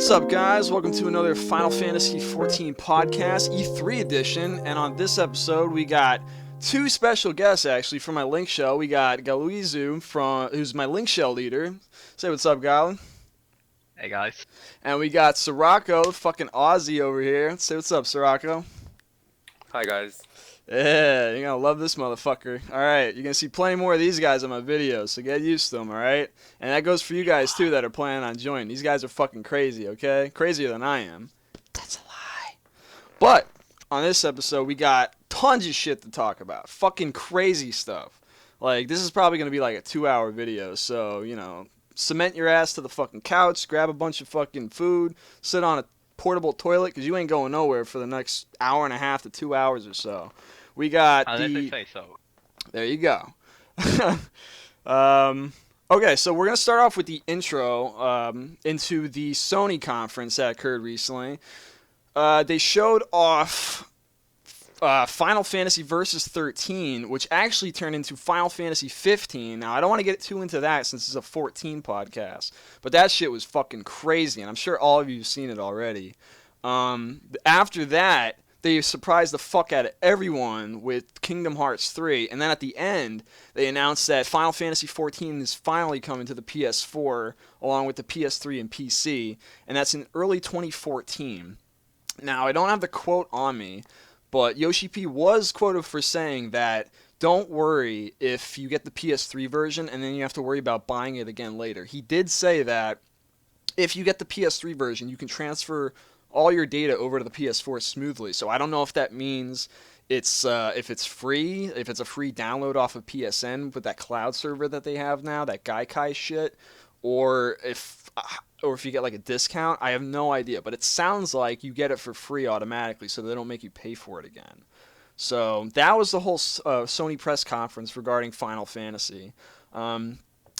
What's up, guys? Welcome to another Final Fantasy XIV podcast, E3 edition. And on this episode, we got two special guests, actually, from my Linkshell. We got Galuizu, who's my Linkshell leader. Say what's up, Galen. Hey, guys. And we got Sirocco, fucking Aussie over here. Say what's up, Sirocco. Hi, guys. Yeah, you're gonna love this motherfucker. Alright, you're gonna see plenty more of these guys on my videos, so get used to them, alright? And that goes for you guys, too, that are planning on joining. These guys are fucking crazy, okay? Crazier than I am. That's a lie. But, on this episode, we got tons of shit to talk about. Fucking crazy stuff. Like, this is probably gonna be like a 2-hour video, so, you know, cement your ass to the fucking couch, grab a bunch of fucking food, sit on a portable toilet, because you ain't going nowhere for the next hour and a half to 2 hours or so. We got Unless they say so. There you go. Okay, so we're going to start off with the intro into the Sony conference that occurred recently. They showed off Final Fantasy Versus 13, which actually turned into Final Fantasy 15. Now, I don't want to get too into that since it's a 14 podcast, but that shit was fucking crazy, and I'm sure all of you have seen it already. After that, they surprised the fuck out of everyone with Kingdom Hearts 3, and then at the end, they announced that Final Fantasy XIV is finally coming to the PS4, along with the PS3 and PC, and that's in early 2014. Now, I don't have the quote on me, but Yoshi P was quoted for saying that, don't worry if you get the PS3 version, and then you have to worry about buying it again later. He did say that if you get the PS3 version, you can transfer all your data over to the PS4 smoothly. So I don't know if that means it's if it's free, if it's a free download off of PSN with that cloud server that they have now, that Gaikai shit, or if you get like a discount. I have no idea, but it sounds like you get it for free automatically, so they don't make you pay for it again. So that was the whole Sony press conference regarding Final Fantasy.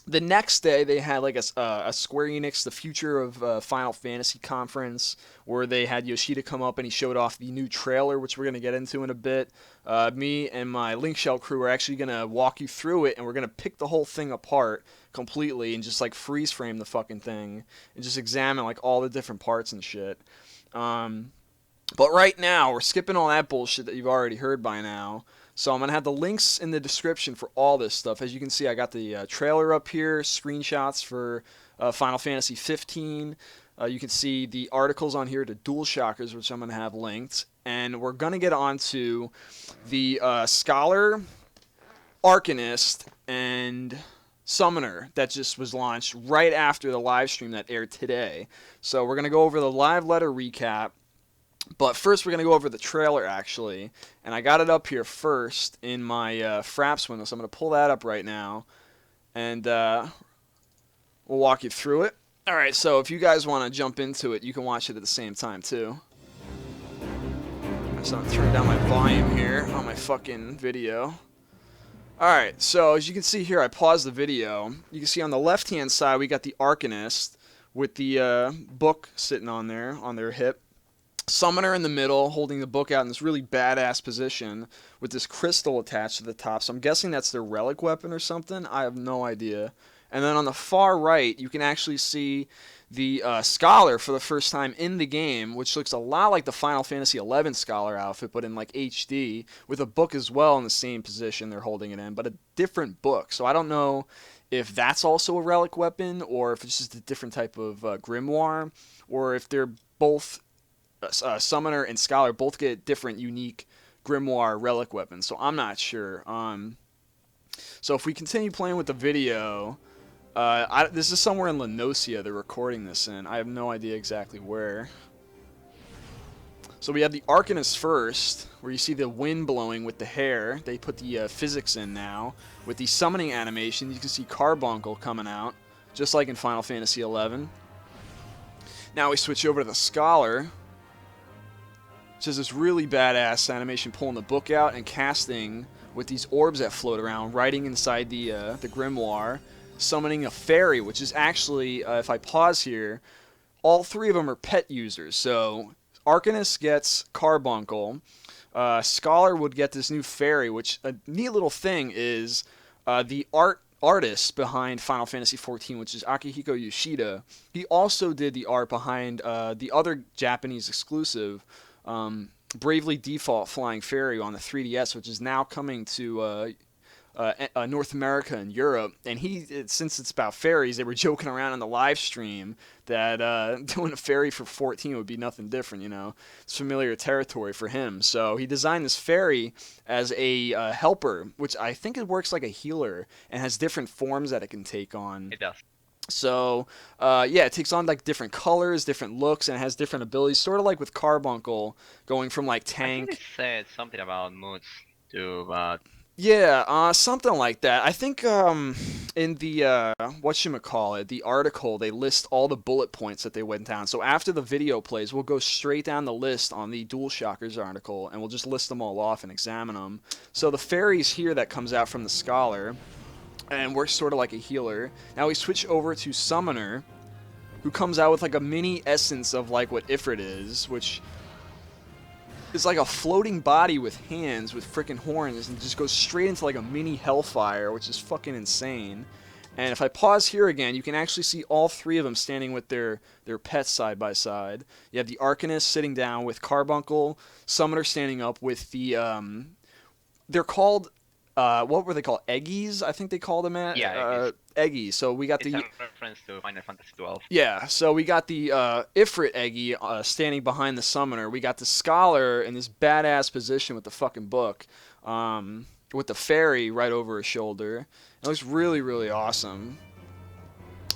The next day, they had like a Square Enix, the Future of Final Fantasy conference, where they had Yoshida come up and he showed off the new trailer, which we're going to get into in a bit. Me and my Linkshell crew are actually going to walk you through it, and we're going to pick the whole thing apart completely and just like freeze frame the fucking thing and just examine like all the different parts and shit. But right now, we're skipping all that bullshit that you've already heard by now. So I'm going to have the links in the description for all this stuff. As you can see, I got the trailer up here, screenshots for Final Fantasy XV. You can see the articles on here to Dualshockers, which I'm going to have linked. And we're going to get on to the Scholar, Arcanist, and Summoner that just was launched right after the live stream that aired today. So we're going to go over the live letter recap. But first, we're going to go over the trailer, actually. And I got it up here first in my Fraps window, so I'm going to pull that up right now. And we'll walk you through it. Alright, so if you guys want to jump into it, you can watch it at the same time, too. So I'm going to turn down my volume here on my fucking video. Alright, so as you can see here, I paused the video. You can see on the left-hand side, we got the Arcanist with the book sitting on there, on their hip. Summoner in the middle, holding the book out in this really badass position with this crystal attached to the top. So I'm guessing that's their relic weapon or something. I have no idea. And then on the far right, you can actually see the Scholar for the first time in the game, which looks a lot like the Final Fantasy XI Scholar outfit, but in like HD, with a book as well in the same position they're holding it in, but a different book. So I don't know if that's also a relic weapon, or if it's just a different type of grimoire, or if they're both... Summoner and Scholar both get different, unique grimoire relic weapons, so I'm not sure. So if we continue playing with the video, this is somewhere in Leonesaurus they're recording this in. I have no idea exactly where. So we have the Arcanist first, where you see the wind blowing with the hair. They put the physics in now. With the summoning animation, you can see Carbuncle coming out, just like in Final Fantasy XI. Now we switch over to the Scholar, which is this really badass animation pulling the book out and casting with these orbs that float around, writing inside the grimoire, summoning a fairy, which is actually, if I pause here, all three of them are pet users. So Arcanist gets Carbuncle, Scholar would get this new fairy, which a neat little thing is the art artist behind Final Fantasy XIV, which is Akihiko Yoshida. He also did the art behind the other Japanese exclusive, Bravely Default Flying Fairy on the 3DS, which is now coming to North America and Europe. And since it's about fairies, they were joking around on the live stream that doing a fairy for 14 would be nothing different. It's familiar territory for him. So he designed this fairy as a helper, which I think it works like a healer and has different forms that it can take on. It does. So, it takes on like different colors, different looks, and it has different abilities, sort of like with Carbuncle, going from like tank. I think it said something about moods too, but Yeah, something like that. I think in the whatchamacallit, the article, they list all the bullet points that they went down. So after the video plays, we'll go straight down the list on the Dualshockers article, and we'll just list them all off and examine them. So the fairies here that comes out from the Scholar, and works sort of like a healer. Now we switch over to Summoner, who comes out with like a mini essence of like what Ifrit is, which is like a floating body with hands with freaking horns and just goes straight into like a mini hellfire, which is fucking insane. And if I pause here again, you can actually see all three of them standing with their pets side by side. You have the Arcanist sitting down with Carbuncle, Summoner standing up with the they're called what were they called? Eggies, I think they called them at. Yeah, Eggies. So we got it's the a reference to Final Fantasy XII. yeah, so we got the Ifrit Eggy standing behind the Summoner. We got the Scholar in this badass position with the fucking book, with the fairy right over his shoulder. It looks really, really awesome.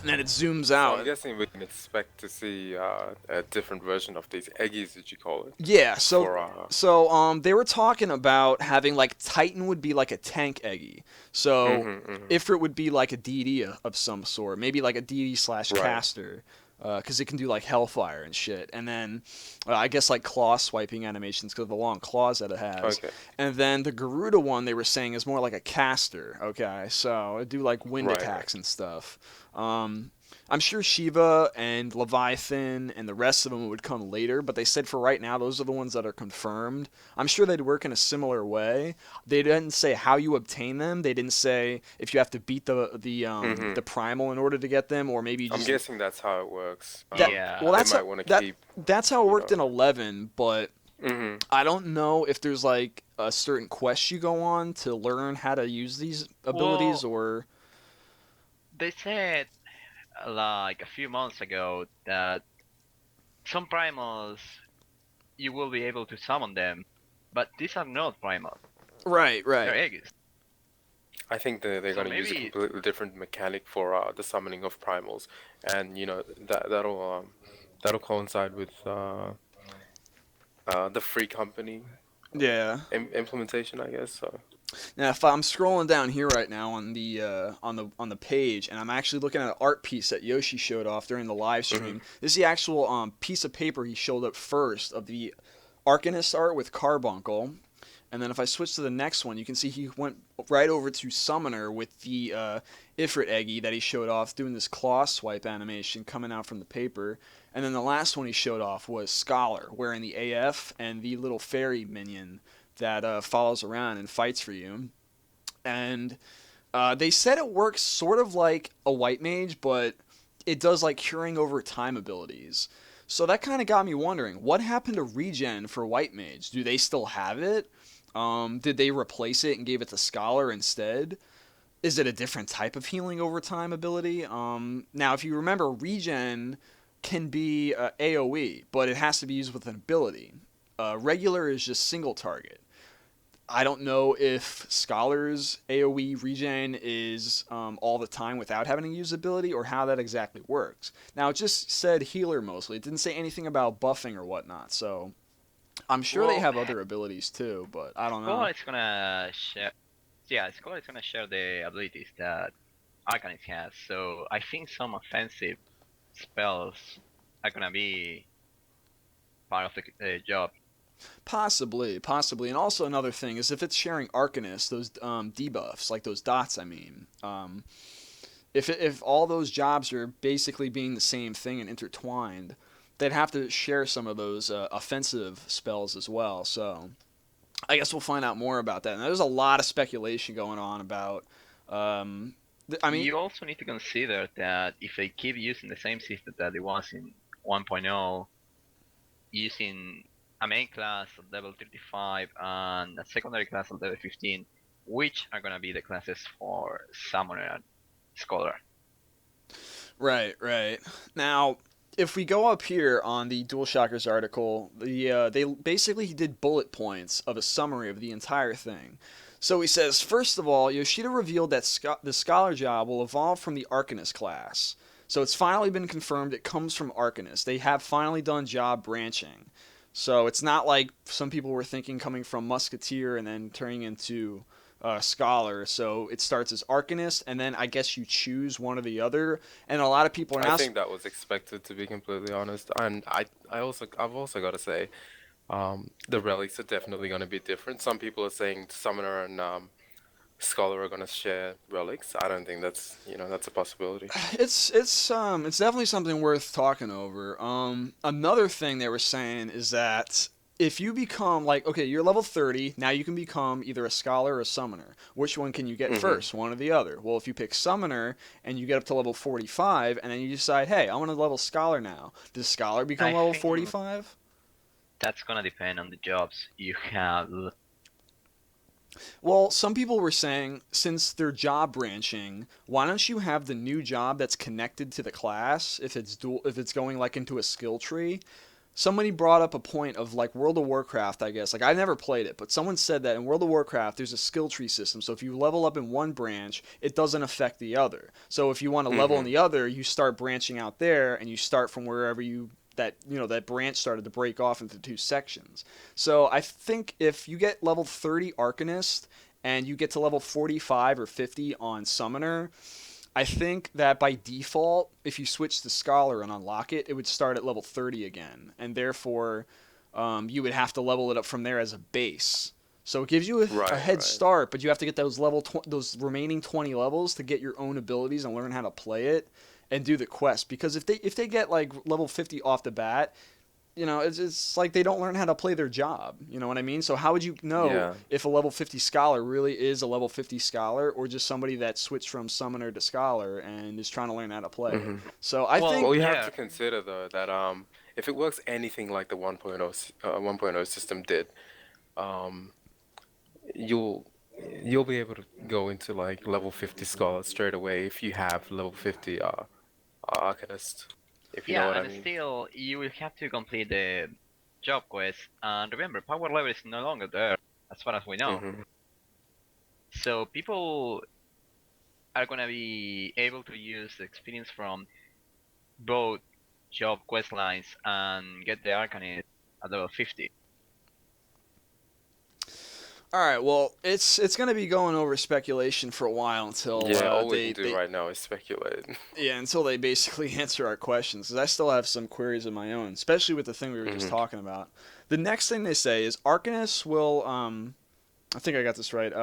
And then it zooms out. I'm guessing we can expect to see a different version of these eggies, that you call it. Yeah, so For, they were talking about having like Titan would be like a tank Eggy. So Ifrit would be like a DD of some sort, maybe like a DD/caster. Because it can do like Hellfire and shit, and then I guess like claw swiping animations because of the long claws that it has. Okay. And then the Garuda one they were saying is more like a caster. Okay, so it do like wind attacks and stuff. I'm sure Shiva and Leviathan and the rest of them would come later, but they said for right now those are the ones that are confirmed. I'm sure they'd work in a similar way. They didn't say how you obtain them. They didn't say if you have to beat the primal in order to get them, or maybe you just. I'm guessing that's how it works. Yeah. Well, that's they how, might want to keep. that's how it worked in 11, but Mhm. I don't know if there's like a certain quest you go on to learn how to use these abilities, or. They said like a few months ago that some primals you will be able to summon them, but these are not primals. Right. They're eggs. I think they're So going to use a maybe- completely different mechanic for the summoning of primals, and that'll coincide with the free company Yeah. implementation, I guess. So. Now, if I'm scrolling down here right now on the page, and I'm actually looking at an art piece that Yoshi showed off during the live stream. This is the actual piece of paper he showed up first of the Arcanist art with Carbuncle. And then if I switch to the next one, you can see he went right over to Summoner with the Ifrit Eggy that he showed off doing this claw swipe animation coming out from the paper. And then the last one he showed off was Scholar, wearing the AF and the little fairy minion that follows around and fights for you. And they said it works sort of like a white mage, but it does like curing over time abilities. So that kind of got me wondering, what happened to regen for white mage? Do they still have it? Did they replace it and gave it to Scholar instead? Is it a different type of healing over time ability? Now, if you remember, regen can be AoE, but it has to be used with an ability. Regular is just single target. I don't know if Scholar's AoE regen is all the time without having to use ability, or how that exactly works. Now, it just said healer mostly. It didn't say anything about buffing or whatnot, so I'm sure they have other abilities too, but I don't know. Scholar is gonna share. Yeah, Scholar is gonna share the abilities that Arcanist has. So I think some offensive spells are gonna be part of the job. Possibly. And also another thing is if it's sharing Arcanist, those debuffs, like those dots, I mean, if all those jobs are basically being the same thing and intertwined, they'd have to share some of those offensive spells as well. So I guess we'll find out more about that. And there's a lot of speculation going on about I mean, you also need to consider that if they keep using the same system that it was in 1.0, using a main class at level 35 and a secondary class at level 15, which are going to be the classes for Summoner and Scholar. right. Now, if we go up here on the Dualshockers article, they basically did bullet points of a summary of the entire thing. So he says, first of all, Yoshida revealed that the Scholar job will evolve from the Arcanist class. So it's finally been confirmed it comes from Arcanist. They have finally done job branching. So it's not like some people were thinking coming from Musketeer and then turning into Scholar. So it starts as Arcanist, and then I guess you choose one or the other. And a lot of people are now. I think that was expected, to be completely honest. And I've also got to say, the relics are definitely going to be different. Some people are saying Summoner and Scholar are going to share relics. I don't think that's a possibility. It's definitely something worth talking over. Another thing they were saying is that if you become like, okay, you're level 30, now you can become either a scholar or a summoner. Which one can you get first, one or the other? Well, if you pick summoner and you get up to level 45 and then you decide, hey, I want to level scholar now, does scholar become level 45? That's gonna depend on the jobs you have. Well, some people were saying since they're job branching, why don't you have the new job that's connected to the class if it's going like into a skill tree? Somebody brought up a point of like World of Warcraft, I guess. Like I never played it, but someone said that in World of Warcraft there's a skill tree system. So if you level up in one branch, it doesn't affect the other. So if you want to level in the other, you start branching out there and you start from wherever that branch started to break off into two sections. So I think if you get level 30 Arcanist and you get to level 45 or 50 on Summoner, I think that by default, if you switch to Scholar and unlock it, it would start at level 30 again, and therefore you would have to level it up from there as a base. So it gives you a head start, but you have to get those remaining 20 levels to get your own abilities and learn how to play it and do the quest. Because if they get like level 50 off the bat, it's like they don't learn how to play their job. You know what I mean? So how would you know if a level 50 scholar really is a level 50 scholar or just somebody that switched from summoner to scholar and is trying to learn how to play? So I think. Well, you have to consider though that if it works anything like the 1.0 system did, you'll be able to go into like level 50 scholar straight away if you have level 50 Arcanist. If you know what I mean. Still, you will have to complete the job quest. And remember, power level is no longer there, as far as we know. So people are gonna be able to use the experience from both job quest lines and get the Arcanist at level 50. All right, well, it's going to be going over speculation for a while until all we can do right now is speculate. Yeah, until they basically answer our questions, because I still have some queries of my own, especially with the thing we were just talking about. The next thing they say is Arcanist will, I think I got this right.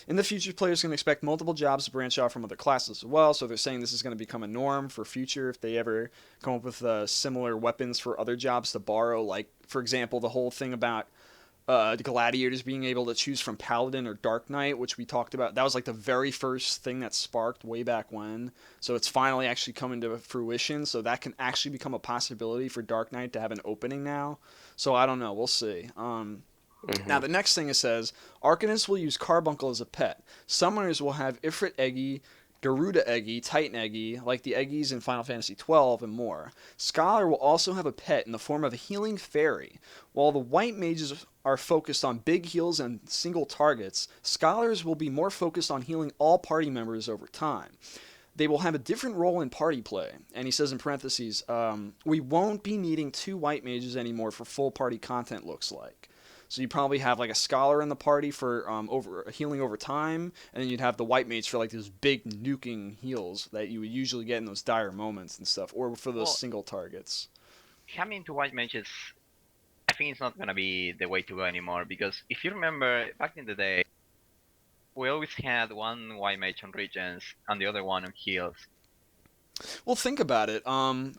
In the future, players can expect multiple jobs to branch out from other classes as well. So they're saying this is going to become a norm for future if they ever come up with similar weapons for other jobs to borrow. Like, for example, the whole thing about the gladiators being able to choose from Paladin or Dark Knight, which we talked about. That was like the very first thing that sparked way back when. So it's finally actually coming to fruition. So that can actually become a possibility for Dark Knight to have an opening now. So I don't know. We'll see. Now the next thing it says, Arcanists will use Carbuncle as a pet. Summoners will have Ifrit Eggy, Garuda Eggy, Titan Eggy, like the Eggies in Final Fantasy XII, and more. Scholar will also have a pet in the form of a healing fairy. While the white mages are focused on big heals and single targets, scholars will be more focused on healing all party members over time. They will have a different role in party play. And he says in parentheses, we won't be needing 2 white mages anymore for full party content, looks like. So you probably have like a scholar in the party for healing over time, and then you'd have the white mage for like those big nuking heals that you would usually get in those dire moments and stuff, or for those single targets. Coming to white mages, I think it's not gonna be the way to go anymore, because if you remember back in the day, we always had one white mage on regens and the other one on heals. Well, think about it.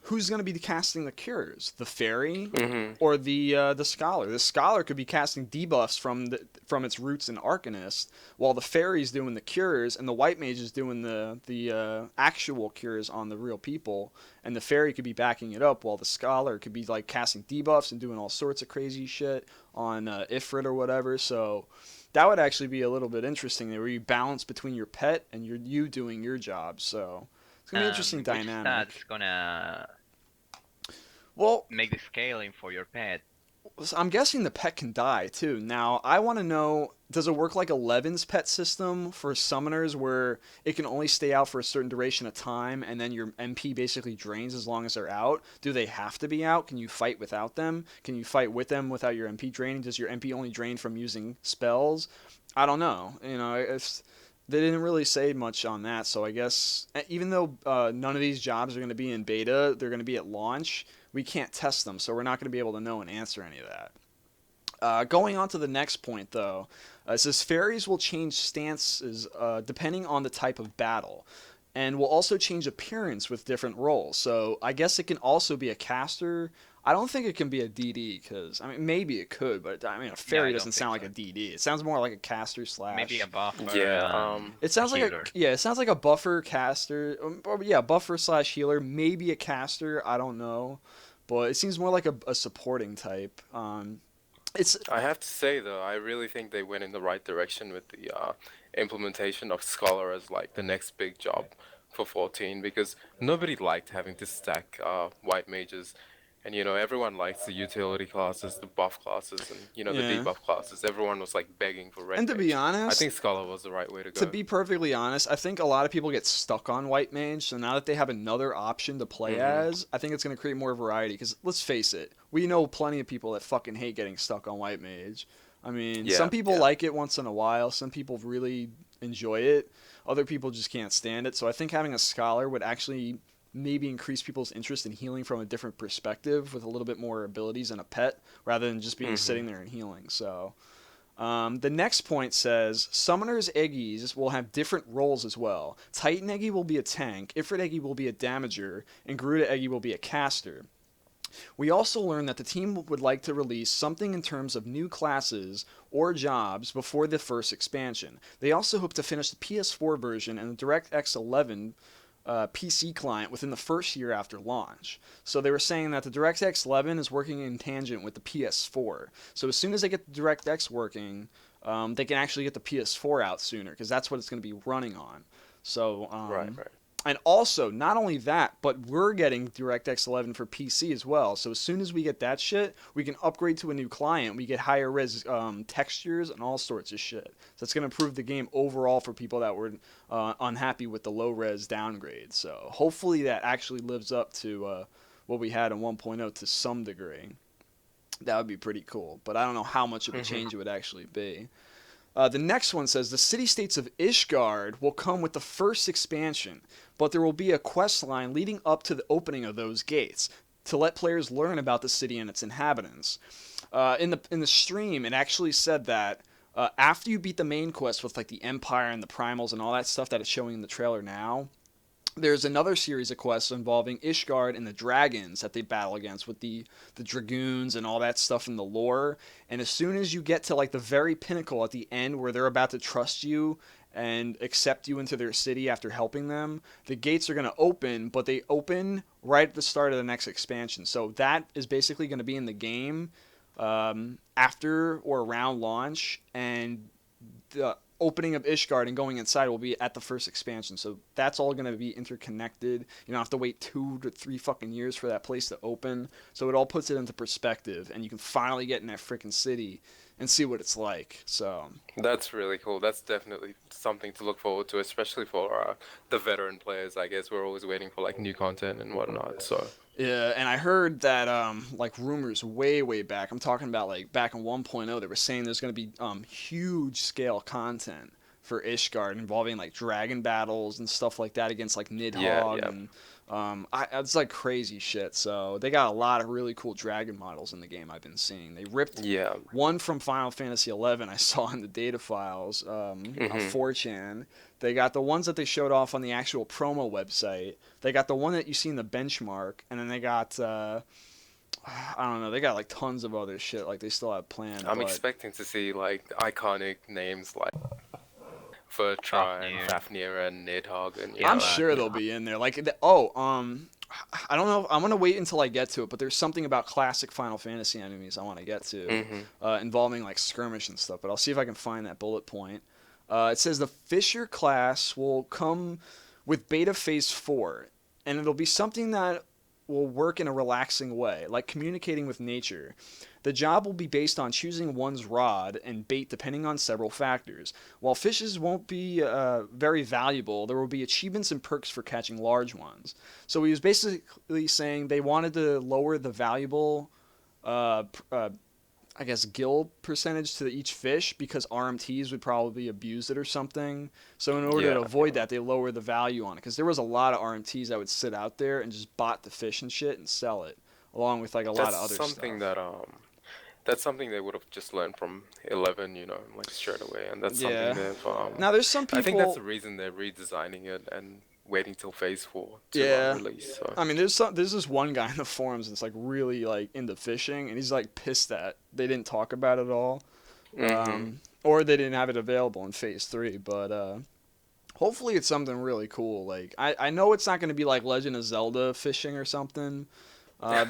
Who's going to be casting the cures? The fairy Hmm. or the scholar? The scholar could be casting debuffs from its roots in Arcanist, while the fairy's doing the cures, and the white mage is doing the actual cures on the real people, and the fairy could be backing it up, while the scholar could be like casting debuffs and doing all sorts of crazy shit on Ifrit or whatever. So that would actually be a little bit interesting there, where you balance between your pet and you doing your job. So it's gonna be an interesting Which dynamic. stat's gonna Well, make the scaling for your pet? I'm guessing the pet can die too. Now, I want to know, does it work like Eleven's pet system for summoners where it can only stay out for a certain duration of time and then your MP basically drains as long as they're out? Do they have to be out? Can you fight without them? Can you fight with them without your MP draining? Does your MP only drain from using spells? I don't know. They didn't really say much on that, so I guess even though none of these jobs are going to be in beta, they're going to be at launch. We can't test them, so we're not going to be able to know and answer any of that. Going on to the next point, though, it says fairies will change stances depending on the type of battle, and will also change appearance with different roles. So I guess it can also be a caster. I don't think it can be a DD because I mean maybe it could, but I mean a Yeah, fairy I doesn't don't think sound like so. a DD. It sounds more like a caster slash. Maybe a buffer Yeah. It sounds like healer. it sounds like a buffer caster, or yeah, buffer slash healer, maybe a caster. I don't know, but it seems more like a supporting type. It's I have to say though, I really think they went in the right direction with the implementation of Scholar as like the next big job for 14 because nobody liked having to stack white mages. And everyone likes the utility classes, the buff classes, and the yeah. debuff classes. Everyone was like begging for red And to be mage. I honest, think Scholar was the right way to to go. be perfectly honest, I think a lot of people get stuck on white mage. So now that they have another option to play Hmm. as, I think it's going to create more variety. Because let's face it, we know plenty of people that fucking hate getting stuck on white mage. I mean, some Yeah, people yeah. like it once in a while. Some people really enjoy it. Other people just can't stand it. So I think having a scholar would actually maybe increase people's interest in healing from a different perspective with a little bit more abilities and a pet rather than just being Hmm. sitting there and healing. So the next point says Summoner's Eggies will have different roles as well. Titan Eggie will be a tank, Ifrit Eggie will be a damager, and Garuda Eggie will be a caster. We also learned that the team would like to release something in terms of new classes or jobs before the first expansion. They also hope to finish the PS4 version and the DirectX 11 PC client within the first year after launch. So they were saying that the DirectX 11 is working in tangent with the PS4. So as soon as they get the DirectX working, they can actually get the PS4 out sooner because that's what it's going to be running on. So Right, right. and also, not only that, but we're getting DirectX 11 for PC as well. So as soon as we get that shit, we can upgrade to a new client. We get higher res textures and all sorts of shit. So it's going to improve the game overall for people that were unhappy with the low res downgrade. So hopefully that actually lives up to what we had in 1.0 to some degree. That would be pretty cool. But I don't know how much of a Hmm. change it would actually be. The next one says the city-states of Ishgard will come with the first expansion, but there will be a quest line leading up to the opening of those gates to let players learn about the city and its inhabitants. In the stream, it actually said that after you beat the main quest with like the Empire and the Primals and all that stuff that is showing in the trailer now, there's another series of quests involving Ishgard and the dragons that they battle against with the dragoons and all that stuff in the lore. And as soon as you get to like the very pinnacle at the end where they're about to trust you and accept you into their city after helping them, the gates are going to open, but they open right at the start of the next expansion. So that is basically going to be in the game after or around launch, and the opening of Ishgard and going inside will be at the first expansion. So that's all going to be interconnected. You don't have to wait 2 to 3 fucking years for that place to open. So it all puts it into perspective, and you can finally get in that freaking city and see what it's like. So That's really cool. That's definitely something to look forward to, especially for the veteran players. I guess we're always waiting for like new content and whatnot. So yeah, and I heard that like rumors way back. I'm talking about like back in 1.0. They were saying there's going to be huge scale content for Ishgard involving like dragon battles and stuff like that against like yeah, Nidhogg yeah. and It's like crazy shit. So they got a lot of really cool dragon models in the game I've been seeing. They ripped Yeah. one from Final Fantasy XI I saw in the data files on Hmm. 4chan. They got the ones that they showed off on the actual promo website. They got the one that you see in the benchmark, and then they got I don't know. They got like tons of other shit like they still have planned. I'm But expecting to see like iconic names like Vertra and Fafnir. Fafnir and Nidhogg and Yeah, I'm but sure they'll be in there. Like, I don't know. I'm gonna wait until I get to it. But there's something about classic Final Fantasy enemies I want to get to, Hmm. involving like skirmish and stuff. But I'll see if I can find that bullet point. It says the Fisher class will come with Beta Phase 4, and it'll be something that will work in a relaxing way, like communicating with nature. The job will be based on choosing one's rod and bait depending on several factors. While fishes won't be very valuable, there will be achievements and perks for catching large ones. So he was basically saying they wanted to lower the valuable, uh, I guess, guild percentage to each fish because RMTs would probably abuse it or something. So in order to Yeah. avoid that, they lower the value on it because there was a lot of RMTs that would sit out there and just bot the fish and shit and sell it, along with like a lot That's of other something stuff. that that's something they would have just learned from 11, like straight away, and that's something Yeah. they've. Now there's some I think that's the people. reason they're redesigning it and waiting till Phase 4 to Yeah. release. So I mean, there's this one guy in the forums that's like really like into fishing, and he's like pissed that they didn't talk about it at all, hmm. or they didn't have it available in Phase 3. But hopefully it's something really cool. Like I know it's not going to be like Legend of Zelda fishing or something.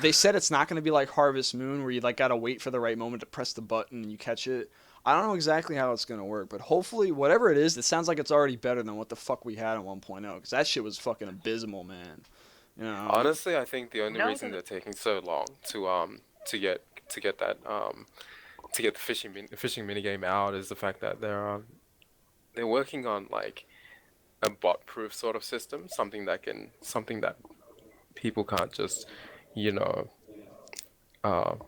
They said it's not going to be like Harvest Moon where you like gotta wait for the right moment to press the button and you catch it. I don't know exactly how it's going to work, but hopefully whatever it is, it sounds like it's already better than what the fuck we had in 1.0 because that shit was fucking abysmal, man. You know? Honestly, I think the only now reason that they're taking so long to get that to get the fishing minigame out is the fact that they're working on like a bot-proof sort of system, something that people can't just, you know,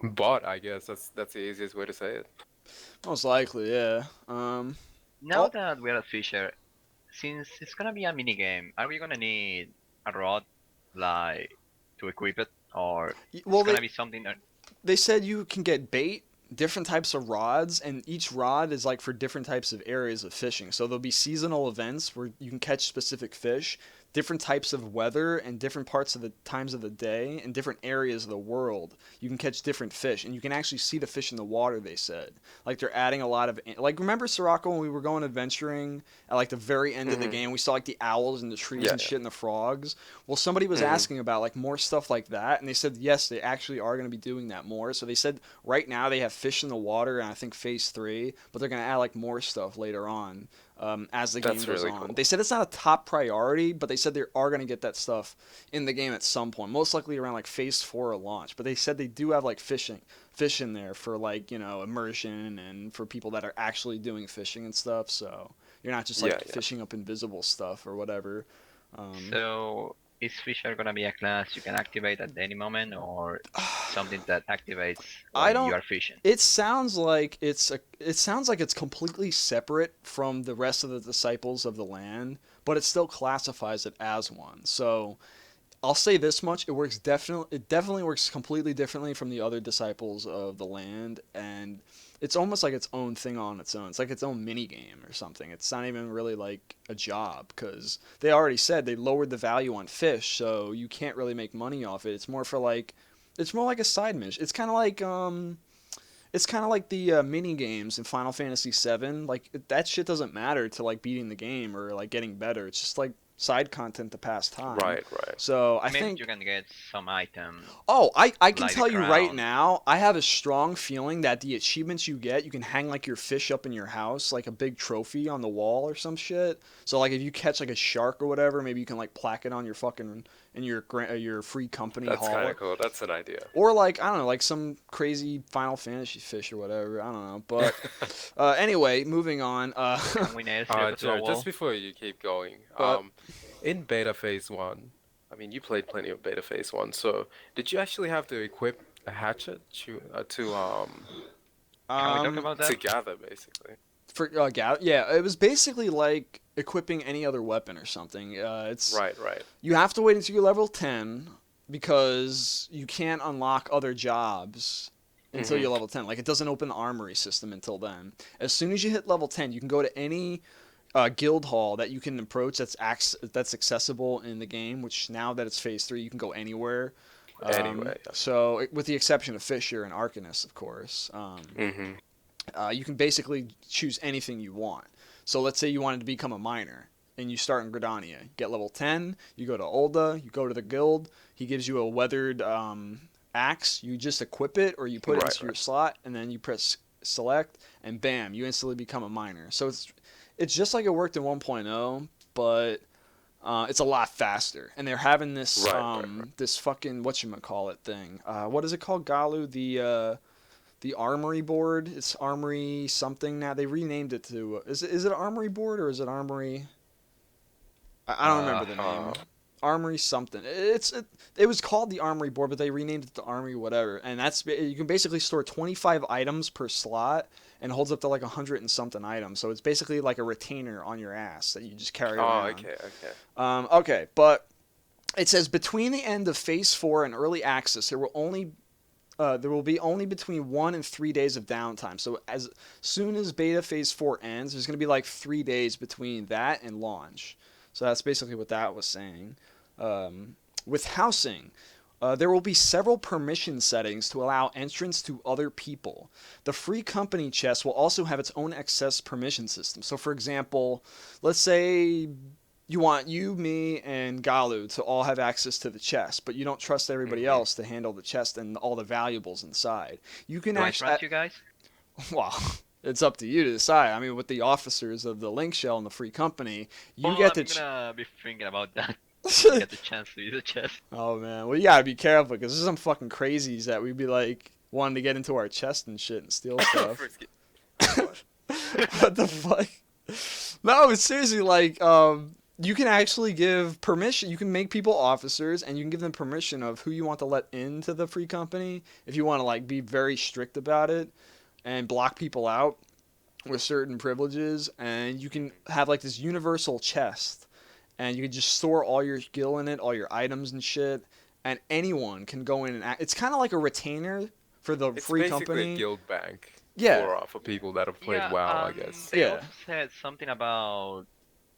bot. I guess that's the easiest way to say it. Most likely, yeah. now Oh, that we're at Fisher, since it's gonna be a mini game, are we gonna need a rod like to equip it, or it's well, gonna be something that they said you can get bait, different types of rods, and each rod is like for different types of areas of fishing. So there'll be seasonal events where you can catch specific fish, different types of weather, and different parts of the times of the day, and different areas of the world. You can catch different fish, and you can actually see the fish in the water. They said like they're adding a lot of like remember Sirocco when we were going adventuring at like the very end of the Hmm. game, we saw like the owls and the trees Yeah, and shit and the frogs. Well, somebody was yeah. asking about like more stuff like that, and they said yes, they actually are going to be doing that more. So they said right now they have fish in the water, and I think Phase 3, but they're going to add like more stuff later on as the game That's goes really on. cool. They said it's not a top priority, but they said they are going to get that stuff in the game at some point, most likely around like Phase 4 or launch. But they said they do have like fish in there for like immersion and for people that are actually doing fishing and stuff. So you're not just Yeah, like yeah. fishing up invisible stuff or whatever. Um, so is Fisher gonna be a class you can activate at any moment, or something that activates I when you don't. are fishing? It sounds like it's completely separate from the rest of the disciples of the land, but it still classifies it as one. So I'll say this much: it definitely works completely differently from the other disciples of the land, and it's almost like its own thing on its own. It's like its own mini game or something. It's not even really like a job because they already said they lowered the value on fish, so you can't really make money off it. It's more like a side mission. It's kind of like the mini games in Final Fantasy VII. Like that shit doesn't matter to like beating the game or like getting better. It's just like side content to pass time. Right, right. So I Maybe you think can get some item oh, I can like the tell you right crown. now, I have a strong feeling that the achievements you get, you can hang like your fish up in your house, like a big trophy on the wall or some shit. So like if you catch like a shark or whatever, maybe you can like plaque it on your fucking in your free company That's kind hall. of cool. That's an idea. Or like I don't know, like some crazy Final Fantasy fish or whatever. I don't know. But anyway, moving on. Can we nail Sirocco to a Jared, just wall? before you keep going, But in Beta Phase 1, I mean, you played plenty of Beta Phase 1, so did you actually have to equip a hatchet to Can we talk um, about to that? gather, basically? For yeah, it was basically like equipping any other weapon or something. It's Right. You have to wait until you're level 10 because you can't unlock other jobs until you're level 10. Like, it doesn't open the armory system until then. As soon as you hit level 10, you can go to any guild hall that you can approach that's accessible in the game, which now that it's phase 3, you can go anywhere. Anyway. Yeah. So, with the exception of Fisher and Arcanist, of course. You can basically choose anything you want. So let's say you wanted to become a miner, and you start in Gridania. You get level 10, you go to ul'dah, you go to the guild, he gives you a weathered axe, you just equip it, or you put it into your slot, and then you press select, and bam, you instantly become a miner. So it's just like it worked in 1.0, but it's a lot faster. And they're having this this fucking whatchamacallit thing. What is it called, Galu? The armory board. It's armory something now. They renamed it to. Is it armory board or is it armory? I don't remember the name. Armory something. It was called the armory board, but they renamed it to armory whatever. And you can basically store 25 items per slot, and it holds up to like 100 and something items. So it's basically like a retainer on your ass that you just carry around. Okay. Okay, but it says between the end of phase 4 and early access, there will be only between 1 and 3 days of downtime. So as soon as beta phase 4 ends, there's going to be like 3 days between that and launch. So that's basically what that was saying. With housing, there will be several permission settings to allow entrance to other people. The free company chest will also have its own access permission system. So for example, let's say you want me, and Galu to all have access to the chest, but you don't trust everybody else to handle the chest and all the valuables inside. You can actually. Do I trust you guys? Well, it's up to you to decide. I mean, with the officers of the Linkshell and the free company, you I'm gonna be thinking about that. Get the chance to use the chest. Oh man, well you gotta be careful because there's some fucking crazies that we'd be like wanting to get into our chest and shit and steal stuff. What the fuck? No, it's seriously like you can actually give permission. You can make people officers, and you can give them permission of who you want to let into the free company. If you want to like be very strict about it and block people out with certain privileges, and you can have like this universal chest, and you can just store all your skill in it, all your items and shit, and anyone can go in and act. It's kind of like a retainer for the free company. It's basically a guild bank. Yeah. For people that have played WoW, I guess. They also said something about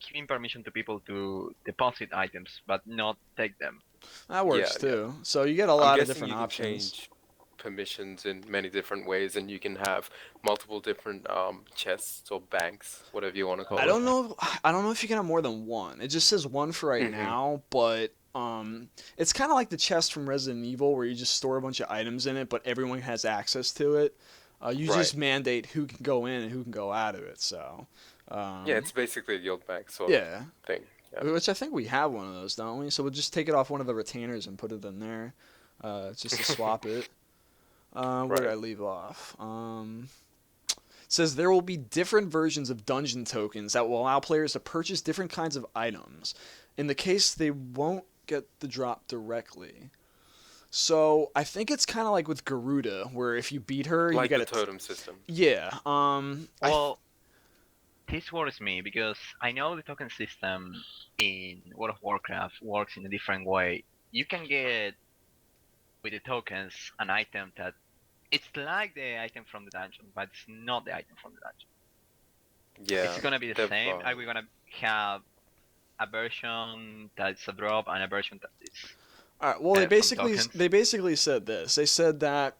giving permission to people to deposit items, but not take them. That works too. So you get a lot of different options. Change permissions in many different ways, and you can have multiple different chests or banks, whatever you want to call it. I don't know if you can have more than one. It just says one for right now, but it's kind of like the chest from Resident Evil where you just store a bunch of items in it, but everyone has access to it. You just mandate who can go in and who can go out of it. So it's basically a guild bank sort of thing. Yeah. Which I think we have one of those, don't we? So we'll just take it off one of the retainers and put it in there, just to swap it. Where did I leave off? It says there will be different versions of dungeon tokens that will allow players to purchase different kinds of items. In the case they won't get the drop directly. So I think it's kind of like with Garuda, where if you beat her, like you get a totem system. Yeah. Well, this worries me because I know the token system in World of Warcraft works in a different way. You can get with the tokens an item that it's like the item from the dungeon, but it's not the item from the dungeon. Yeah. It's gonna be the same. Are we gonna have a version that's a drop and a version that is? All right. Well, they basically said this. They said that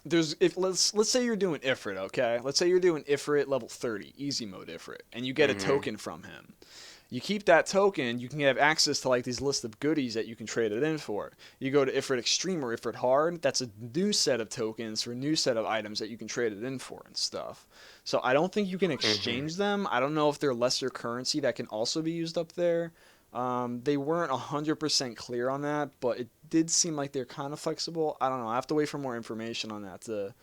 let's say you're doing Ifrit, okay? Let's say you're doing Ifrit level 30, easy mode Ifrit, and you get a token from him. You keep that token, you can have access to like these list of goodies that you can trade it in for. You go to Ifrit Extreme or Ifrit Hard, that's a new set of tokens for a new set of items that you can trade it in for and stuff. So I don't think you can exchange them. I don't know if they're lesser currency that can also be used up there. They weren't 100% clear on that, but it did seem like they're kind of flexible. I don't know. I have to wait for more information on that to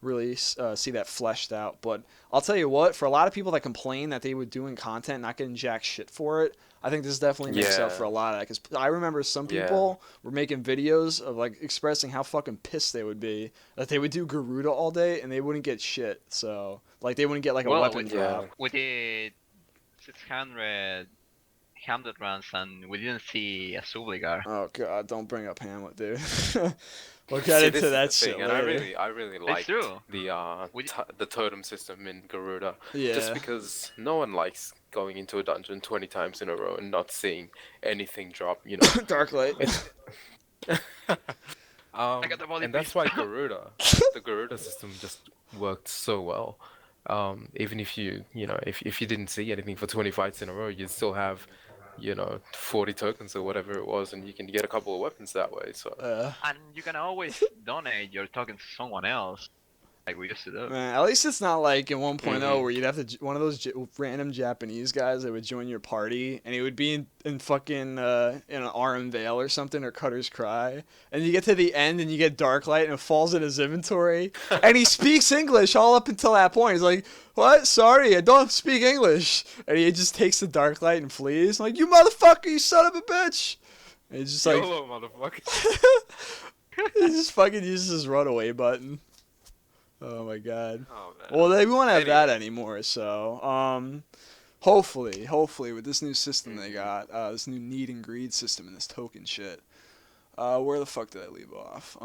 really see that fleshed out. But I'll tell you what, for a lot of people that complain that they were doing content not getting jack shit for it, I think this definitely makes up for a lot of that. Because I remember some people were making videos of like expressing how fucking pissed they would be that they would do Garuda all day and they wouldn't get shit. So like they wouldn't get like a weapon drop. We did 600 Hamlet runs and we didn't see a ul'dah. Oh god, don't bring up Hamlet, dude. We'll get into that shit later. And I really like the the totem system in Garuda. Yeah. Just because no one likes going into a dungeon 20 times in a row and not seeing anything drop, you know. Darklight. And that's why the Garuda system just worked so well. Even if you know, if you didn't see anything for 20 fights in a row, you'd still have, you know, 40 tokens or whatever it was, and you can get a couple of weapons that way. So and you can always donate your token to someone else, like we used to do. Man, at least it's not like in 1.0 where you'd have to one of those random Japanese guys that would join your party, and he would be in fucking in an Aram Vale or something, or Cutter's Cry, and you get to the end and you get Darklight and it falls in his inventory, and he speaks English all up until that point. He's like, "What? Sorry, I don't speak English," and he just takes the Darklight and flees. I'm like, "You motherfucker, you son of a bitch!" And he's just like, YOLO, motherfucker. he just fucking uses his runaway button. Oh my god. Oh, man. Well, we won't have that anymore, so hopefully with this new system they got, this new need and greed system and this token shit. Where the fuck did I leave off?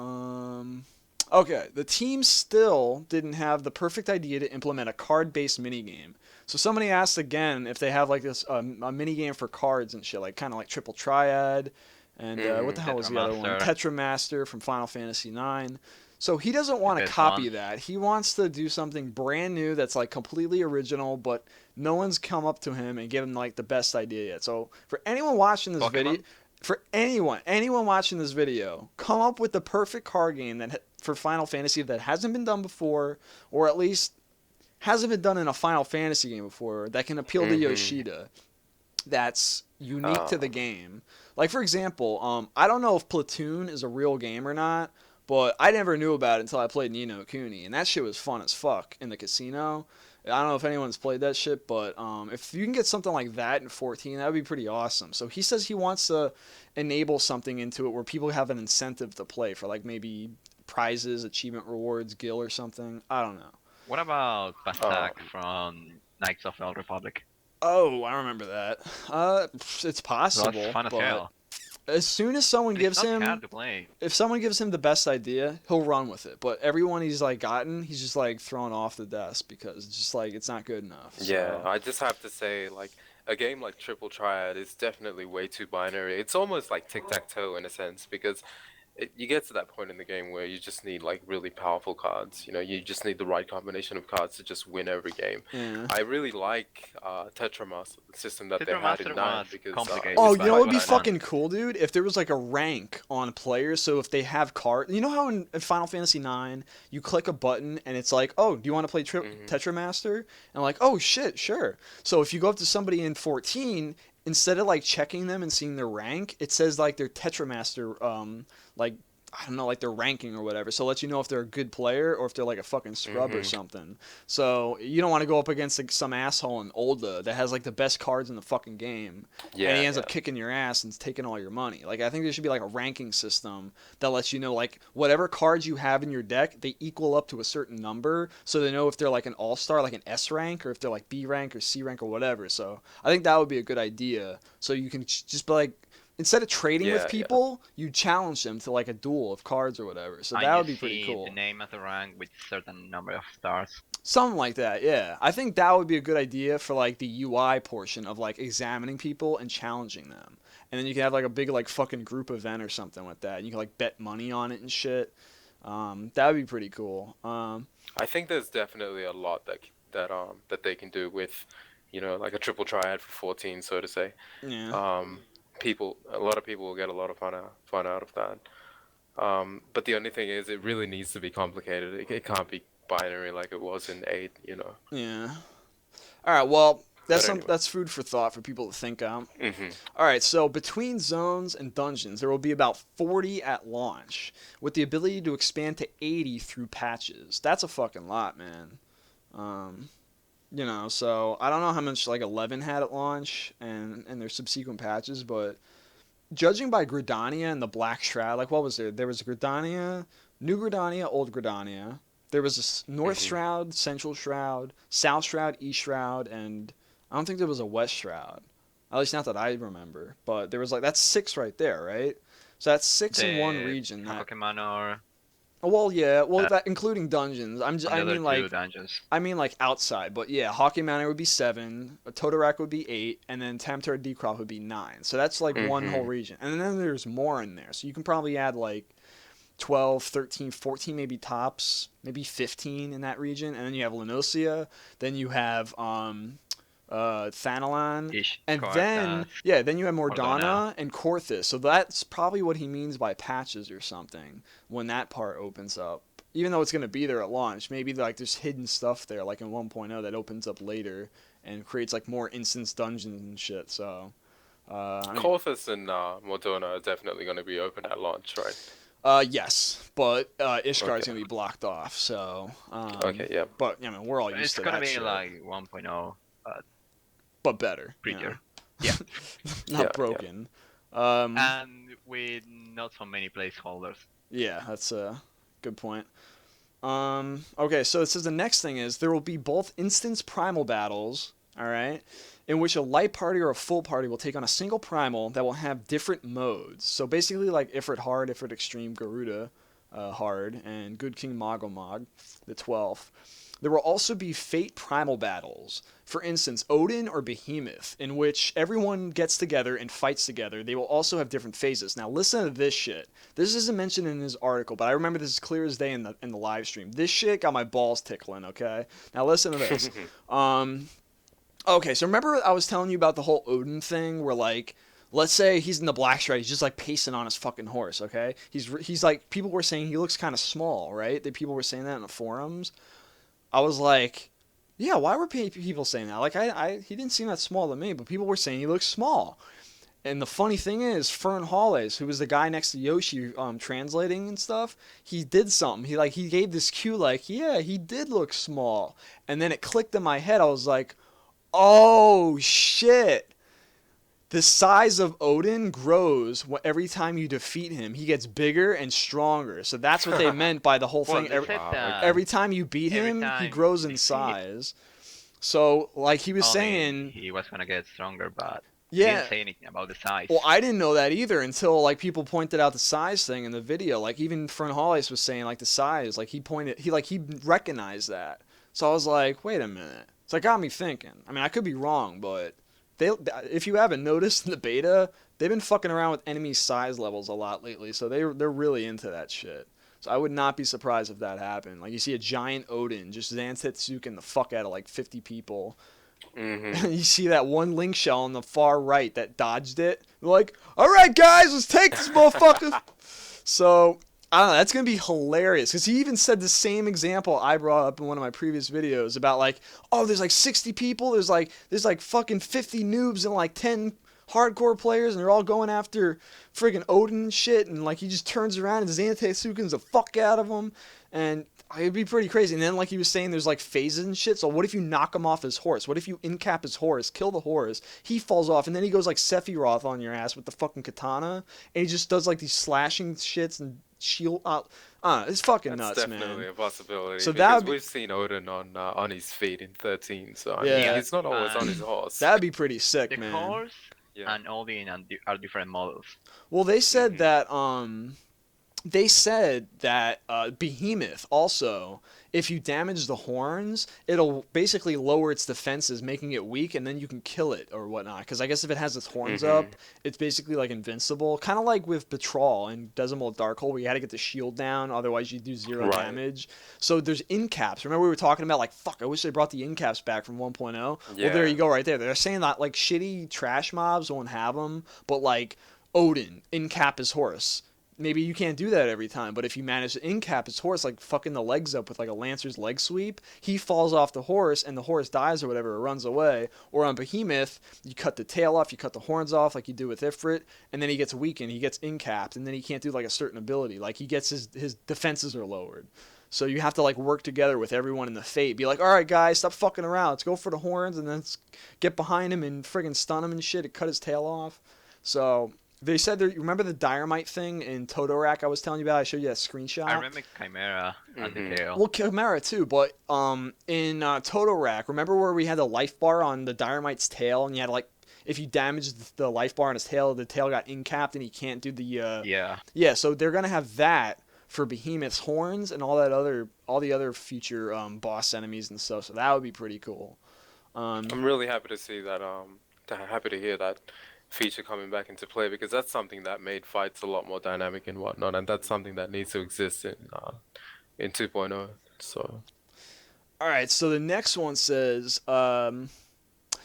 Okay, the team still didn't have the perfect idea to implement a card-based minigame. So somebody asked again if they have like this a minigame for cards and shit, like kind of like Triple Triad, and what the hell was the other one? Tetramaster from Final Fantasy IX. So he doesn't want to copy that. He wants to do something brand new that's like completely original, but no one's come up to him and given like the best idea yet. So for anyone watching this video, for anyone watching this video, come up with the perfect card game that for Final Fantasy that hasn't been done before, or at least hasn't been done in a Final Fantasy game before, that can appeal to Yoshida. That's unique to the game. Like for example, I don't know if Platoon is a real game or not. But I never knew about it until I played Ni no Kuni, and that shit was fun as fuck in the casino. I don't know if anyone's played that shit, but if you can get something like that in 14, that would be pretty awesome. So he says he wants to enable something into it where people have an incentive to play for, like maybe prizes, achievement rewards, guild or something. I don't know. What about Basak from Knights of the Old Republic? Oh, I remember that. It's possible. That's fun as hell. As soon as someone gives him, if someone gives him the best idea, he'll run with it. But everyone he's like gotten, he's just like thrown off the desk because it's just like it's not good enough. So. Yeah, I just have to say, like a game like Triple Triad is definitely way too binary. It's almost like tic-tac-toe in a sense because you get to that point in the game where you just need like really powerful cards. You know, you just need the right combination of cards to just win every game. Yeah. I really like Tetramaster, the system that they had in 9 because oh, you know what would be fucking cool, dude? If there was like a rank on players, so if they have cards, you know how in Final Fantasy 9 you click a button and it's like, oh, do you want to play Tetramaster? And like, oh shit, sure. So if you go up to somebody in 14. Instead of like checking them and seeing their rank, it says like their Tetramaster, like I don't know, like their ranking or whatever. So it lets you know if they're a good player or if they're like a fucking scrub or something. So you don't want to go up against like some asshole in ul'dah that has like the best cards in the fucking game, and he ends up kicking your ass and taking all your money. Like I think there should be like a ranking system that lets you know like whatever cards you have in your deck, they equal up to a certain number, so they know if they're like an all-star, like an S rank, or if they're like B rank or C rank or whatever. So I think that would be a good idea. So you can just be like. Instead of trading with people, you challenge them to like a duel of cards or whatever. So that would be pretty cool. The name of the rank with a certain number of stars. Something like that, yeah. I think that would be a good idea for like the UI portion of like examining people and challenging them. And then you can have like a big like fucking group event or something with that. You can like bet money on it and shit. That would be pretty cool. I think there's definitely a lot that they can do with, you know, like a Triple Triad for 14, so to say. Yeah. A lot of people will get a lot of fun out of that. But the only thing is, it really needs to be complicated. It can't be binary like it was in 8, you know. Yeah. All right. Well, That's But anyway. that's food for thought for people to think on. Mm-hmm. All right, so between zones and dungeons, there will be about 40 at launch, with the ability to expand to 80 through patches. That's a fucking lot, man. You know, so I don't know how much like 11 had at launch and their subsequent patches, but judging by Gridania and the Black Shroud, like what was there? There was Gridania, New Gridania, Old Gridania. There was a North Shroud, Central Shroud, South Shroud, East Shroud, and I don't think there was a West Shroud. At least not that I remember. But there was like, that's 6 right there, right? So that's 6 in one region. Pokemon or Well, yeah, well, that including dungeons. I mean like dungeons. I mean like outside, but yeah, Hockey Manor would be 7, a toto-rak would be 8, and then Tamtar Decraw would be 9. So that's like one whole region. And then there's more in there. So you can probably add like 12, 13, 14 maybe tops, maybe 15 in that region. And then you have Lenosia, then you have Thanalan, and then you have Mordana and Korthus. So that's probably what he means by patches or something when that part opens up. Even though it's going to be there at launch, maybe like there's hidden stuff there like in 1.0 that opens up later and creates like more instance dungeons and shit. So Korthus and Mordana are definitely going to be open at launch, right? Yes, but Ishgar's going to be blocked off. So okay, yeah. But I mean, we're all used to that. It's shit. going to be like 1.0. But better. Prettier. Yeah. Not broken. Yeah. And with not so many placeholders. Yeah, that's a good point. Okay, so it says the next thing is there will be both instance primal battles, all right, in which a light party or a full party will take on a single primal that will have different modes. So basically like Ifrit Hard, Ifrit Extreme, Garuda Hard, and Good King Mogomog, the 12th. There will also be Fate Primal battles. For instance, Odin or Behemoth, in which everyone gets together and fights together. They will also have different phases. Now listen to this shit. This isn't mentioned in his article, but I remember this as clear as day in the live stream. This shit got my balls tickling, okay? Now listen to this. Okay, so remember I was telling you about the whole Odin thing where like, let's say he's in the Black Shroud, he's just like pacing on his fucking horse, okay? He's like, people were saying he looks kind of small, right? People were saying that in the forums. I was like, yeah, why were people saying that? Like, he didn't seem that small to me, but people were saying he looks small. And the funny thing is, Fern Hollis, who was the guy next to Yoshi translating and stuff, he did something. He gave this cue like, yeah, he did look small. And then it clicked in my head. I was like, oh, shit. The size of Odin grows every time you defeat him. He gets bigger and stronger. So that's what they meant by the whole thing. Every time you beat him, he grows in size. So, like he was saying... He was going to get stronger, but yeah. He didn't say anything about the size. Well, I didn't know that either until like people pointed out the size thing in the video. Like even Fern Hollis was saying like the size. Like he recognized that. So I was like, wait a minute. So it got me thinking. I mean, I could be wrong, but... if you haven't noticed in the beta, they've been fucking around with enemy size levels a lot lately, so they're really into that shit. So I would not be surprised if that happened. Like you see a giant Odin just Zantetsuken the fuck out of like 50 people. Mm-hmm. You see that one Linkshell on the far right that dodged it. They're like, all right, guys, let's take this motherfucker. So I don't know, that's going to be hilarious, because he even said the same example I brought up in one of my previous videos about like, oh, there's like 60 people, there's like fucking 50 noobs and like 10 hardcore players, and they're all going after friggin' Odin and shit, and like he just turns around and Zantetsuken's the fuck out of him, and it'd be pretty crazy. And then like he was saying there's like phases and shit, so what if you knock him off his horse? What if you incap his horse, kill the horse, he falls off, and then he goes like Sephiroth on your ass with the fucking katana, and he just does like these slashing shits and shield. It's fucking nuts, man. That's definitely a possibility. So because we've seen Odin on his feet in 13, so I mean, he's not always on his horse. That'd be pretty sick, man. The horse and Odin are different models. Well, they said that Behemoth also, if you damage the horns, it'll basically lower its defenses, making it weak, and then you can kill it or whatnot. Because I guess if it has its horns up, it's basically like invincible. Kind of like with Betrol and Desimol Darkhold, where you had to get the shield down, otherwise you do zero damage. So there's incaps. Remember we were talking about like, fuck, I wish they brought the incaps back from 1.0. Yeah. Well, there you go right there. They're saying that like shitty trash mobs won't have them, but like Odin, incap his horse. maybe you can't do that every time, but if you manage to incap his horse, like fucking the legs up with like a lancer's leg sweep, he falls off the horse and the horse dies or whatever, or runs away. Or on Behemoth, you cut the tail off, you cut the horns off like you do with Ifrit, and then he gets weakened, he gets incapped, and then he can't do like a certain ability. Like he gets his defenses are lowered. So you have to like work together with everyone in the fate. Be like, all right, guys, stop fucking around. Let's go for the horns and then get behind him and friggin' stun him and shit. It cut his tail off. So they said there. Remember the dynamite thing in toto-rak I was telling you about? I showed you that screenshot. I remember Chimera at the tail. Well, Chimera too, but in toto-rak, remember where we had the life bar on the dynamite's tail, and you had like if you damaged the life bar on his tail, the tail got incapped and he can't do the yeah. So they're gonna have that for Behemoth's horns and all the other future boss enemies and stuff. So that would be pretty cool. I'm really happy to see that. Happy to hear that feature coming back into play, because that's something that made fights a lot more dynamic and whatnot, and that's something that needs to exist in 2.0. So. All right. So the next one says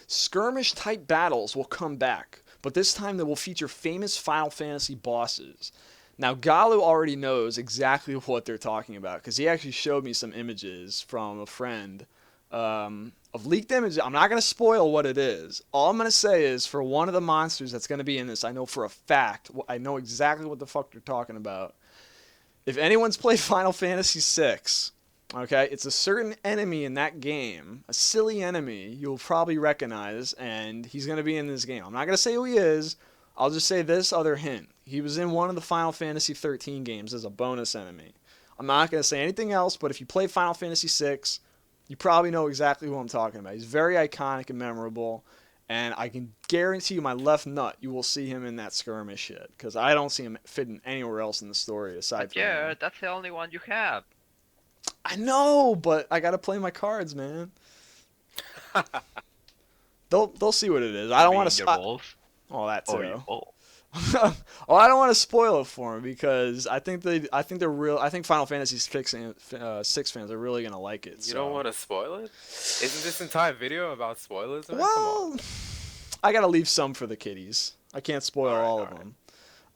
skirmish type battles will come back, but this time they will feature famous Final Fantasy bosses. Now, Galu already knows exactly what they're talking about because he actually showed me some images from a friend of leaked images. I'm not going to spoil what it is. All I'm going to say is for one of the monsters that's going to be in this, I know for a fact, I know exactly what the fuck they're talking about. If anyone's played Final Fantasy VI, okay, it's a certain enemy in that game, a silly enemy you'll probably recognize, and he's going to be in this game. I'm not going to say who he is. I'll just say this other hint. He was in one of the Final Fantasy XIII games as a bonus enemy. I'm not going to say anything else, but if you play Final Fantasy VI, you probably know exactly who I'm talking about. He's very iconic and memorable, and I can guarantee you my left nut, you will see him in that skirmish shit, because I don't see him fitting anywhere else in the story aside from yeah, him. that's the only one you have. I know, but I got to play my cards, man. They'll see what it is. I don't want to... Oh, that too. Oh, I don't want to spoil it for him because I think Final Fantasy VI fans are really gonna like it. You don't want to spoil it? Isn't this entire video about spoilers? Man? Well, I gotta leave some for the kiddies. I can't spoil all of them.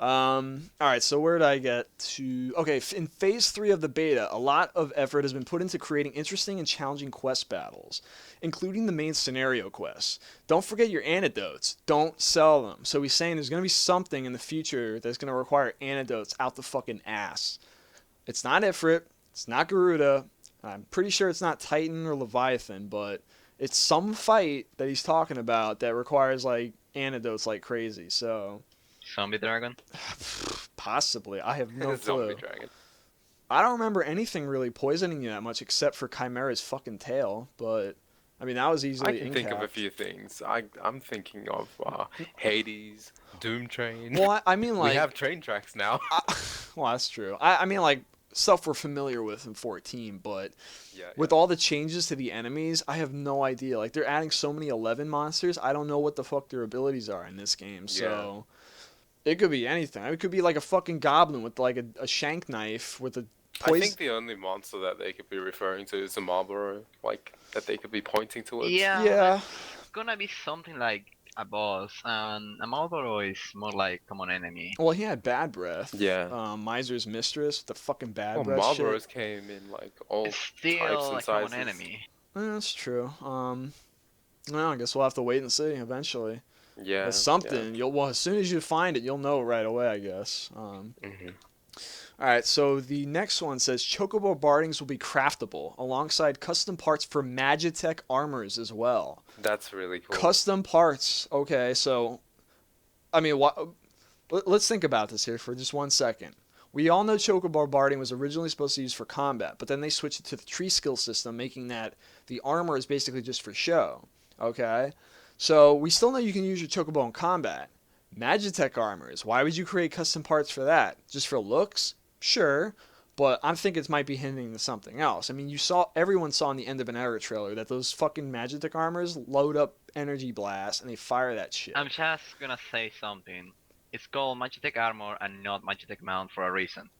All right, so where did I get to? Okay, in Phase 3 of the beta, a lot of effort has been put into creating interesting and challenging quest battles, including the main scenario quests. Don't forget your antidotes. Don't sell them. So he's saying there's going to be something in the future that's going to require antidotes out the fucking ass. It's not Ifrit. It's not Garuda. I'm pretty sure it's not Titan or Leviathan, but it's some fight that he's talking about that requires, like, antidotes like crazy, so... Zombie Dragon? Possibly. I have no clue. Zombie Dragon. I don't remember anything really poisoning you that much except for Chimera's fucking tail, but I mean that was easily. I can think of a few things. I'm thinking of Hades, Doom Train. Well, I mean like we have train tracks now. Well, that's true. I mean like stuff we're familiar with in 14, but with all the changes to the enemies, I have no idea. Like they're adding so many 11 monsters. I don't know what the fuck their abilities are in this game. So. It could be anything. It could be like a fucking goblin with like a shank knife with a poison. I think the only monster that they could be referring to is a Marlboro, like that they could be pointing towards. Yeah. It's gonna be something like a boss, and a Marlboro is more like common enemy. Well, he had bad breath. Yeah. Miser's Mistress, the fucking bad breath. Marlboros shit. came in like all it's still types and like sizes. common enemy. That's true. Well, I guess we'll have to wait and see eventually. Yeah. It's something. Yeah. Well, as soon as you find it, you'll know right away, I guess. All right, so the next one says Chocobo Bardings will be craftable alongside custom parts for Magitech armors as well. That's really cool. Custom parts. Okay, so I mean, let's think about this here for just 1 second. We all know Chocobo Barding was originally supposed to be used for combat, but then they switched it to the tree skill system, making that the armor is basically just for show. Okay? So we still know you can use your Chocobo in combat. Magitech armors, why would you create custom parts for that? Just for looks? Sure, but I think it might be hinting to something else. I mean, everyone saw in the end of an era trailer that those fucking Magitech armors load up energy blast and they fire that shit. I'm just gonna say something. It's called Magitech armor and not Magitech mount for a reason.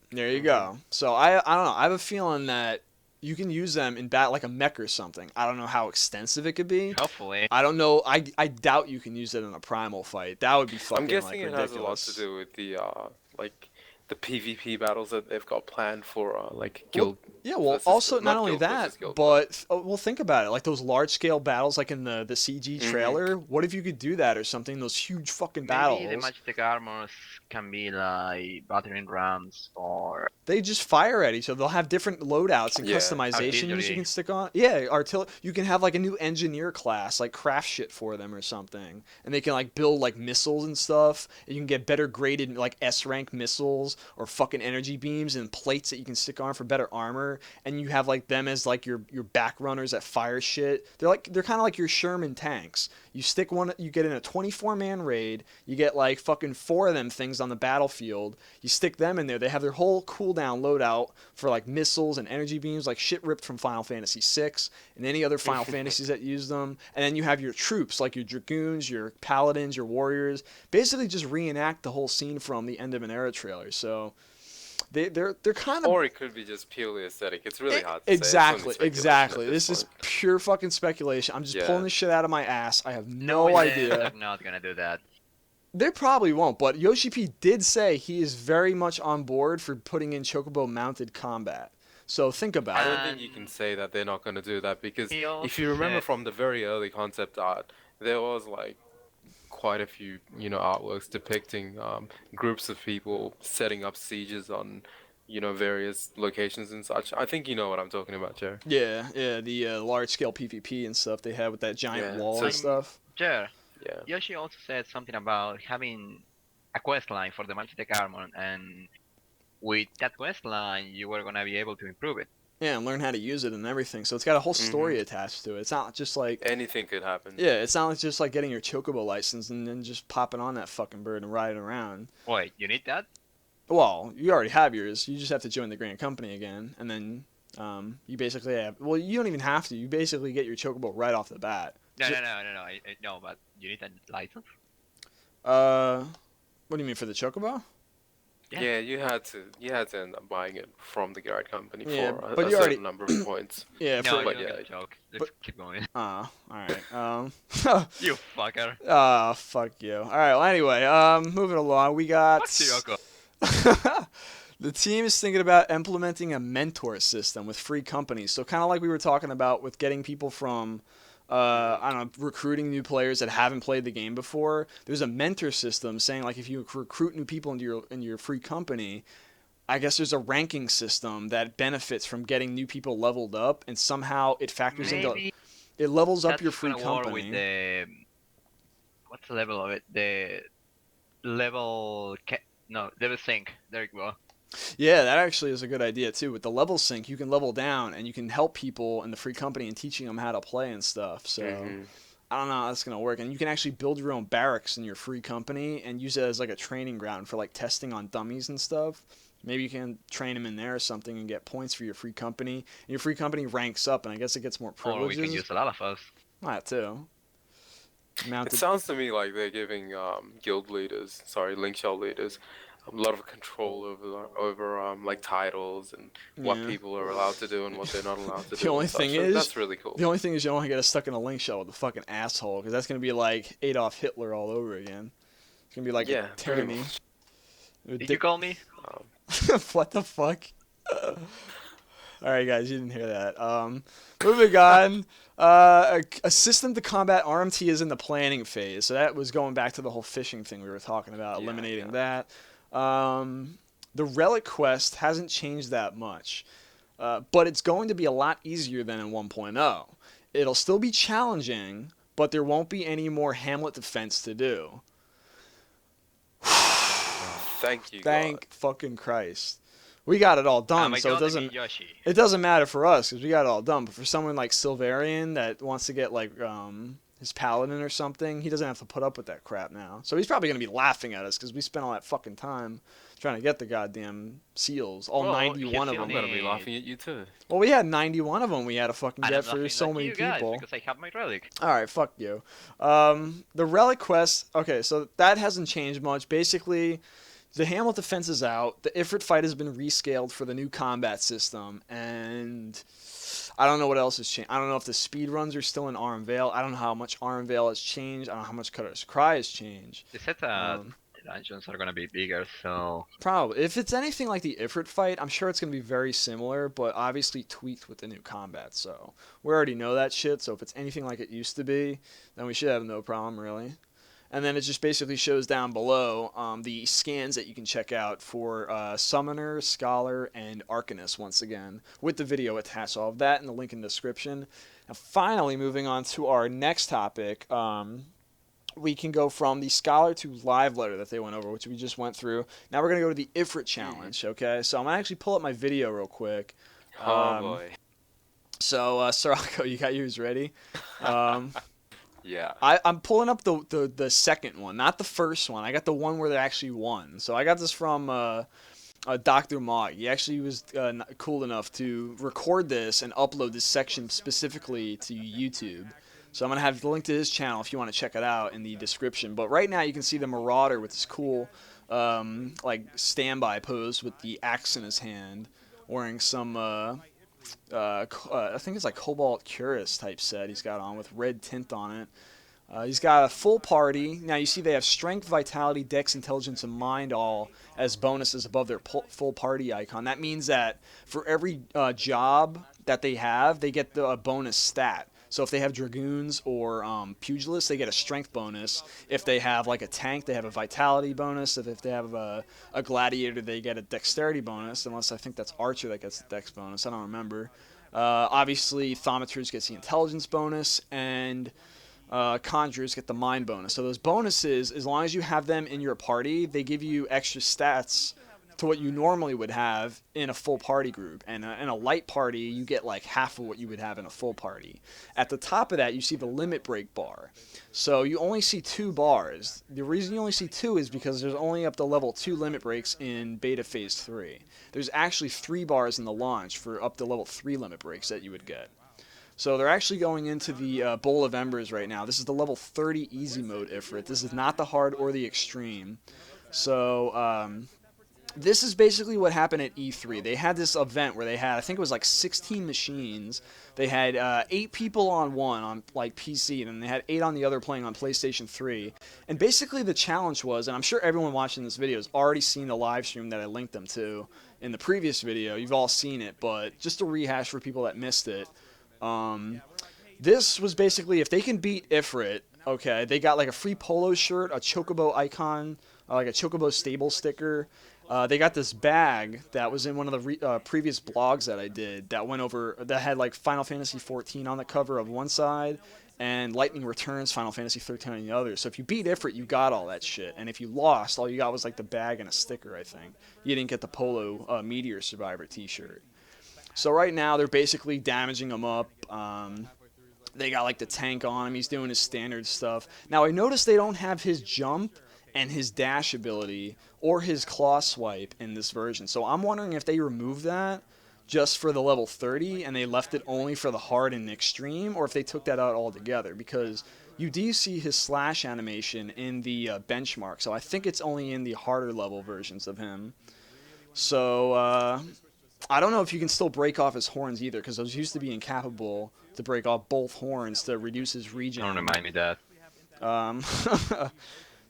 There you go. So I don't know. I have a feeling that you can use them in bat like a mech or something. I don't know how extensive it could be. Hopefully. I don't know. I doubt you can use it in a primal fight. That would be fucking I'm guessing like, it ridiculous. has a lot to do with the the PvP battles that they've got planned for like guild. Yeah, well, versus also guild- not not only guild that, versus guild, but well, think about it. Like those large-scale battles, like in the CG Mhm. trailer. What if you could do that or something? Those huge fucking Maybe the battles. magic armors can be like battering rams or They just fire at each other. They'll have different loadouts and Yeah. customizations you Artillery. can stick on. Yeah, you can have like a new engineer class, like craft shit for them or something, and they can like build like missiles and stuff. And you can get better graded like S rank missiles or fucking energy beams and plates that you can stick on for better armor. And you have like them as like your back runners that fire shit. They're kind of like your Sherman tanks. You stick one, you get in a 24-man raid. You get like fucking 4 of them things on the battlefield. You stick them in there. They have their whole cooldown loadout for like missiles and energy beams, like shit ripped from Final Fantasy VI and any other Final Fantasies that use them. And then you have your troops, like your dragoons, your paladins, your warriors. Basically, just reenact the whole scene from the End of an Era trailer. So they're kind of. Or it could be just purely aesthetic. It's really hard to Exactly, say. It's only speculation exactly. at This is point. pure fucking speculation. I'm just Yeah. pulling this shit out of my ass. I have no they're idea. not gonna do that. They probably won't, but Yoshi P did say he is very much on board for putting in chocobo mounted combat. So think I about don't it. think you can say that they're not going to do that because He also if you remember said- from the very early concept art, there was like quite a few, artworks depicting groups of people setting up sieges on, various locations and such. I think you know what I'm talking about, Joe. Yeah, the large scale PvP and stuff they had with that giant Yeah, wall so- and stuff. Sure. Yeah. Yoshi also said something about having a quest line for the Magitek Armor, and with that quest line, you were gonna be able to improve it. Yeah, and learn how to use it and everything. So it's got a whole story attached to it. It's not just like Anything could happen. yeah, it's not just like getting your chocobo license and then just popping on that fucking bird and riding around. Wait, you need that? Well, you already have yours. You just have to join the Grand Company again, and then you basically have. Well, you don't even have to. You basically get your chocobo right off the bat. No, Ju- no, but you need a license? What do you mean for the chocobo? Yeah. Yeah, you had to end up buying it from the Garrett Company Yeah, for but a you certain already- number of points. Yeah. No, but you're yeah. gonna joke. Let's keep going. All right. You fucker. Fuck you. All right. Well, anyway, moving along, we got. Fuck Yoko. The team is thinking about implementing a mentor system with free companies. So kind of like we were talking about with getting people from, I don't know, recruiting new players that haven't played the game before. There's a mentor system saying like if you recruit new people into your free company, I guess there's a ranking system that benefits from getting new people leveled up, and somehow it factors into Maybe it levels up that's your free gonna work company. with the what's the level of it? The level level sync. There you go. Yeah, that actually is a good idea too. With the level sync, you can level down and you can help people in the free company and teaching them how to play and stuff. So I don't know how that's gonna work. And you can actually build your own barracks in your free company and use it as like a training ground for like testing on dummies and stuff. Maybe you can train them in there or something and get points for your free company. And your free company ranks up, and I guess it gets more Or we privileges. can use a lot of us. That too. It Mounted. sounds to me like they're giving Linkshell leaders a lot of control over like titles and what Yeah. people are allowed to do and what they're not allowed to do. The only and such. thing So is- that's really cool. The only thing is you don't want to get stuck in a link shell with a fucking asshole, because that's gonna be like Adolf Hitler all over again. It's gonna be like Yeah, a pretty tyranny. much. Did you call me? What the fuck? Alright guys, you didn't hear that. Moving on. A system to combat RMT is in the planning phase. So that was going back to the whole fishing thing we were talking about, Yeah, eliminating yeah. that. The relic quest hasn't changed that much. But it's going to be a lot easier than in 1.0. It'll still be challenging, but there won't be any more Hamlet defense to do. Thank you. Thank fucking Christ. We got it all done, my so God, it I doesn't mean Yoshi. it doesn't matter for us because we got it all done. But for someone like Silverian that wants to get like his paladin or something, he doesn't have to put up with that crap now. So he's probably gonna be laughing at us because we spent all that fucking time trying to get the goddamn seals, all Well, 91 of he's I'm them. the gonna be laughing at you too. Well, we had 91 of them. We had to fucking And get I'm for laughing so at many you guys people. because I have my relic. All right, fuck you. The relic quest. Okay, so that hasn't changed much. Basically, the Hamlet defense is out. The Ifrit fight has been rescaled for the new combat system, and I don't know what else has changed. I don't know if the speed runs are still in Arm Vale. I don't know how much Arm Vale has changed. I don't know how much Cutter's Cry has changed. They said that The dungeons are gonna be bigger, so Probably. If it's anything like the Ifrit fight, I'm sure it's going to be very similar, but obviously tweaked with the new combat. So we already know that shit. So if it's anything like it used to be, then we should have no problem, really. And then it just basically shows down below the scans that you can check out for Summoner, Scholar, and Arcanist once again, with the video attached. So I'll have that in the link in the description. And finally, moving on to our next topic, we can go from the Scholar to Live Letter that they went over, which we just went through. Now we're going to go to the Ifrit challenge, okay? So I'm going to actually pull up my video real quick. Oh boy. So, Sirocco, you got yours ready? Yeah. I'm pulling up the second one, not the first one. I got the one where they actually won. So I got this from Dr. Mog. He actually was cool enough to record this and upload this section specifically to YouTube. So I'm going to have the link to his channel if you want to check it out in the description. But right now you can see the Marauder with this cool like standby pose with the axe in his hand, wearing some I think it's like Cobalt Cuirass type set he's got on with red tint on it. He's got a full party. Now you see they have Strength, Vitality, Dex, Intelligence, and Mind all as bonuses above their full party icon. That means that for every job that they have, they get the bonus stat. So if they have Dragoons or Pugilists, they get a Strength bonus. If they have like a tank, they have a Vitality bonus. If they have a Gladiator, they get a Dexterity bonus. Unless I think that's Archer that gets the Dex bonus. I don't remember. Obviously, Thaumaturge gets the Intelligence bonus, and Conjurers get the Mind bonus. So those bonuses, as long as you have them in your party, they give you extra stats to what you normally would have in a full party group. And in a light party, you get like half of what you would have in a full party. At the top of that, you see the limit break bar. So you only see 2 bars. The reason you only see 2 is because there's only up to level 2 limit breaks in beta phase 3. There's actually 3 bars in the launch for up to level 3 limit breaks that you would get. So they're actually going into the Bowl of Embers right now. This is the level 30 easy mode Ifrit. This is not the hard or the extreme. So this is basically what happened at E3. They had this event where they had, I think it was like 16 machines. They had 8 people on one on like PC, and then they had 8 on the other playing on PlayStation 3. And basically the challenge was, and I'm sure everyone watching this video has already seen the live stream that I linked them to in the previous video. You've all seen it, but just to rehash for people that missed it, this was basically if they can beat Ifrit, okay, they got like a free polo shirt, a Chocobo icon, like a Chocobo stable sticker. They got this bag that was in one of the previous blogs that I did that went over, that had like Final Fantasy XIV on the cover of one side and Lightning Returns Final Fantasy XIII on the other. So if you beat Ifrit, you got all that shit. And if you lost, all you got was like the bag and a sticker, I think. You didn't get the Polo Meteor Survivor t-shirt. So right now they're basically damaging him up. They got like the tank on him. He's doing his standard stuff. Now I noticed they don't have his jump and his dash ability or his claw swipe in this version. So I'm wondering if they removed that just for the level 30 and they left it only for the hard and extreme, or if they took that out altogether, because you do see his slash animation in the benchmark. So I think it's only in the harder level versions of him. So I don't know if you can still break off his horns either, because those used to be incapable to break off both horns to reduce his regen. don't remind me that.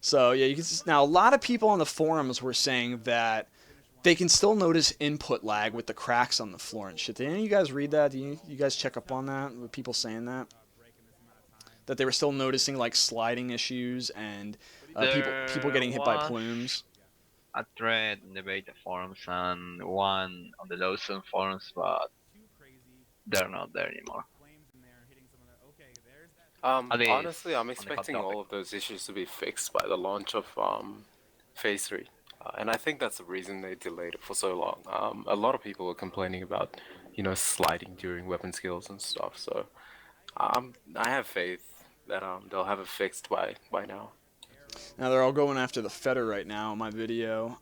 So yeah, you can now a lot of people on the forums were saying that they can still notice input lag with the cracks on the floor and shit. Did any of you guys read that? Do you guys check up on that? With people saying that they were still noticing like sliding issues and people getting hit by plumes. A thread in the beta forums and one on the Lawson forums, but they're not there anymore. Honestly, I'm expecting all of those issues to be fixed by the launch of Phase 3. And I think that's the reason they delayed it for so long. A lot of people were complaining about, sliding during weapon skills and stuff. So I have faith that they'll have it fixed by now. Now they're all going after the fetter right now in my video.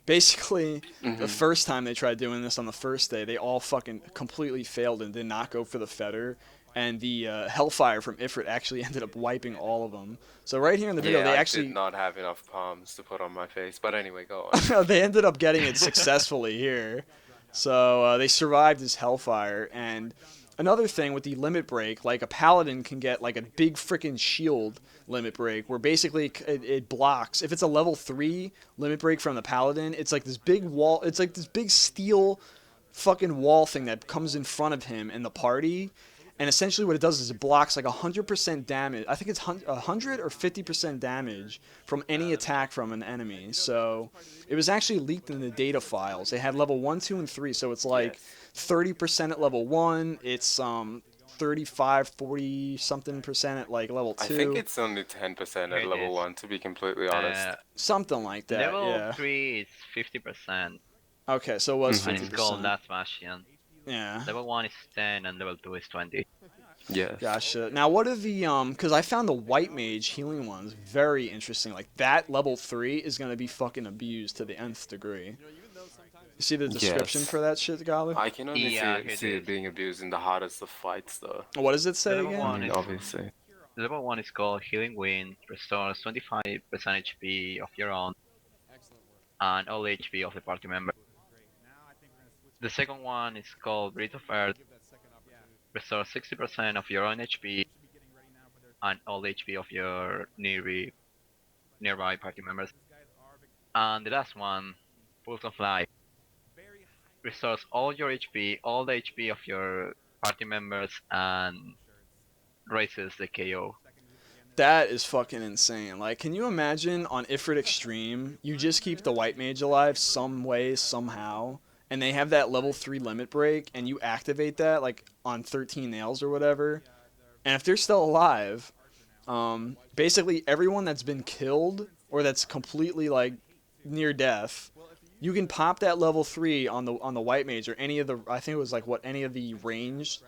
Basically, the first time they tried doing this on the first day, they all fucking completely failed and did not go for the fetter. And the Hellfire from Ifrit actually ended up wiping all of them. So right here in the video, they actually did not have enough palms to put on my face. But anyway, go on. They ended up getting it successfully here. So they survived his Hellfire. And Another thing with the limit break, like a paladin can get like a big freaking shield limit break, where basically it blocks. If it's a level 3 limit break from the paladin, it's like this big wall. It's like this big steel fucking wall thing that comes in front of him and the party. And essentially what it does is it blocks like 100% damage. I think it's 100 or 50% damage from any attack from an enemy. So it was actually leaked in the data files. They had level 1, 2, and 3. So it's like 30% at level 1. It's 35, 40 something percent at like level 2. I think it's only 10% at level 1, to be completely honest. Something like that. Level 3 is 50%. Okay, so it was 50%. And it's called Last Bastion. Yeah. Level 1 is 10 and level 2 is 20. Yes. Gotcha. Now, what are the because I found the white mage healing ones very interesting. Like that level 3 is gonna be fucking abused to the nth degree. You see the description for that shit, Galu? I can only see it being abused in the hardest of fights, though. What does it say level again? One I mean, obviously. Level 1 is called Healing Wind, restores 25% HP of your own and all HP of the party member. The second one is called Breath of Earth, restores 60% of your own HP and all HP of your nearby party members. And the last one, Pulse of Life, restores all your HP, all the HP of your party members, and raises the KO. That is fucking insane. Like, can you imagine on Ifrit Extreme, you just keep the white mage alive some way, somehow, and they have that level 3 limit break, and you activate that, like, on 13 nails or whatever, and if they're still alive, basically everyone that's been killed, or that's completely, like, near death, you can pop that level 3 on the white mage, or any of the, I think it was, like, any of the ranged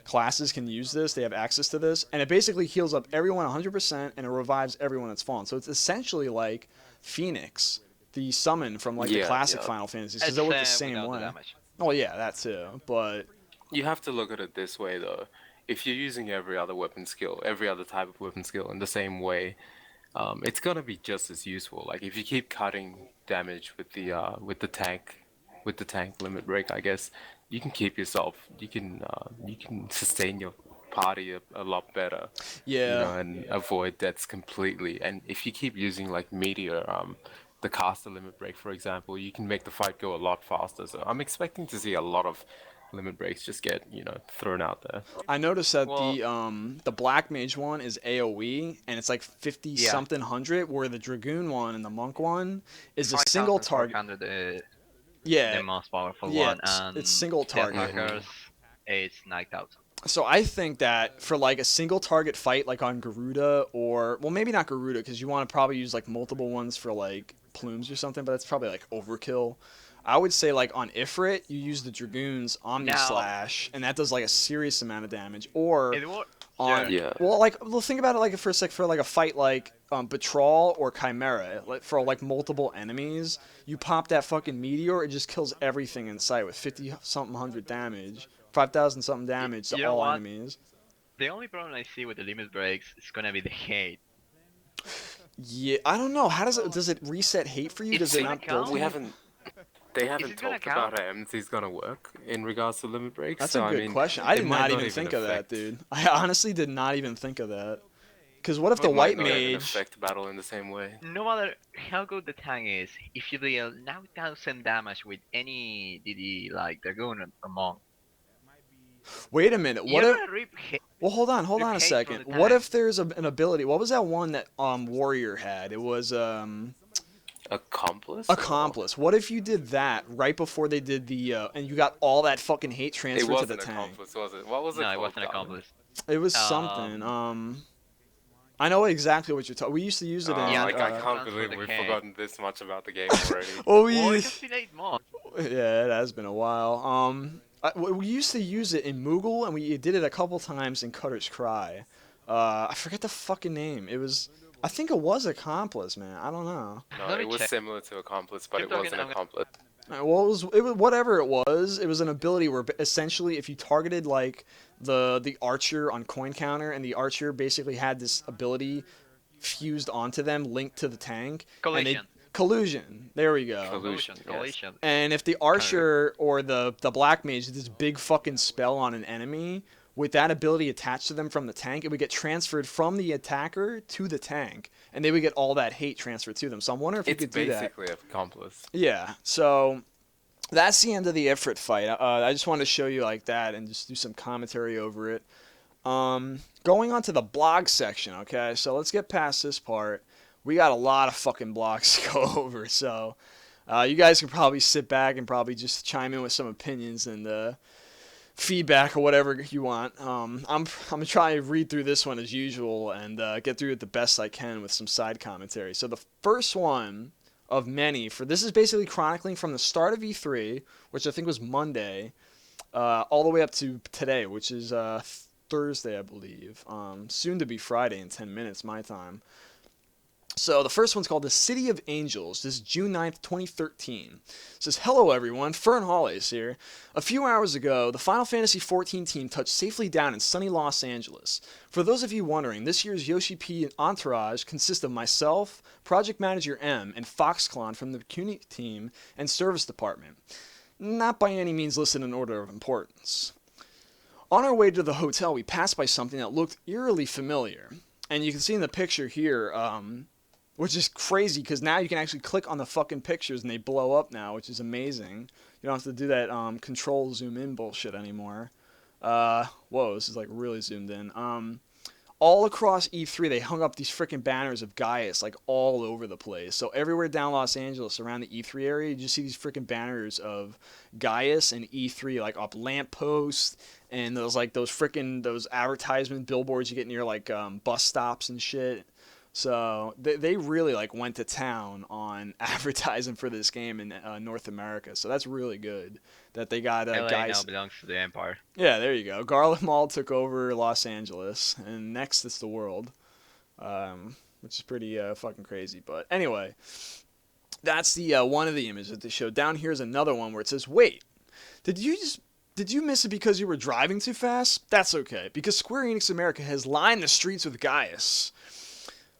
classes can use this. They have access to this, and it basically heals up everyone 100%, and it revives everyone that's fallen. So it's essentially like Phoenix, the summon from like the classic Final Fantasies, because they work the same way. Oh yeah, that too. But you have to look at it this way, though. If you're using every other weapon skill, every other type of weapon skill in the same way, it's gonna be just as useful. Like if you keep cutting damage with the tank limit break, I guess you can keep yourself. You can sustain your party a lot better. Yeah. You know, and avoid deaths completely. And if you keep using like meteor, the caster limit break, for example, you can make the fight go a lot faster. So I'm expecting to see a lot of limit breaks just get thrown out there. I noticed that the black mage one is AOE and it's like 50 something hundred, where the dragoon one and the monk one is a single target. The most powerful one, and it's single target. Attackers, it's 9,000. So I think that for like a single target fight, like on Garuda, or well, maybe not Garuda, because you want to probably use like multiple ones for like plumes or something, but that's probably like overkill. I would say like on Ifrit, you use the Dragoon's Omni Slash, and that does like a serious amount of damage. Or well, think about it like for a fight like Betrayal or Chimera, like for like multiple enemies, you pop that fucking meteor, it just kills everything in sight with 50 something hundred damage, 5,000 something damage to all enemies. The only problem I see with the limit breaks is gonna be the hate. Yeah, I don't know. How does it reset hate for you? Does it not build? They haven't talked about how MC's gonna work in regards to limit breaks. That's a good question. I did not even think of that, dude. I honestly did not even think of that. Because what if the white mage affect battle in the same way? No matter how good the tank is, if you deal 9,000 damage with any DD like Dragoon or Monk. Wait a minute. What if? Well, hold on a second. What if there's an ability? What was that one that Warrior had? It was Accomplice? Accomplice. What if you did that right before they did the and you got all that fucking hate transferred to the tank? Accomplice, was it? What was it? No, it wasn't Accomplice. It was something. I know exactly what you're talking. We used to use it in. I can't believe we've forgotten this much about the game already. It's been 8 months. Yeah, it has been a while. We used to use it in Moogle, and we did it a couple times in Cutter's Cry. I forget the fucking name. I think it was Accomplice, man. I don't know. No, it was similar to Accomplice, but it wasn't Accomplice. Well, it was whatever it was. It was an ability where essentially, if you targeted like the archer on coin counter, and the archer basically had this ability fused onto them, linked to the tank. Collision. Collusion. There we go. Collusion, yes. Collision. And if the archer or the black mage did this big fucking spell on an enemy, with that ability attached to them from the tank, it would get transferred from the attacker to the tank, and they would get all that hate transferred to them. So I'm wondering if you could do that. It's basically accomplice. Yeah, so that's the end of the Ifrit fight. I just wanted to show you like that and just do some commentary over it. Going on to the blog section, okay? So let's get past this part. We got a lot of fucking blogs to go over, so you guys can probably sit back and probably just chime in with some opinions and feedback or whatever you want. I'm gonna try to read through this one as usual and get through it the best I can with some side commentary. So the first one of many this is basically chronicling from the start of E3, which I think was Monday, all the way up to today, which is Thursday, I believe. Soon to be Friday in 10 minutes my time. So the first one's called The City of Angels. This is June 9th, 2013. It says, "Hello everyone, Fern Hollis here. A few hours ago, the Final Fantasy XIV team touched safely down in sunny Los Angeles. For those of you wondering, this year's Yoshi P entourage consists of myself, Project Manager M, and Foxclon from the community team and service department. Not by any means listed in order of importance. On our way to the hotel, we passed by something that looked eerily familiar. And you can see in the picture here, which is crazy because now you can actually click on the fucking pictures and they blow up now, which is amazing. You don't have to do that control zoom in bullshit anymore. Whoa, this is like really zoomed in. All across E3, they hung up these freaking banners of Gaius, like all over the place. So everywhere down Los Angeles, around the E3 area, you just see these freaking banners of Gaius and E3, like up lampposts and those advertisement billboards you get near like bus stops and shit. So they really like went to town on advertising for this game in North America. So that's really good that they got LA guys. now belongs to the Empire. Yeah, there you go. Garland Mall took over Los Angeles, and next it's the world, which is pretty fucking crazy. But anyway, that's the one of the images that they showed. Down here is another one where it says, "Wait, did you miss it because you were driving too fast? That's okay, because Square Enix America has lined the streets with Gaius."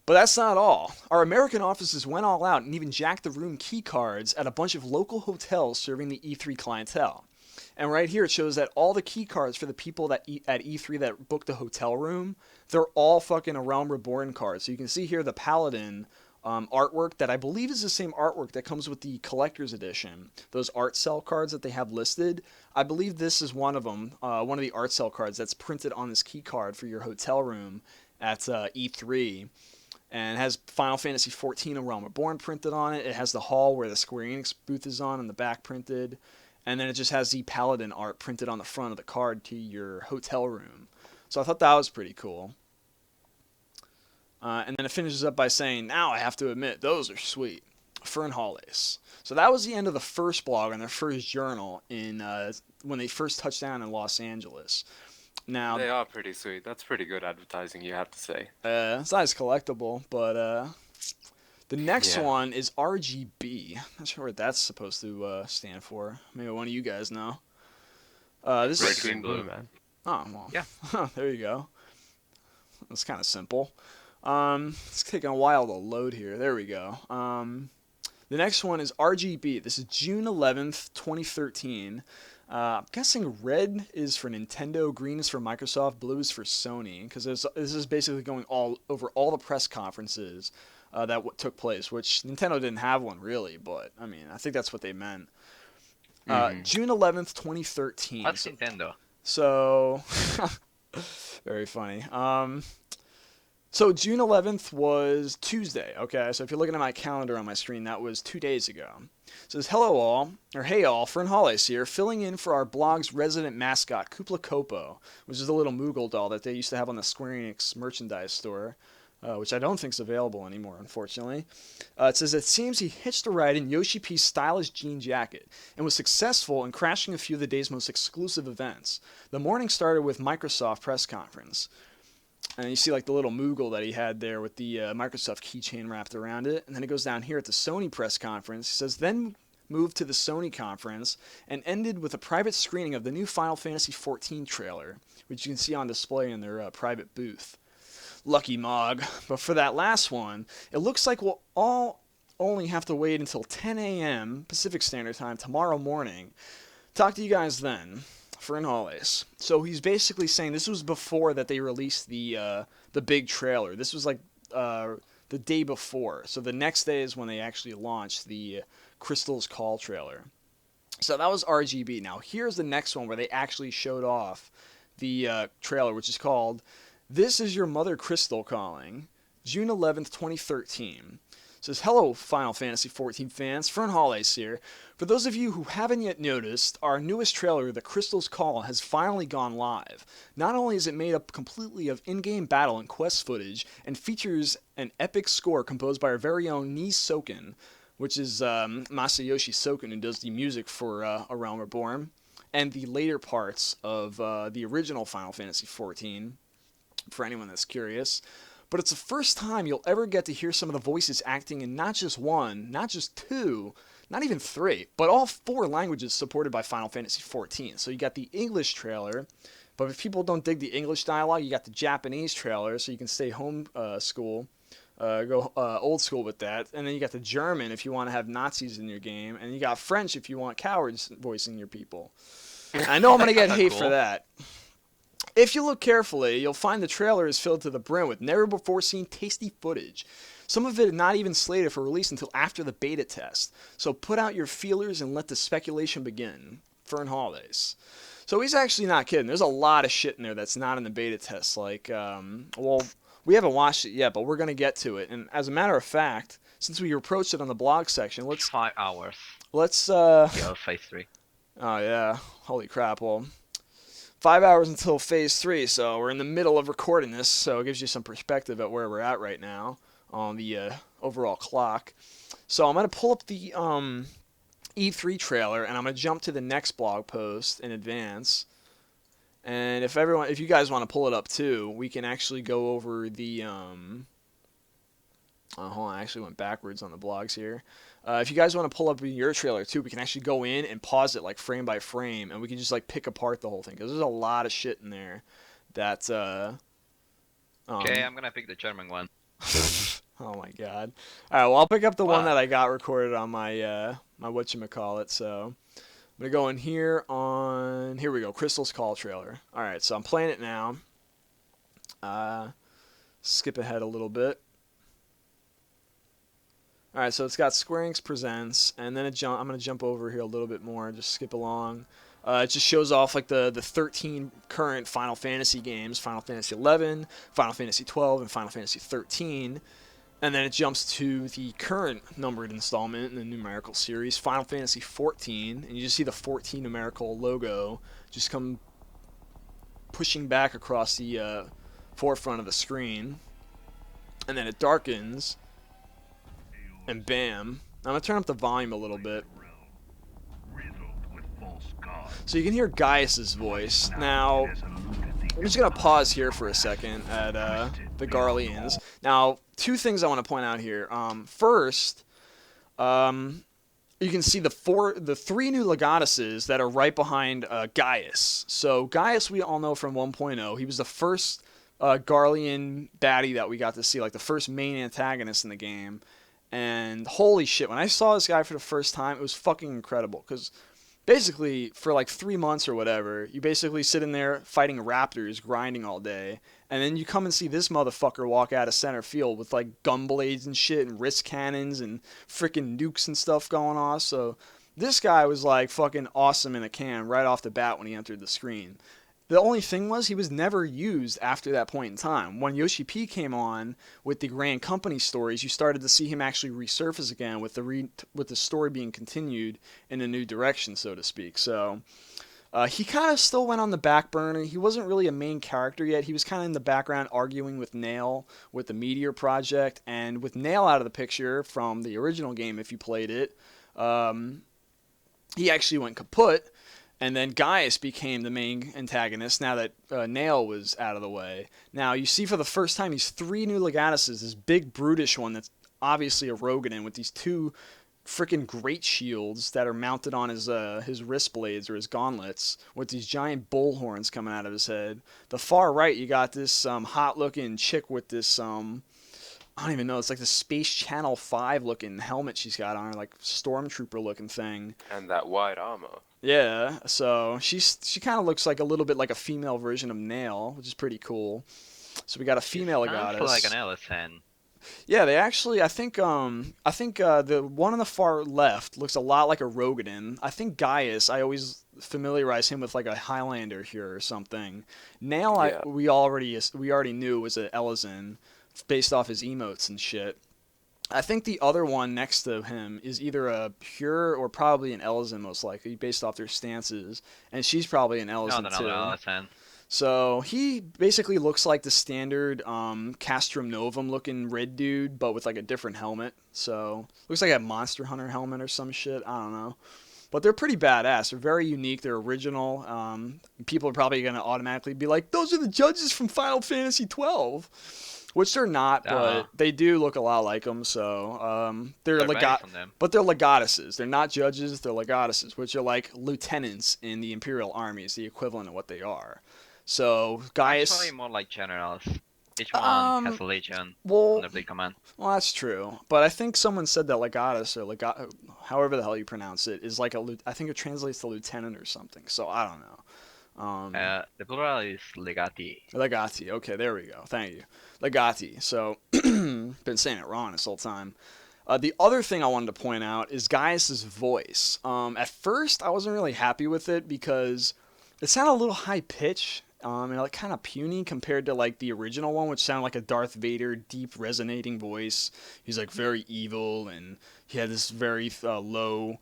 But that's not all. Our American offices went all out and even jacked the room key cards at a bunch of local hotels serving the E3 clientele. And right here it shows that all the key cards for the people that at E3 that booked the hotel room, they're all fucking a Realm Reborn cards. So you can see here the Paladin artwork that I believe is the same artwork that comes with the collector's edition. Those art cell cards that they have listed. I believe this is one of them, one of the art cell cards that's printed on this key card for your hotel room at E3. And it has Final Fantasy XIV and Realm Reborn printed on it. It has the hall where the Square Enix booth is on the back printed. And then it just has the Paladin art printed on the front of the card to your hotel room. So I thought that was pretty cool. And then it finishes up by saying, "Now I have to admit, those are sweet. Fern Hollis." So that was the end of the first blog on their first journal when they first touched down in Los Angeles. Now, They are pretty sweet. That's pretty good advertising, you have to say. it's not as collectible, but the next Yeah. one is RGB. Not sure what that's supposed to stand for. Maybe one of you guys know. This Red, is green, blue, man. Oh, well. Yeah. There you go. That's kind of simple. It's taking a while to load here. There we go. The next one is RGB. This is June 11th, 2013. I'm guessing red is for Nintendo, green is for Microsoft, blue is for Sony, because this is basically going all over all the press conferences that took place, which Nintendo didn't have one really, but I mean, I think that's what they meant. June 11th, 2013. What's Nintendo? So, very funny. So June 11th was Tuesday, okay? So if you're looking at my calendar on my screen, that was 2 days ago. It says, "Hello all," or "Hey all, Fern Hollis here, filling in for our blog's resident mascot, Koopa Kopo, which is the little Moogle doll that they used to have on the Square Enix merchandise store, which I don't think is available anymore, unfortunately. It says, "It seems he hitched a ride in Yoshi P's stylish jean jacket and was successful in crashing a few of the day's most exclusive events. The morning started with Microsoft press conference." And you see like the little Moogle that he had there with the Microsoft keychain wrapped around it. And then it goes down here at the Sony press conference. He says, "Then moved to the Sony conference and ended with a private screening of the new Final Fantasy XIV trailer, which you can see on display in their private booth. Lucky Mog. But for that last one, it looks like all only have to wait until 10 a.m. Pacific Standard Time tomorrow morning. Talk to you guys then for an holidays. So he's basically saying this was before that they released the big trailer. This was like the day before. So the next day is when they actually launched the Crystal's Call trailer. So that was RGB. Now here's the next one where they actually showed off the trailer, which is called "This Is Your Mother Crystal Calling," June 11th, 2013. It says, "Hello, Final Fantasy XIV fans. Fern Holidays here. For those of you who haven't yet noticed, our newest trailer, The Crystal's Call, has finally gone live. Not only is it made up completely of in-game battle and quest footage, and features an epic score composed by our very own Nii Soken, which is Masayoshi Soken, who does the music for A Realm Reborn, and the later parts of the original Final Fantasy XIV, for anyone that's curious. But it's the first time you'll ever get to hear some of the voices acting in not just one, not just two, not even three, but all four languages supported by Final Fantasy XIV. So you got the English trailer, but if people don't dig the English dialogue, you got the Japanese trailer, so you can stay home school. Go old school with that. And then you got the German if you want to have Nazis in your game. And you got French if you want cowards voicing your people. I know I'm going to get hate for that. If you look carefully, you'll find the trailer is filled to the brim with never-before-seen tasty footage. Some of it not even slated for release until after the beta test. So put out your feelers and let the speculation begin. Fern Holidays. So he's actually not kidding. There's a lot of shit in there that's not in the beta test. Like, we haven't watched it yet, but we're going to get to it. And as a matter of fact, since we approached it on the blog section, let's... 5 hours. Let's, Yeah, phase 3. Oh, yeah. Holy crap. Well, 5 hours until phase 3, so we're in the middle of recording this, so it gives you some perspective at where we're at right now on the overall clock. So I'm going to pull up the E3 trailer, and I'm going to jump to the next blog post in advance. And if you guys want to pull it up too, we can actually go over the hold on, I actually went backwards on the blogs here. If you guys want to pull up your trailer too, we can actually go in and pause it like frame by frame, and we can just like pick apart the whole thing because there's a lot of shit in there. That Okay, I'm gonna pick the German one. Oh my god! All right, well I'll pick up the one that I got recorded on my my whatchamacallit. So I'm gonna go in here on, here we go, Crystal's Call trailer. All right, so I'm playing it now. Skip ahead a little bit. All right, so it's got Square Enix Presents, and then I'm gonna jump over here a little bit more, just skip along. It just shows off like the 13 current Final Fantasy games: Final Fantasy XI, Final Fantasy XII, and Final Fantasy XIII. And then it jumps to the current numbered installment in the numerical series, Final Fantasy XIV, and you just see the 14 numerical logo just come pushing back across the forefront of the screen. And then it darkens, and bam. I'm going to turn up the volume a little bit. So you can hear Gaius's voice. Now, I'm just going to pause here for a second at the Garleans. Now, two things I want to point out here. First, you can see the three new Legotuses that are right behind Gaius. So Gaius we all know from 1.0. He was the first Garlean baddie that we got to see, like the first main antagonist in the game. And holy shit, when I saw this guy for the first time, it was fucking incredible. Because basically, for like 3 months or whatever, you basically sit in there fighting raptors, grinding all day. And then you come and see this motherfucker walk out of center field with like gun blades and shit and wrist cannons and freaking nukes and stuff going off. So this guy was like fucking awesome in a can right off the bat when he entered the screen. The only thing was he was never used after that point in time. When Yoshi P came on with the Grand Company stories, you started to see him actually resurface again with the story being continued in a new direction, so to speak. So he kind of still went on the back burner. He wasn't really a main character yet. He was kind of in the background arguing with Nail with the Meteor Project. And with Nail out of the picture from the original game, if you played it, he actually went kaput. And then Gaius became the main antagonist now that Nail was out of the way. Now, you see for the first time these three new Legotuses, this big brutish one that's obviously a Roganin with these two freaking great shields that are mounted on his wrist blades or his gauntlets with these giant bull horns coming out of his head. The far right, you got this hot-looking chick with this I don't even know. It's like the Space Channel 5 looking helmet she's got on her, like stormtrooper looking thing. And that white armor. Yeah, so she kind of looks like a little bit like a female version of Nail, which is pretty cool. So we got a female Sounds goddess. like an Ellison. Yeah, they actually. I think the one on the far left looks a lot like a Rogadin. I think Gaius. I always familiarize him with like a Highlander here or something. Nail, Yeah. we already knew was a Ellison, based off his emotes and shit. I think the other one next to him is either a pure or probably an Ellison, most likely, based off their stances, and she's probably an Ellison No, too. another Ellison. So he basically looks like the standard Castrum Novum looking red dude, but with like a different helmet. So looks like a Monster Hunter helmet or some shit. I don't know. But they're pretty badass. They're very unique. They're original. People are probably going to automatically be like, those are the judges from Final Fantasy XII. Which they're not, but they do look a lot like them. So they're but they're legatus's. They're not judges. They're legatus's, which are like lieutenants in the Imperial Army. Is the equivalent of what they are. So Gaius. Actually, more like generals. Each one has a legion under their command. Well, that's true. But I think someone said that legatus or however the hell you pronounce it, is like I think it translates to lieutenant or something. So I don't know. The plural is legati. Legati. Okay, there we go. Thank you. Legati. So, been saying it wrong this whole time. The other thing I wanted to point out is Gaius's voice. At first, I wasn't really happy with it because it sounded a little high pitch and like kind of puny compared to like the original one, which sounded like a Darth Vader deep resonating voice. He's like very evil, and he had this very low.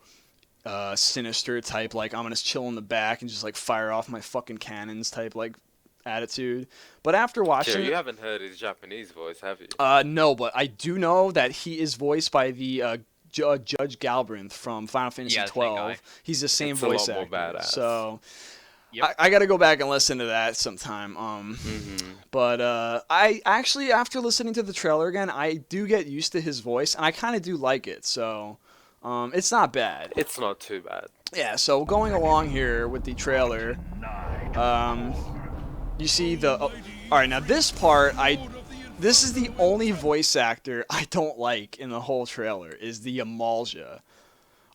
Sinister type, like I'm gonna chill in the back and just like fire off my fucking cannons type like attitude. But after watching, you haven't heard his Japanese voice, have you? No, but I do know that he is voiced by the Judge Galbraith from Final Fantasy XII. He's the same voice actor. More badass. So yep. I got to go back and listen to that sometime. But I actually, after listening to the trailer again, I do get used to his voice, and I kind of do like it. So. It's not bad. It's not too bad. Yeah, so going along here with the trailer, you see the... Alright, now this part, this is the only voice actor I don't like in the whole trailer, is the amal'jaa.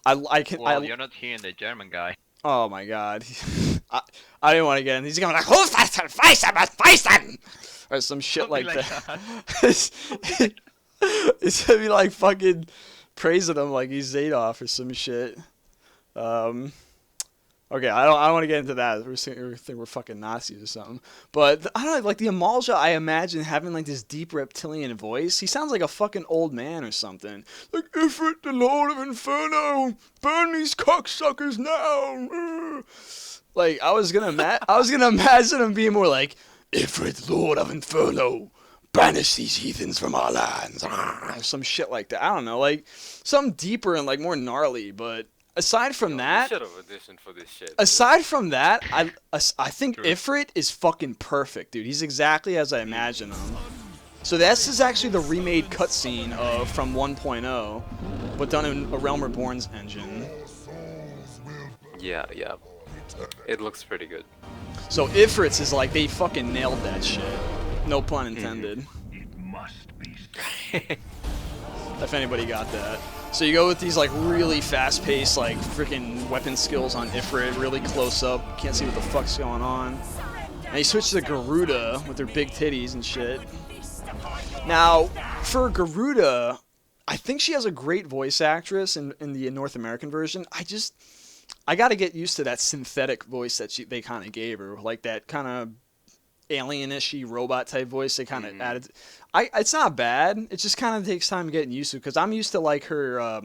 You're not hearing the German guy. Oh my god. I didn't want to get in. He's going like, who's that? Feisten! Or some shit like that. It's gonna be like fucking... praising him like he's Zadov or some shit. Okay, I don't want to get into that. We think we're fucking Nazis or something. But I don't know, like the amal'jaa, I imagine having like this deep reptilian voice. He sounds like a fucking old man or something. Like Ifrit, the Lord of Inferno, burn these cocksuckers now. Like I was gonna imagine him being more like Ifrit, Lord of Inferno. Banish these heathens from our lands. Some shit like that. I don't know, like something deeper and like more gnarly. But aside from that, should have auditioned for this shit. Aside from that, I think Ifrit is fucking perfect, dude. He's exactly as I imagine him. So this is actually the remade cutscene from 1.0, but done in a Realm Reborn's engine. Yeah. It looks pretty good. So Ifrit's is like they fucking nailed that shit. No pun intended. It must be. If anybody got that. So you go with these like really fast-paced like freaking weapon skills on Ifrit, really close up. Can't see what the fuck's going on. And you switch to Garuda with their big titties and shit. Now, for Garuda, I think she has a great voice actress in the North American version. I got to get used to that synthetic voice that they kind of gave her, like that kind of alien-ishy robot type voice they kind of added. It's not bad. It just kind of takes time getting used to, because I'm used to like her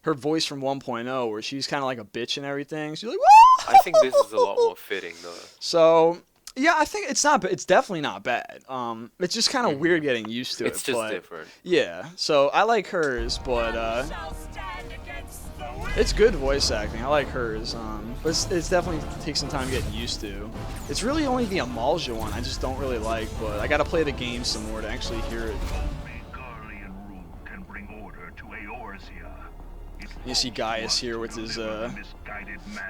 voice from 1.0 where she's kind of like a bitch and everything. She's like, whoa! I think this is a lot more fitting though. So yeah, I think it's definitely not bad. It's just kind of weird getting used to it. It's just different. Yeah, so I like hers, but it's good voice acting. I like hers. But it's definitely takes some time getting used to. It's really only the amal'jaa one I just don't really like, but I gotta play the game some more to actually hear it. Garlean rule can bring order to Eorzea. Its You see Gaius here with his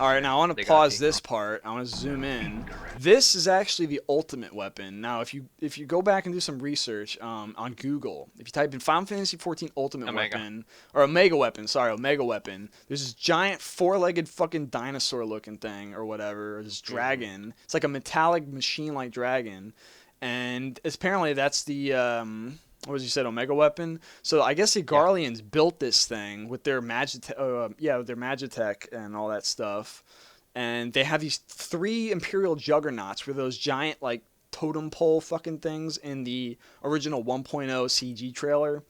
Alright, now I want to pause this part. I want to zoom in. This is actually the ultimate weapon. Now, if you go back and do some research on Google, if you type in Final Fantasy XIV Ultimate Weapon, or Omega Weapon, there's this giant four-legged fucking dinosaur-looking thing, or whatever, or this dragon. It's like a metallic machine-like dragon. And apparently that's the... what was you said, Omega Weapon? So I guess the Garleans built this thing with their Magitech and all that stuff. And they have these 3 Imperial Juggernauts with those giant, like, totem pole fucking things in the original 1.0 CG trailer.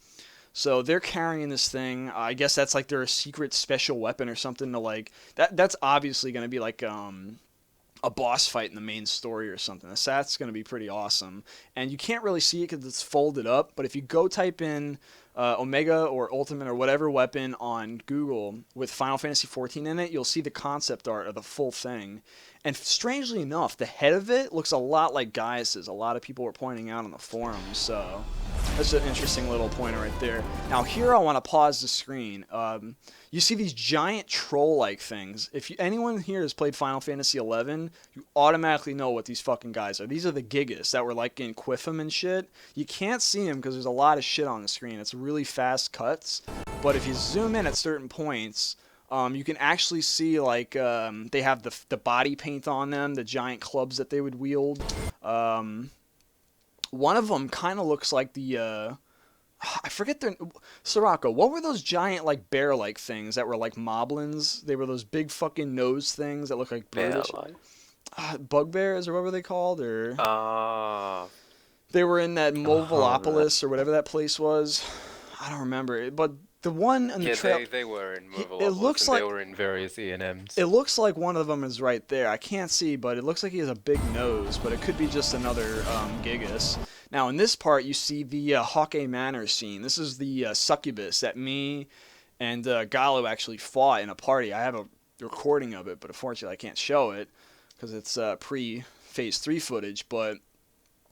So they're carrying this thing. I guess that's like their secret special weapon or something to, like... That's obviously going to be, like, a boss fight in the main story or something. That's going to be pretty awesome. And you can't really see it because it's folded up, but if you go type in Omega or Ultimate or whatever weapon on Google with Final Fantasy XIV in it, you'll see the concept art of the full thing. And strangely enough, the head of it looks a lot like Gaius's. A lot of people were pointing out on the forums, so that's an interesting little pointer right there. Now here I want to pause the screen. You see these giant troll-like things. If anyone here has played Final Fantasy XI, you automatically know what these fucking guys are. These are the Gigas that were like in Quiffum and shit. You can't see them because there's a lot of shit on the screen. It's really fast cuts. But if you zoom in at certain points, you can actually see like they have the body paint on them, the giant clubs that they would wield. One of them kind of looks like the... I forget their... Soraka, what were those giant, like, bear-like things that were like moblins? They were those big fucking nose things that look like birds. Bugbears, or what were they called? Or they were in that Movolopolis, or whatever that place was. I don't remember. But the one in the trail... they were in Movolopolis, it looks like, they were in various E&Ms. It looks like one of them is right there. I can't see, but it looks like he has a big nose, but it could be just another Gigas. Now, in this part, you see the Hawke Manor scene. This is the succubus that me and Gallo actually fought in a party. I have a recording of it, but unfortunately I can't show it because it's pre-Phase 3 footage, but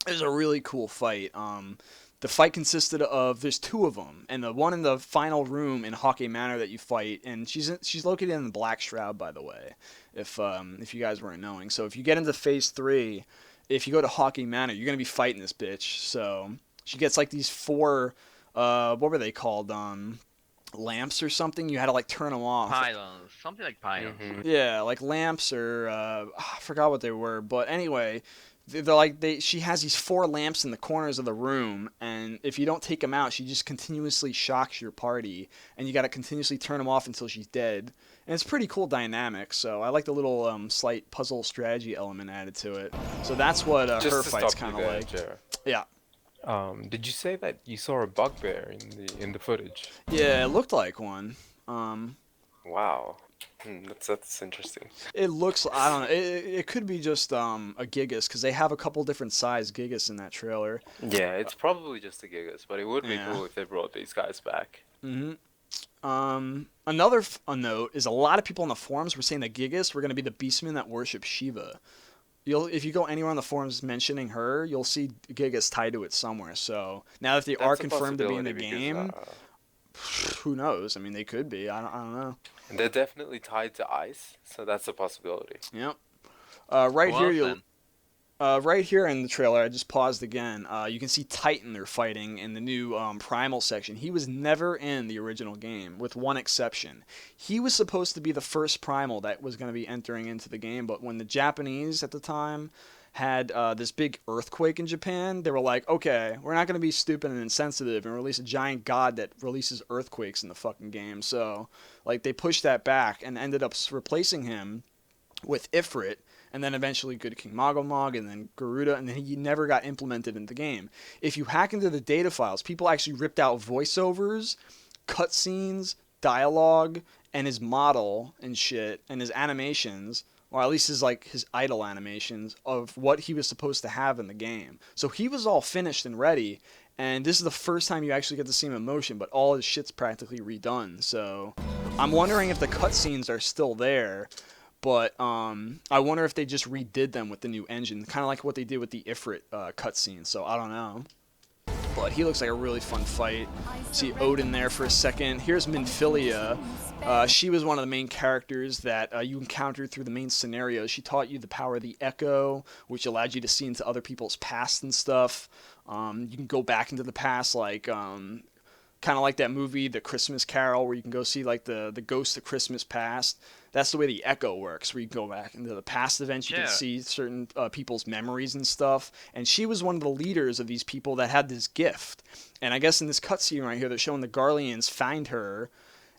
it was a really cool fight. The fight consisted of, there's 2 of them, and the one in the final room in Hawke Manor that you fight, and she's located in the Black Shroud, by the way, if you guys weren't knowing. So if you get into Phase 3... if you go to Hawke Manor, you're going to be fighting this bitch. So she gets like these 4, what were they called? Lamps or something? You had to like turn them off. Pylons. Something like pylons. Mm-hmm. Yeah, like lamps or, I forgot what they were. But anyway, she has these 4 lamps in the corners of the room. And if you don't take them out, she just continuously shocks your party. And you got to continuously turn them off until she's dead. And it's pretty cool dynamic, so I like the little slight puzzle strategy element added to it. So that's what her fight's kind of like. Jer. Yeah. Did you say that you saw a bugbear in the footage? Yeah, it looked like one. Wow. That's interesting. It looks, I don't know, it could be just a Gigas, because they have a couple different size Gigas in that trailer. Yeah, it's probably just a Gigas, but it would be cool if they brought these guys back. Mm-hmm. Another note is a lot of people on the forums were saying that Gigas were going to be the beastmen that worship Shiva. If you go anywhere on the forums mentioning her, you'll see Gigas tied to it somewhere. So now that they are confirmed to be in the game, who knows? I mean, they could be. I don't know. And they're definitely tied to ice, so that's a possibility. Yep. Right here in the trailer, I just paused again. You can see Titan they're fighting in the new Primal section. He was never in the original game, with one exception. He was supposed to be the first Primal that was going to be entering into the game, but when the Japanese at the time had this big earthquake in Japan, they were like, okay, we're not going to be stupid and insensitive and release a giant god that releases earthquakes in the fucking game. So, like, they pushed that back and ended up replacing him with Ifrit, and then eventually Good King Magomog, and then Garuda, and then he never got implemented in the game. If you hack into the data files, people actually ripped out voiceovers, cutscenes, dialogue, and his model and shit, and his animations, or at least his idle animations, of what he was supposed to have in the game. So he was all finished and ready, and this is the first time you actually get to see him in motion, but all his shit's practically redone. So I'm wondering if the cutscenes are still there. But I wonder if they just redid them with the new engine, kind of like what they did with the Ifrit cutscene. So I don't know. but he looks like a really fun fight. See Odin there for a second. Here's Minfilia. She was one of the main characters that you encountered through the main scenarios. She taught you the power of the Echo, which allowed you to see into other people's past and stuff. You can go back into the past, like kind of like that movie, The Christmas Carol, where you can go see like the ghost of Christmas past. That's the way the Echo works, where you can go back into the past events. You can see certain people's memories and stuff. And she was one of the leaders of these people that had this gift. And I guess in this cutscene right here, they're showing the Garleans find her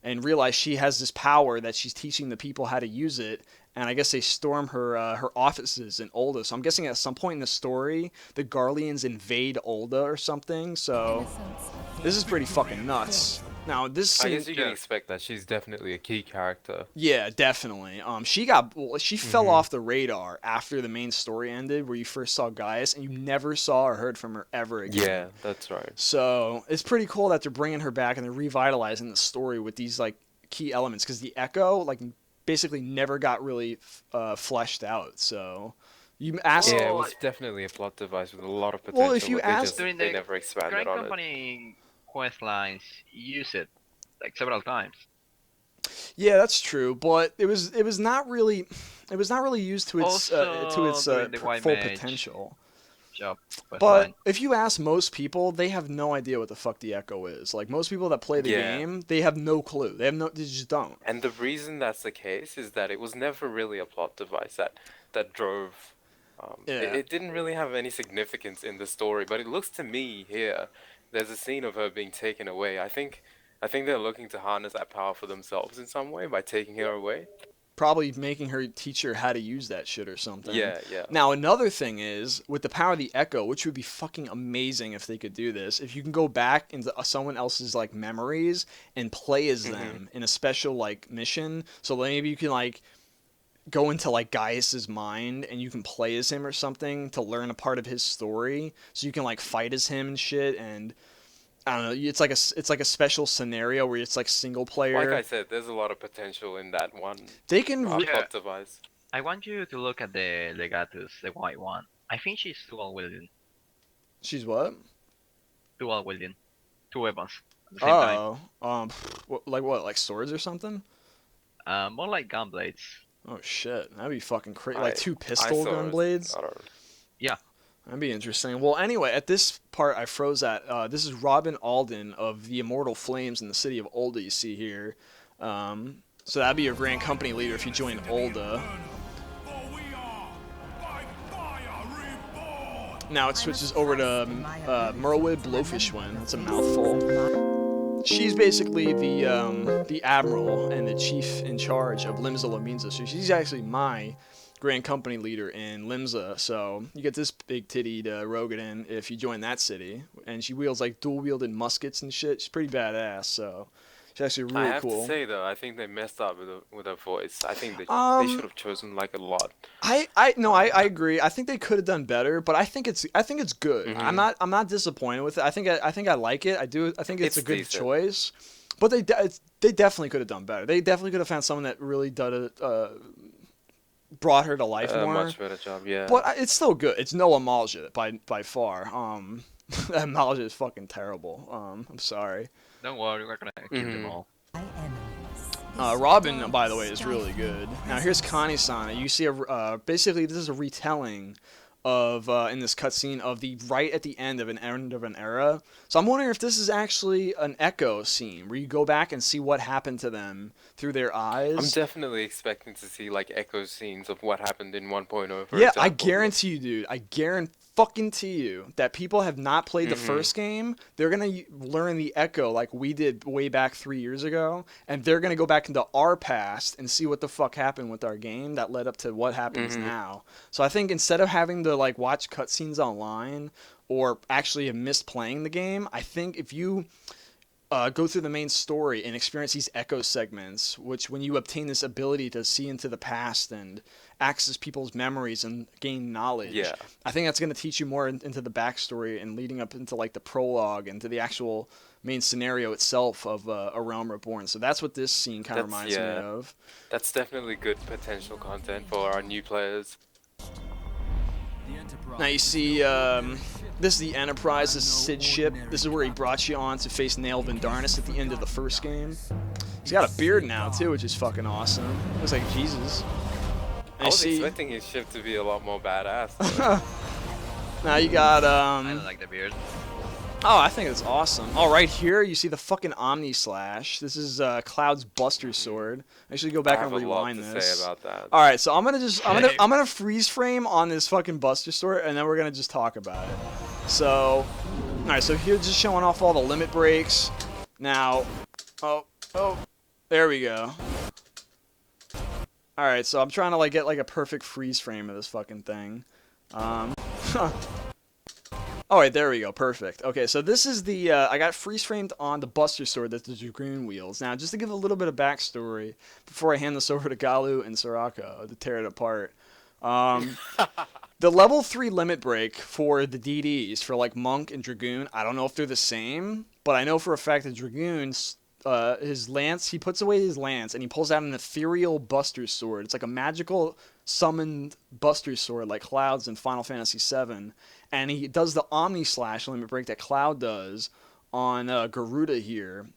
and realize she has this power that she's teaching the people how to use it. And I guess they storm her her offices in ul'dah. So I'm guessing at some point in the story, the Garleans invade ul'dah or something. So this is pretty fucking nuts. Now this scene, I guess you can expect that. She's definitely a key character. Yeah, definitely. She fell off the radar after the main story ended, where you first saw Gaius, and you never saw or heard from her ever again. Yeah, that's right. So it's pretty cool that they're bringing her back and they're revitalizing the story with these like key elements, because the Echo like basically never got really fleshed out. So you ask, yeah, it was definitely a plot device with a lot of potential. Well, if you ask, during they the never expanded Grand on Company quest lines, use it like several times. Yeah, that's true, but it was not really used to its full potential. But if you ask most people, they have no idea what the fuck the Echo is. Like most people that play the game, they have no clue. They just don't. And the reason that's the case is that it was never really a plot device that drove. It didn't really have any significance in the story, but it looks to me here. There's a scene of her being taken away. I think they're looking to harness that power for themselves in some way by taking her away. Probably making her teach her how to use that shit or something. Yeah. Now, another thing is, with the power of the Echo, which would be fucking amazing if they could do this, if you can go back into someone else's, like, memories and play as them in a special, like, mission, so maybe you can, like, go into, like, Gaius's mind and you can play as him or something to learn a part of his story, so you can, like, fight as him and shit, and I don't know. It's like a special scenario where it's like single player. Like I said, there's a lot of potential in that one. They can plot device. I want you to look at the Legatus, the white one. I think she's dual wielding. She's what? Dual wielding, 2 weapons at the same time. Like swords or something? More like gun blades. Oh shit, that'd be fucking crazy. Like 2 pistol gun blades. Yeah. That'd be interesting. Well, anyway, at this part I froze at. This is Robin Alden of the Immortal Flames in the city of ul'dah, you see here. So that'd be your Grand Company leader if you join ul'dah. Now it switches over to Merwyd Blowfishwind. That's a mouthful. She's basically the admiral and the chief in charge of Limsa Lominsa. So she's actually my Grand Company leader in Limsa, so you get this big-tittied Rogadin if you join that city, and she wields like dual-wielded muskets and shit. She's pretty badass, so she's actually really cool. I have to say though, I think they messed up with her voice. I think they should have chosen like a lot. I agree. I think they could have done better, but I think it's good. I'm not disappointed with it. I think I like it. I do. I think it's a good decent choice, but they definitely could have done better. They definitely could have found someone that really brought her to life more. Much better job, yeah. But it's still good. It's no amal'jaa by far. Amal'jaa is fucking terrible. I'm sorry. Don't worry, we're gonna kill them all. Robin, by the way, is really good. Now here's Kani-sana. You see basically this is a retelling of in this cutscene of the right at the end of an era. So I'm wondering if this is actually an Echo scene where you go back and see what happened to them through their eyes. I'm definitely expecting to see like Echo scenes of what happened in 1.0. For yeah, example. I guarantee you, dude. I guarantee you that people have not played the first game. They're gonna learn the Echo like we did way back 3 years ago, and they're gonna go back into our past and see what the fuck happened with our game that led up to what happens now. So I think instead of having to like watch cutscenes online or actually have missed playing the game, I think if you go through the main story and experience these Echo segments, which when you obtain this ability to see into the past and access people's memories and gain knowledge, I think that's going to teach you more into the backstory and leading up into like the prologue and to the actual main scenario itself of A Realm Reborn. So that's what this scene kind of reminds me of. That's definitely good potential content for our new players. Now you see This is the Enterprise, this is Sid's ship. This is where he brought you on to face Nail Vendarnis at the end of the first game. He's got a beard now too, which is fucking awesome. Looks like Jesus. I was expecting his ship to be a lot more badass. Now you got I don't like the beard. Oh, I think it's awesome. Oh, right here you see the fucking Omni Slash. This is Cloud's Buster Sword. Actually, go back and rewind this. I have a lot to say about that. All right, so I'm gonna freeze frame on this fucking Buster Sword, and then we're gonna just talk about it. So, all right, so here just showing off all the limit breaks. Now, oh, there we go. All right, so I'm trying to like get like a perfect freeze frame of this fucking thing. Oh, wait, there we go. Perfect. Okay, so this is the, I got freeze framed on the Buster Sword that's the Dragoon wheels. Now, just to give a little bit of backstory before I hand this over to Galu and Soraka to tear it apart. The level 3 limit break for the DDs, for like Monk and Dragoon, I don't know if they're the same, but I know for a fact that Dragoon's, his lance, he puts away his lance and he pulls out an ethereal Buster Sword. It's like a magical summoned Buster Sword like Cloud's in Final Fantasy VII. And he does the Omni Slash limit break that Cloud does on Garuda here.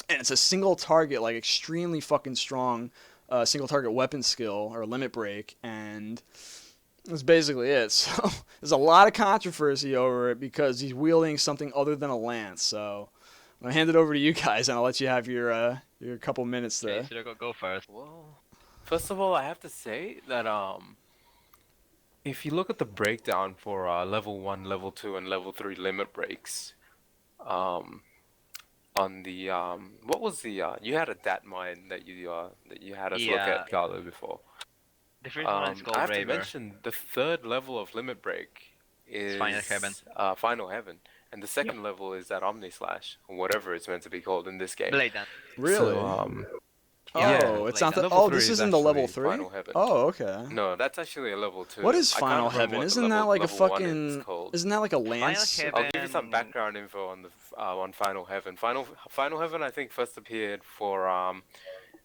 And it's a single target, like extremely fucking strong single target weapon skill or limit break. And that's basically it. So there's a lot of controversy over it because he's wielding something other than a lance. So I'm going to hand it over to you guys and I'll let you have your couple minutes there. Okay, so go first. Well, first of all, I have to say that if you look at the breakdown for level 1, level 2, and level 3 limit breaks, on the what was the you had a dat mine that you had us look at, Carlo, before. The first one is called I have Raver. to mention the third level of limit break is Final Heaven. Final Heaven, and the second level is that Omni Slash, or whatever it's meant to be called in this game. Blade Dance. Really? So, oh, it's not the. Level Oh, 3 this is isn't the level actually 3. Final Heaven. Oh, okay. No, that's actually a level 2. What is I can't Final remember Heaven? what the Isn't that level- like a level one fucking? is called. Isn't that like a lance? Heaven. I'll give you some background info on Final Heaven. Final Heaven, I think, first appeared for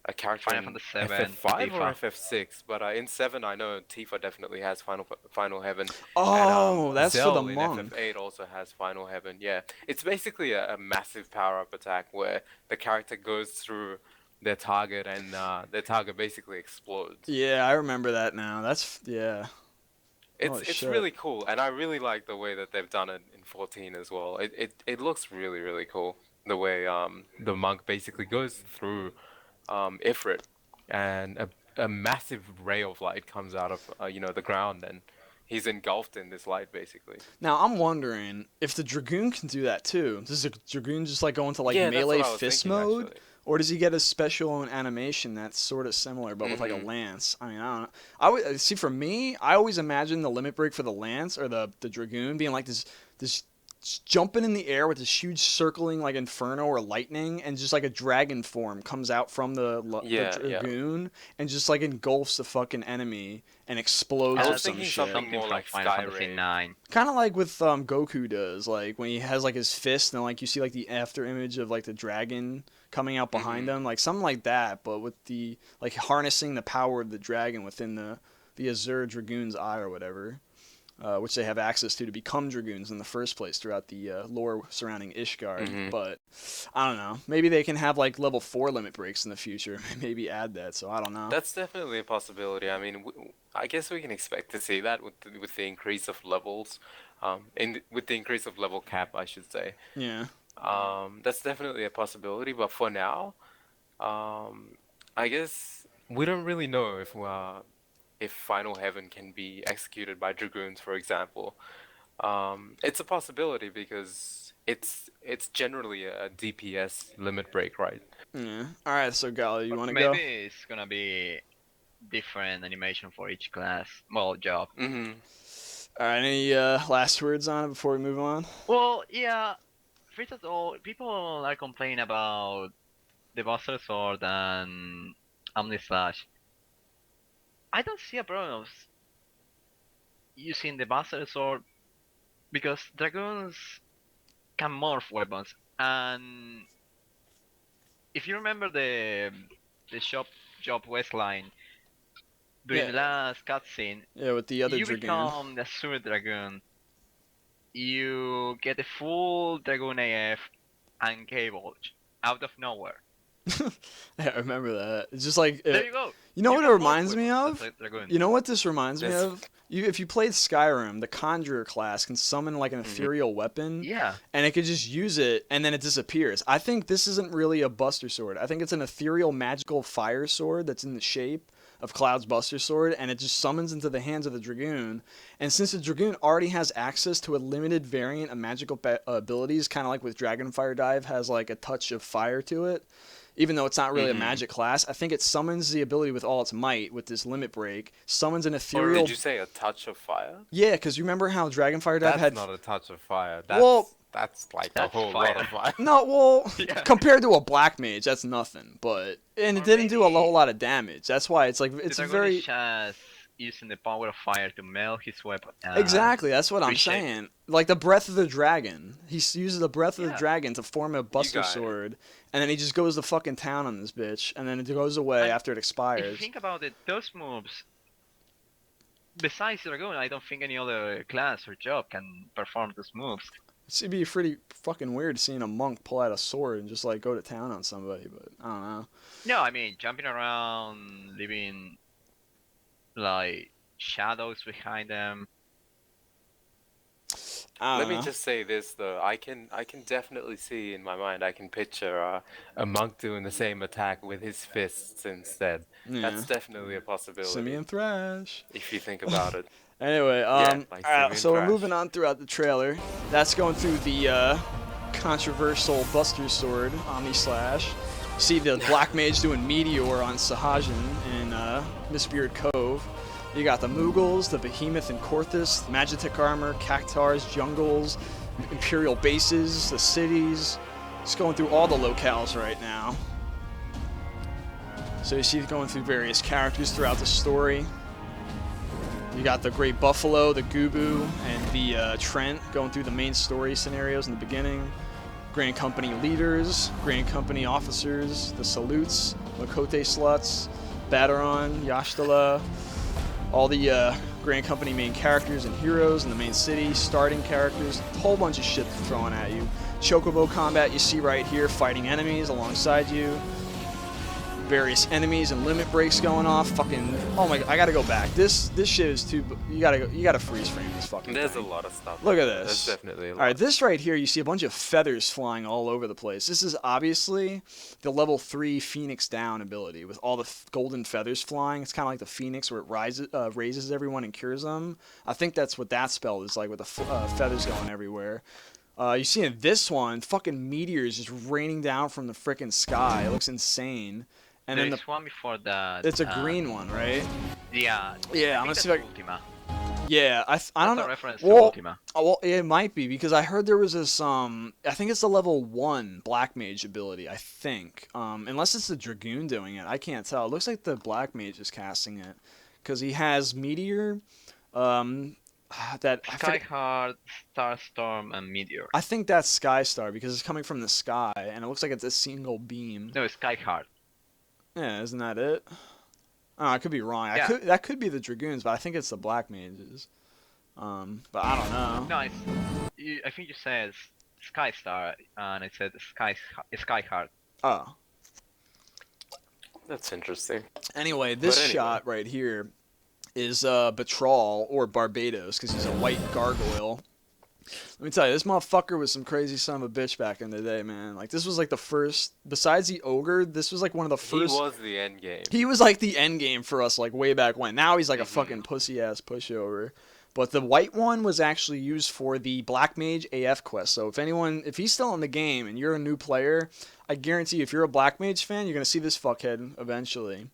a character Final in Fantasy VII, FF5 or Tifa. FF6, but in 7 I know Tifa definitely has Final Heaven. Oh, and, that's Zell for the in monk. FF8 also has Final Heaven. Yeah, it's basically a massive power-up attack where the character goes through their target and their target basically explodes. Yeah, I remember that now. That's yeah. It's shit. really cool, and I really like the way that they've done it in 14 as well. It looks really, really cool the way the monk basically goes through Ifrit, and a massive ray of light comes out of the ground, and he's engulfed in this light basically. Now I'm wondering if the Dragoon can do that too. Does the Dragoon just like go into like Yeah, that's melee what I was fist thinking, mode? actually. Or does he get a special animation that's sort of similar, but with like a lance? I mean, I don't know. I would see, for me, I always imagine the limit break for the lance or the Dragoon being like this jumping in the air with this huge circling like inferno or lightning, and just like a dragon form comes out from the Dragoon and just like engulfs the fucking enemy and explodes I or was some thinking shit. something more from like Final Fantasy Skyrim. IX. Kind of like with Goku does, like when he has like his fist and like you see like the after image of like the dragon coming out behind him, like something like that, but with the like harnessing the power of the dragon within the Azure Dragoon's eye or whatever, which they have access to become Dragoons in the first place throughout the lore surrounding Ishgard. But I don't know, maybe they can have like level 4 limit breaks in the future, maybe add that. So I don't know. That's definitely a possibility. I mean, I guess we can expect to see that with the increase of levels, with the increase of level cap, I should say. Yeah. That's definitely a possibility. But for now, I guess we don't really know if Final Heaven can be executed by Dragoons, for example. It's a possibility because it's generally a DPS limit break, right? Yeah. All right. So Gali, you want to go? Maybe it's gonna be different animation for each class. Well, job. Mm-hmm. All right. Any last words on it before we move on? Well, yeah. First of all, people are complaining about the Buster Sword and Omni Slash. I don't see a problem of using the Buster Sword because Dragoons can morph weapons, and if you remember the shop job Westline during the last cutscene, Yeah, with the other you Dragoon. become the Azure Dragoon, you get the full Dragoon AF and cable out of nowhere. Yeah, I remember that. It's just like There you go. you know You what it can work reminds with me the of? Dragoon. You know what this reminds me This- of? If you played Skyrim, the Conjurer class can summon like an ethereal weapon, Yeah. and it could just use it, and then it disappears. I think this isn't really a Buster Sword. I think it's an ethereal magical fire sword that's in the shape of Cloud's Buster Sword, and it just summons into the hands of the Dragoon. And since the Dragoon already has access to a limited variant of magical abilities, kind of like with Dragonfire Dive has like a touch of fire to it, even though it's not really a magic class, I think it summons the ability with all its might with this limit break. Summons an Or ethereal. did you say a touch of fire? Yeah, because you remember how Dragonfire Dive That's had. not a touch of fire. That's, Well- that's like That's a whole fire. lot of fire. No, well, Yeah. compared to a Black Mage, that's nothing. But and it Or didn't do a maybe- whole lot of damage. That's why it's like it's the Dragoon very is just using the power of fire to melt his weapon. exactly. That's what I'm reshape. saying. Like the Breath of the Dragon, he uses the Breath of the Yeah. Dragon to form a Buster got it. Sword, and then he just goes to fucking town on this bitch, and then it goes away And after it If you expires. think about it, those moves, besides Dragoon, I don't think any other class or job can perform those moves. It'd be pretty fucking weird seeing a monk pull out a sword and just like go to town on somebody, but I don't know. No, I mean jumping around, leaving like shadows behind them. I Let don't me know. just say this though. I can definitely see in my mind. I can picture a monk doing the same attack with his fists instead. Yeah. That's definitely a possibility Simian Thrash. if you think about it. Anyway, like alright, Simian so we're Thrash. moving on throughout the trailer. That's going through the controversial Buster Sword, Omni Slash. See the Black Mage doing Meteor on Sahajin in Mistbeard Cove. You got the Moogles, the Behemoth and Korthus, Magitek Armor, Cactars, Jungles, Imperial Bases, the cities. Just going through all the locales right now. So you see it going through various characters throughout the story. You got the Great Buffalo, the Gubu, and the Trent going through the main story scenarios in the beginning. Grand Company leaders, Grand Company officers, the Salutes, Makote Sluts, Bataron, Yashtala, all the Grand Company main characters and heroes in the main city, starting characters, a whole bunch of shit thrown at you. Chocobo combat you see right here, fighting enemies alongside you. Various enemies and limit breaks going off. Fucking, oh my god, I gotta go back. This shit is too. You gotta freeze frame this fucking There's a thing. lot of stuff. Look at There's this. definitely a lot. All right, this right here, you see a bunch of feathers flying all over the place. This is obviously the level 3 Phoenix Down ability with all the golden feathers flying. It's kind of like the Phoenix where it raises everyone and cures them. I think that's what that spell is like with the feathers going everywhere. You see in this one, fucking meteors just raining down from the frickin' sky. It looks insane. And then There's one before that. it's a green one, right? Yeah. Yeah, I'm I gonna think see if that's I. Ultima. Yeah, I don't That's a know. reference to Well, Ultima. well, it might be because I heard there was this. I think it's the level 1 Black Mage ability. I think, unless it's the Dragoon doing it, I can't tell. It looks like the Black Mage is casting it because he has Meteor. That I forget- Skyheart, Starstorm, and Meteor. I think that's Skystar because it's coming from the sky and it looks like it's a single beam. No, Skyheart. Yeah, isn't that it? Oh, I could be wrong. Yeah. That could be the Dragoons, but I think it's the Black Mages. But I don't know. No, I think you said Skystar, and I said Skyheart. Oh. That's interesting. Anyway, this But anyway. shot right here is Batraul or Barbados because he's a white gargoyle. Let me tell you, this motherfucker was some crazy son of a bitch back in the day, man. Like this was like the first, besides the ogre, this was like one of the He first. was the end game. He was like the end game for us, like way back when. Now he's like a Mhm. fucking pussy ass pushover. But the white one was actually used for the Black Mage AF quest. So if he's still in the game and you're a new player, I guarantee you, if you're a Black Mage fan, you're gonna see this fuckhead eventually.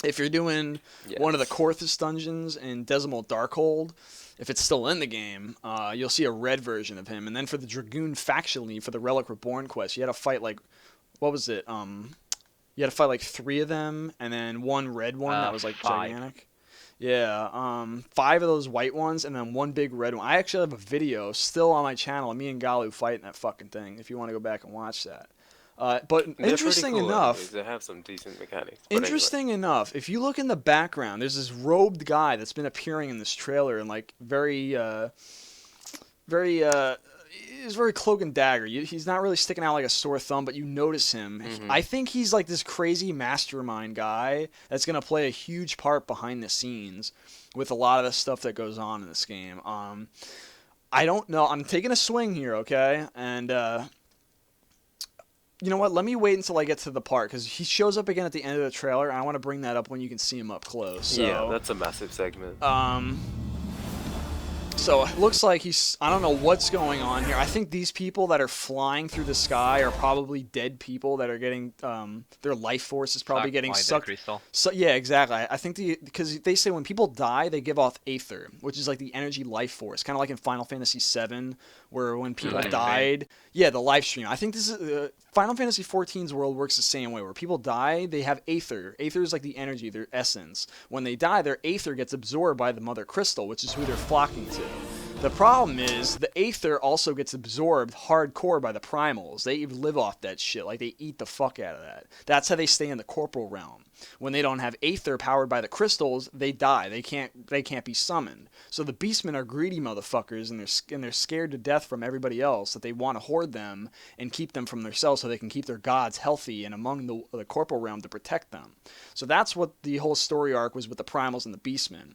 If you're doing one of the Yes. Korthus dungeons in Decimal Darkhold, if it's still in the game, you'll see a red version of him. And then for the Dragoon faction lead for the Relic Reborn quest, you had to fight like, what was it? You had to fight like 3 of them, and then one red one that was like 5. gigantic. Yeah, 5 of those white ones, and then 1 big red one. I actually have a video still on my channel of me and Galu fighting that fucking thing. If you want to go back and watch that. But They're pretty interesting cool enough. anyways. They have some decent mechanics. But anyway. Interesting enough, if you look in the background, there's this robed guy that's been appearing in this trailer in like very very he's very cloak and dagger. He's not really sticking out like a sore thumb, but you notice him. I think he's like this crazy mastermind guy that's gonna play a huge part behind the scenes with a lot of the stuff that goes on in this game. I don't know. I'm taking a swing here, okay? And you know what? Let me wait until I get to the part, because he shows up again at the end of the trailer, and I want to bring that up when you can see him up close. So, yeah, that's a massive segment. So it looks like I don't know what's going on here. I think these people that are flying through the sky are probably dead people that are getting, their life force is probably getting sucked. So, yeah, exactly. I think because they say when people die, they give off aether, which is like the energy life force, kind of like in Final Fantasy VII, where when people died, yeah, the life stream. I think this is, Final Fantasy XIV's world works the same way, where people die, they have aether. Aether is like the energy, their essence. When they die, their aether gets absorbed by the Mother Crystal, which is who they're flocking to. The problem is the aether also gets absorbed hardcore by the primals. They live off that shit. Like, they eat the fuck out of that. That's how they stay in the corporal realm. When they don't have aether powered by the crystals, they die. They can't be summoned. So the beastmen are greedy motherfuckers, and they're scared to death from everybody else, that they want to hoard them and keep them from themselves so they can keep their gods healthy and among the corporal realm to protect them. So that's what the whole story arc was with the primals and the beastmen.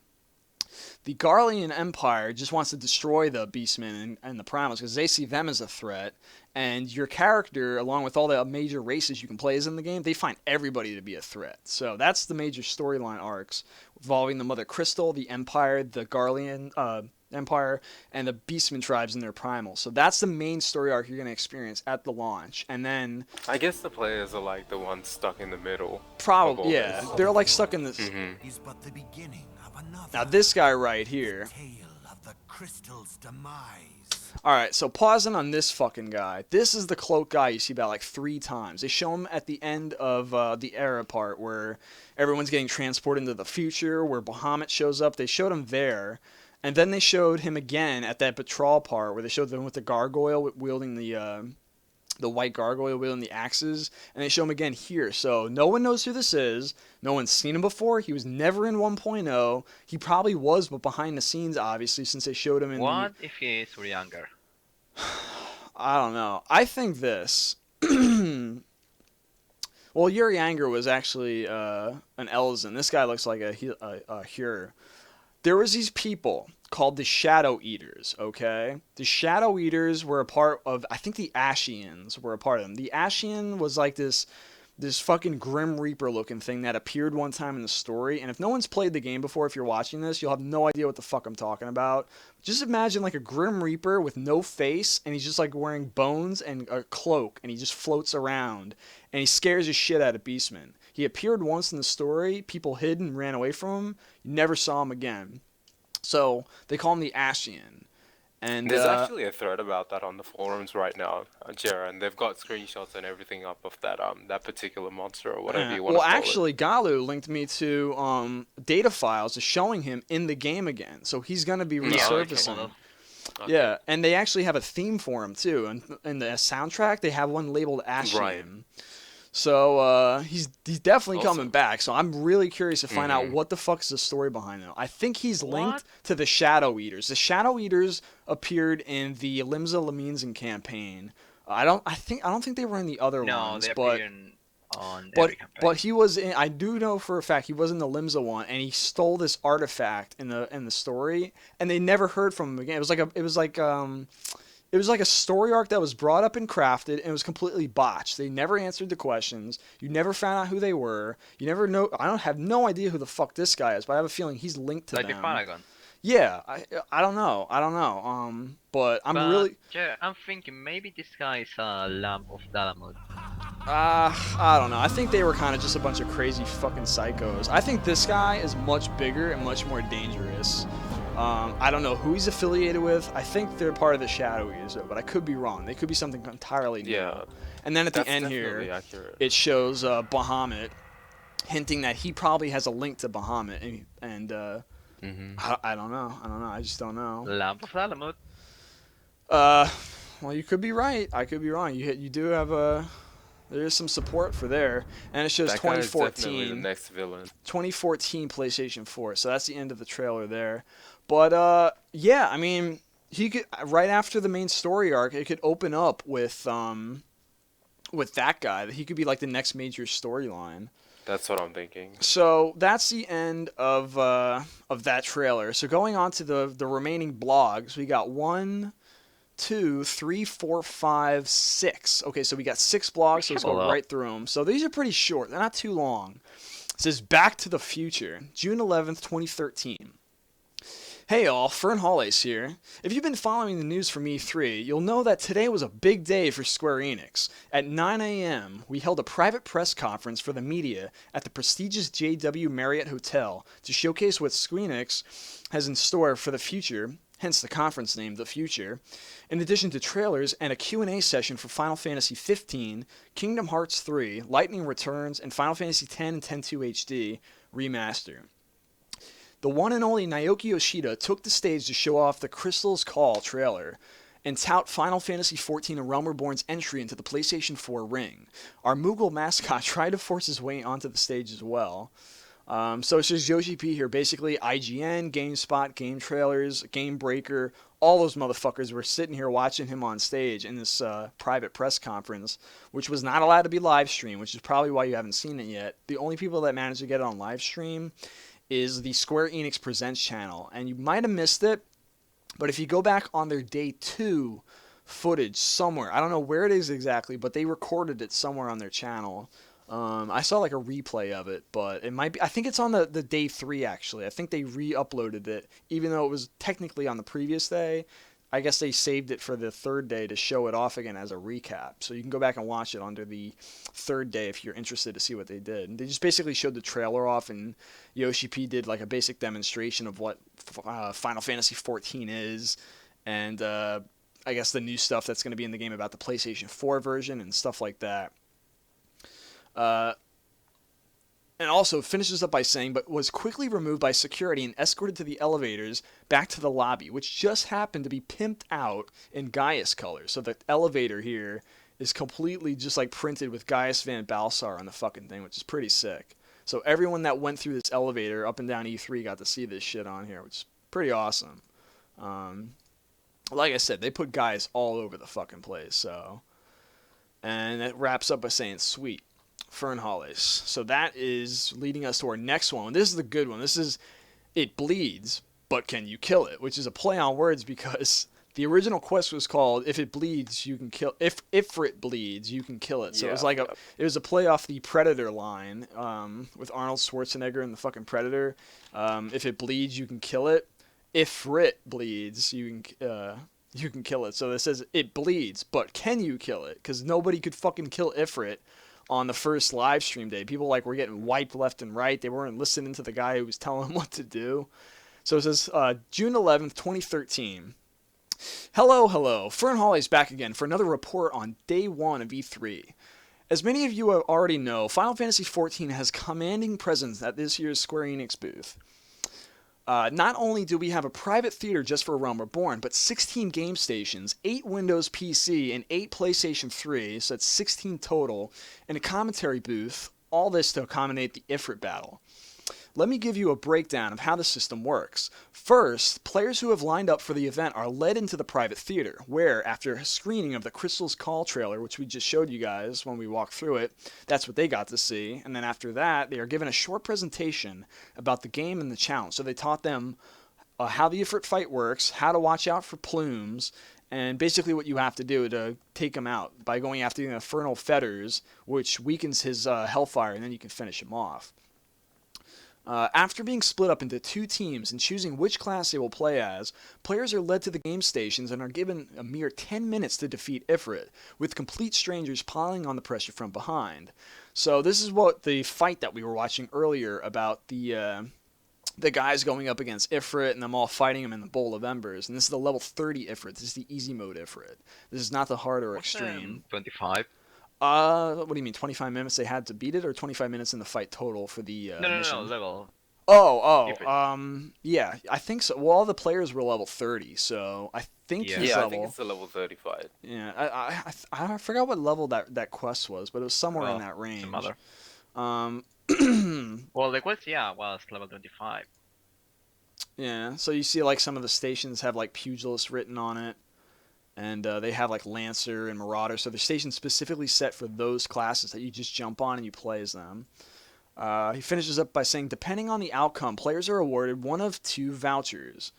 The Garlean Empire just wants to destroy the beastmen and the primals because they see them as a threat, and your character, along with all the major races you can play as in the game, they find everybody to be a threat. So that's the major storyline arcs involving the Mother Crystal, the Empire, the Garlean Empire, and the beastmen tribes and their primals. So that's the main story arc you're going to experience at the launch. And then I guess the players are like the ones stuck in the middle. Probably, yeah. They're like stuck in this. Is but the beginning of another. Now this guy right here. Tale of the crystal's demise. Alright, so pausing on this fucking guy. This is the cloak guy you see about like 3 times. They show him at the end of the era part where everyone's getting transported into the future, where Bahamut shows up. They showed him there. And then they showed him again at that patrol part where they showed them with the gargoyle wielding the white gargoyle wielding the axes, and they show him again here. So no one knows who this is. No one's seen him before. He was never in 1.0. He probably was, but behind the scenes, obviously, since they showed him in What if he is younger? I don't know. I think this. Well, Yuri Anger was actually an Elzen. This guy looks like a Hur. There was these people called the Shadow Eaters, okay? The Shadow Eaters were a part of, I think the Ashians were a part of them. The Ashian was like this fucking Grim Reaper looking thing that appeared one time in the story. And if no one's played the game before, if you're watching this, you'll have no idea what the fuck I'm talking about. Just imagine like a Grim Reaper with no face, and he's just like wearing bones and a cloak, and he just floats around, and he scares the shit out of beastmen. He appeared once in the story, people hid and ran away from him, you never saw him again. So they call him the Ashian. And there's actually a thread about that on the forums right now, Jera, and they've got screenshots and everything up of that particular monster or whatever you want to call it. Well, actually, Galu linked me to data files showing him in the game again, so he's going to be resurfacing. Okay. Yeah, and they actually have a theme for him too, and in the soundtrack they have one labeled Ashian. Right. So he's definitely coming back. So I'm really curious to find out what the fuck is the story behind him. I think he's linked to the Shadow Eaters. The Shadow Eaters appeared in the Limsa Leminzen campaign. I don't think they were in the other ones. No, but on every campaign. But he was in. I do know for a fact he was in the Limsa one, and he stole this artifact in the story, and they never heard from him again. It was like a story arc that was brought up and crafted, and it was completely botched. They never answered the questions. You never found out who they were. You never know. I don't have no idea who the fuck this guy is, but I have a feeling he's linked to them. Like the Paragon. Yeah, I don't know. But I'm thinking maybe this guy is a Lamp of Dalamud. I don't know. I think they were kind of just a bunch of crazy fucking psychos. I think this guy is much bigger and much more dangerous. I don't know who he's affiliated with. I think they're part of the Shadow Eaters, but I could be wrong. They could be something entirely new. Yeah. And then at the end here, it shows Bahamut hinting that he probably has a link to Bahamut, and I don't know. I just don't know. Lamp of Dalamud. Well, you could be right. I could be wrong. You do have there is some support for there, and it shows that guy is 2014. definitely the next villain. 2014 PlayStation 4. So that's the end of the trailer there. But yeah, I mean, he could right after the main story arc, it could open up with that guy. That he could be like the next major storyline. That's what I'm thinking. So that's the end of that trailer. So going on to the remaining blogs, we got 1, 2, 3, 4, 5, 6. Okay, so we got 6 blogs, so let's go right through them. So these are pretty short. They're not too long. It says Back to the Future, June 11th, 2013. Hey all, Fern Hollis here. If you've been following the news from E3, you'll know that today was a big day for Square Enix. At 9 a.m., we held a private press conference for the media at the prestigious JW Marriott Hotel to showcase what Square Enix has in store for the future, hence the conference name, The Future, in addition to trailers and a Q&A session for Final Fantasy XV, Kingdom Hearts 3, Lightning Returns, and Final Fantasy X and X-2 HD Remaster. The one and only Naoki Yoshida took the stage to show off the Crystal's Call trailer and tout Final Fantasy XIV and Realm Reborn's entry into the PlayStation 4 ring. Our Moogle mascot tried to force his way onto the stage as well. So it's just Yoshi P here. Basically, IGN, GameSpot, Game Trailers, Game Breaker, all those motherfuckers were sitting here watching him on stage in this private press conference, which was not allowed to be live streamed, which is probably why you haven't seen it yet. The only people that managed to get it on live stream is the Square Enix Presents channel, and you might have missed it, but if you go back on their Day 2 footage somewhere, I don't know where it is exactly, but they recorded it somewhere on their channel. I saw like a replay of it, but it might be, I think it's on the Day 3 actually. I think they re-uploaded it, even though it was technically on the previous day. I guess they saved it for the third day to show it off again as a recap. So you can go back and watch it under the third day if you're interested to see what they did. And they just basically showed the trailer off, and Yoshi P did like a basic demonstration of what Final Fantasy XIV is, and I guess the new stuff that's going to be in the game about the PlayStation 4 version and stuff like that. And also finishes up by saying, but was quickly removed by security and escorted to the elevators back to the lobby, which just happened to be pimped out in Gaius colors. So the elevator here is completely just like printed with Gaius Van Balsar on the fucking thing, which is pretty sick. So everyone that went through this elevator up and down E3 got to see this shit on here, which is pretty awesome. Like I said, they put Gaius all over the fucking place. So, and it wraps up by saying, sweet. Fern Hollis. So that is leading us to our next one. This is the good one. This is It Bleeds, But Can You Kill It? Which is a play on words because the original quest was called If It Bleeds, You Can Kill If Ifrit Bleeds, You Can Kill It. So it was like it was a play off the Predator line with Arnold Schwarzenegger and the fucking Predator. If it bleeds, you can kill it. Ifrit bleeds, you can kill it. So it says it bleeds, but can you kill it? Because nobody could fucking kill Ifrit on the first live stream day. People were getting wiped left and right. They weren't listening to the guy who was telling them what to do. So it says June 11th, 2013. Hello. Fern Holly's back again for another report on Day 1 of E3. As many of you already know, Final Fantasy XIV has commanding presence at this year's Square Enix booth. Not only do we have a private theater just for Realm Reborn, but 16 game stations, 8 Windows PC, and 8 PlayStation 3, so that's 16 total, and a commentary booth, all this to accommodate the Ifrit battle. Let me give you a breakdown of how the system works. First, players who have lined up for the event are led into the private theater, where, after a screening of the Crystal's Call trailer, which we just showed you guys when we walked through it, that's what they got to see, and then after that, they are given a short presentation about the game and the challenge. So they taught them how the Ifrit fight works, how to watch out for plumes, and basically what you have to do to take him out by going after the Infernal Fetters, which weakens his Hellfire, and then you can finish him off. After being split up into 2 teams and choosing which class they will play as, players are led to the game stations and are given a mere 10 minutes to defeat Ifrit, with complete strangers piling on the pressure from behind. So this is what the fight that we were watching earlier about the guys going up against Ifrit and them all fighting him in the Bowl of Embers. And this is the level 30 Ifrit. This is the easy mode Ifrit. This is not the hard or extreme. 25. What do you mean? 25 minutes they had to beat it, or 25 minutes in the fight total for the mission? No, level. Yeah, I think so. Well, all the players were level 30, so I think he's level. I think it's the level 35. Yeah, I forgot what level that quest was, but it was somewhere in that range. Some other. Well, the quest, was level 25. Yeah, so you see like some of the stations have like pugilist written on it, and they have like Lancer and Marauder, so the station's specifically set for those classes that you just jump on and you play as them. He finishes up by saying, depending on the outcome, players are awarded one of two vouchers.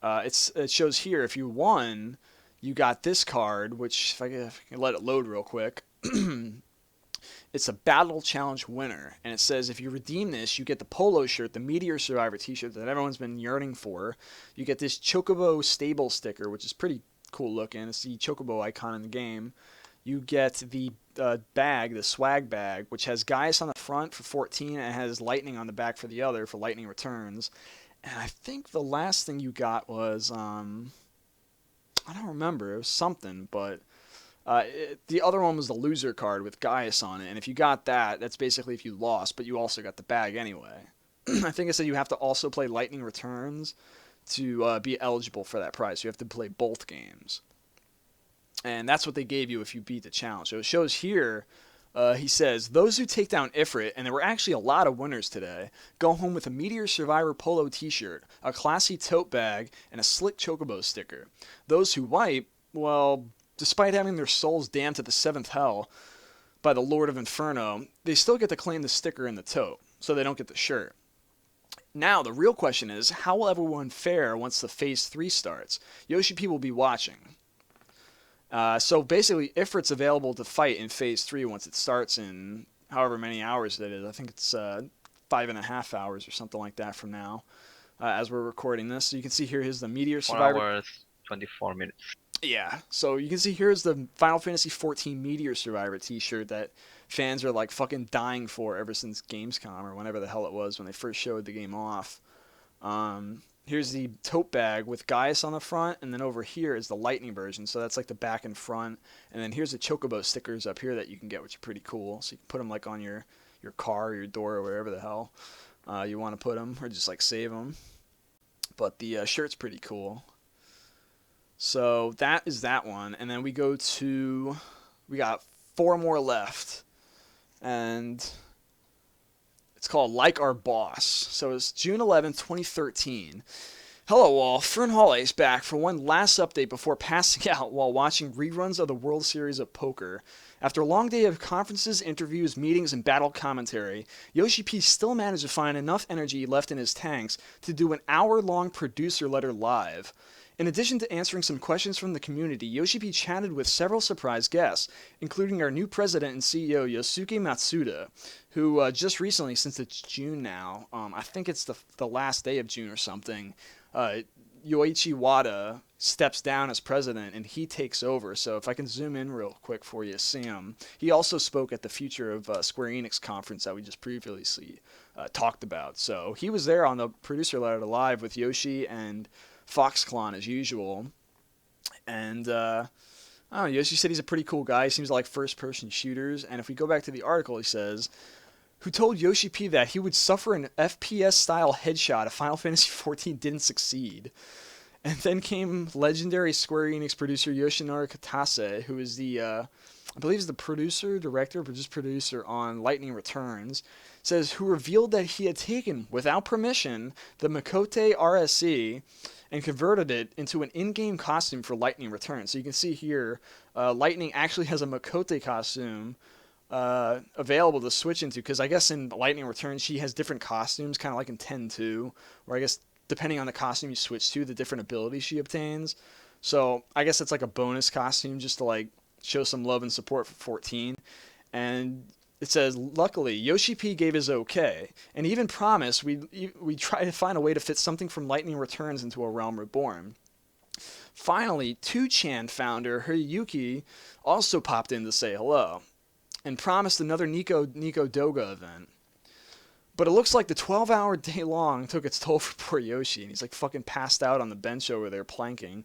It shows here, if you won, you got this card, which, if I can let it load real quick, it's a Battle Challenge winner. And it says, if you redeem this, you get the polo shirt, the Meteor Survivor t-shirt that everyone's been yearning for. You get this Chocobo Stable sticker, which is pretty cool looking. It's the Chocobo icon in the game. You get the bag, the swag bag, which has Gaius on the front for 14 and has Lightning on the back for the other, for Lightning Returns. And I think the last thing you got was, I don't remember, it was something, but the other one was the loser card with Gaius on it. And if you got that, that's basically if you lost, but you also got the bag anyway. I think it said you have to also play Lightning Returns to be eligible for that prize. You have to play both games. And that's what they gave you if you beat the challenge. So it shows here, he says, those who take down Ifrit, and there were actually a lot of winners today, go home with a Meteor Survivor polo t-shirt, a classy tote bag, and a slick Chocobo sticker. Those who wipe, well, despite having their souls damned to the seventh hell by the Lord of Inferno, they still get to claim the sticker and the tote, so they don't get the shirt. Now, the real question is, how will everyone fare once the Phase 3 starts? Yoshi P will be watching. So basically, Ifrit's available to fight in Phase 3 once it starts in however many hours that is. I think it's 5.5 hours or something like that from now, as we're recording this. So you can see here, here's the Meteor Survivor. 4 hours, 24 minutes. Yeah, so you can see here's the Final Fantasy XIV Meteor Survivor t-shirt that fans are like fucking dying for ever since Gamescom or whenever the hell it was when they first showed the game off. Here's the tote bag with Gaius on the front, and then over here is the Lightning version, so that's like the back and front. And then here's the Chocobo stickers up here that you can get, which are pretty cool. So you can put them like on your car or your door or wherever the hell you want to put them, or just like save them. But the shirt's pretty cool. So that is that one, and then we got 4 more left, and it's called Like Our Boss. So it's June 11th, 2013. Hello all, Fern Hall is back for one last update before passing out while watching reruns of the World Series of Poker. After a long day of conferences, interviews, meetings, and battle commentary, Yoshi P still managed to find enough energy left in his tanks to do an hour-long producer letter live. In addition to answering some questions from the community, Yoshi P chatted with several surprise guests, including our new president and CEO, Yosuke Matsuda, who just recently, since it's June now, I think it's the last day of June or something, Yoichi Wada steps down as president and he takes over. So if I can zoom in real quick for you, see him. He also spoke at the Future of Square Enix conference that we just previously talked about. So he was there on the producer letter live with Yoshi and Foxclon as usual. And I don't know, Yoshi said he's a pretty cool guy. He seems to like first-person shooters. And if we go back to the article, he says, who told Yoshi P that he would suffer an FPS-style headshot if Final Fantasy XIV didn't succeed. And then came legendary Square Enix producer Yoshinori Katase, who is the, I believe is the director on Lightning Returns, says, who revealed that he had taken, without permission, the Makote RSE and converted it into an in-game costume for Lightning Returns. So you can see here, Lightning actually has a Makote costume available to switch into, because I guess in Lightning Returns she has different costumes, kind of like in 10-2, where I guess depending on the costume you switch to, the different abilities she obtains. So I guess it's like a bonus costume just to like show some love and support for 14. And it says, luckily, Yoshi P gave his okay, and even promised we try to find a way to fit something from Lightning Returns into a Realm Reborn. Finally, 2chan founder Hiroyuki also popped in to say hello, and promised another Nico Doga event. But it looks like the 12-hour day long took its toll for poor Yoshi, and he's like fucking passed out on the bench over there planking.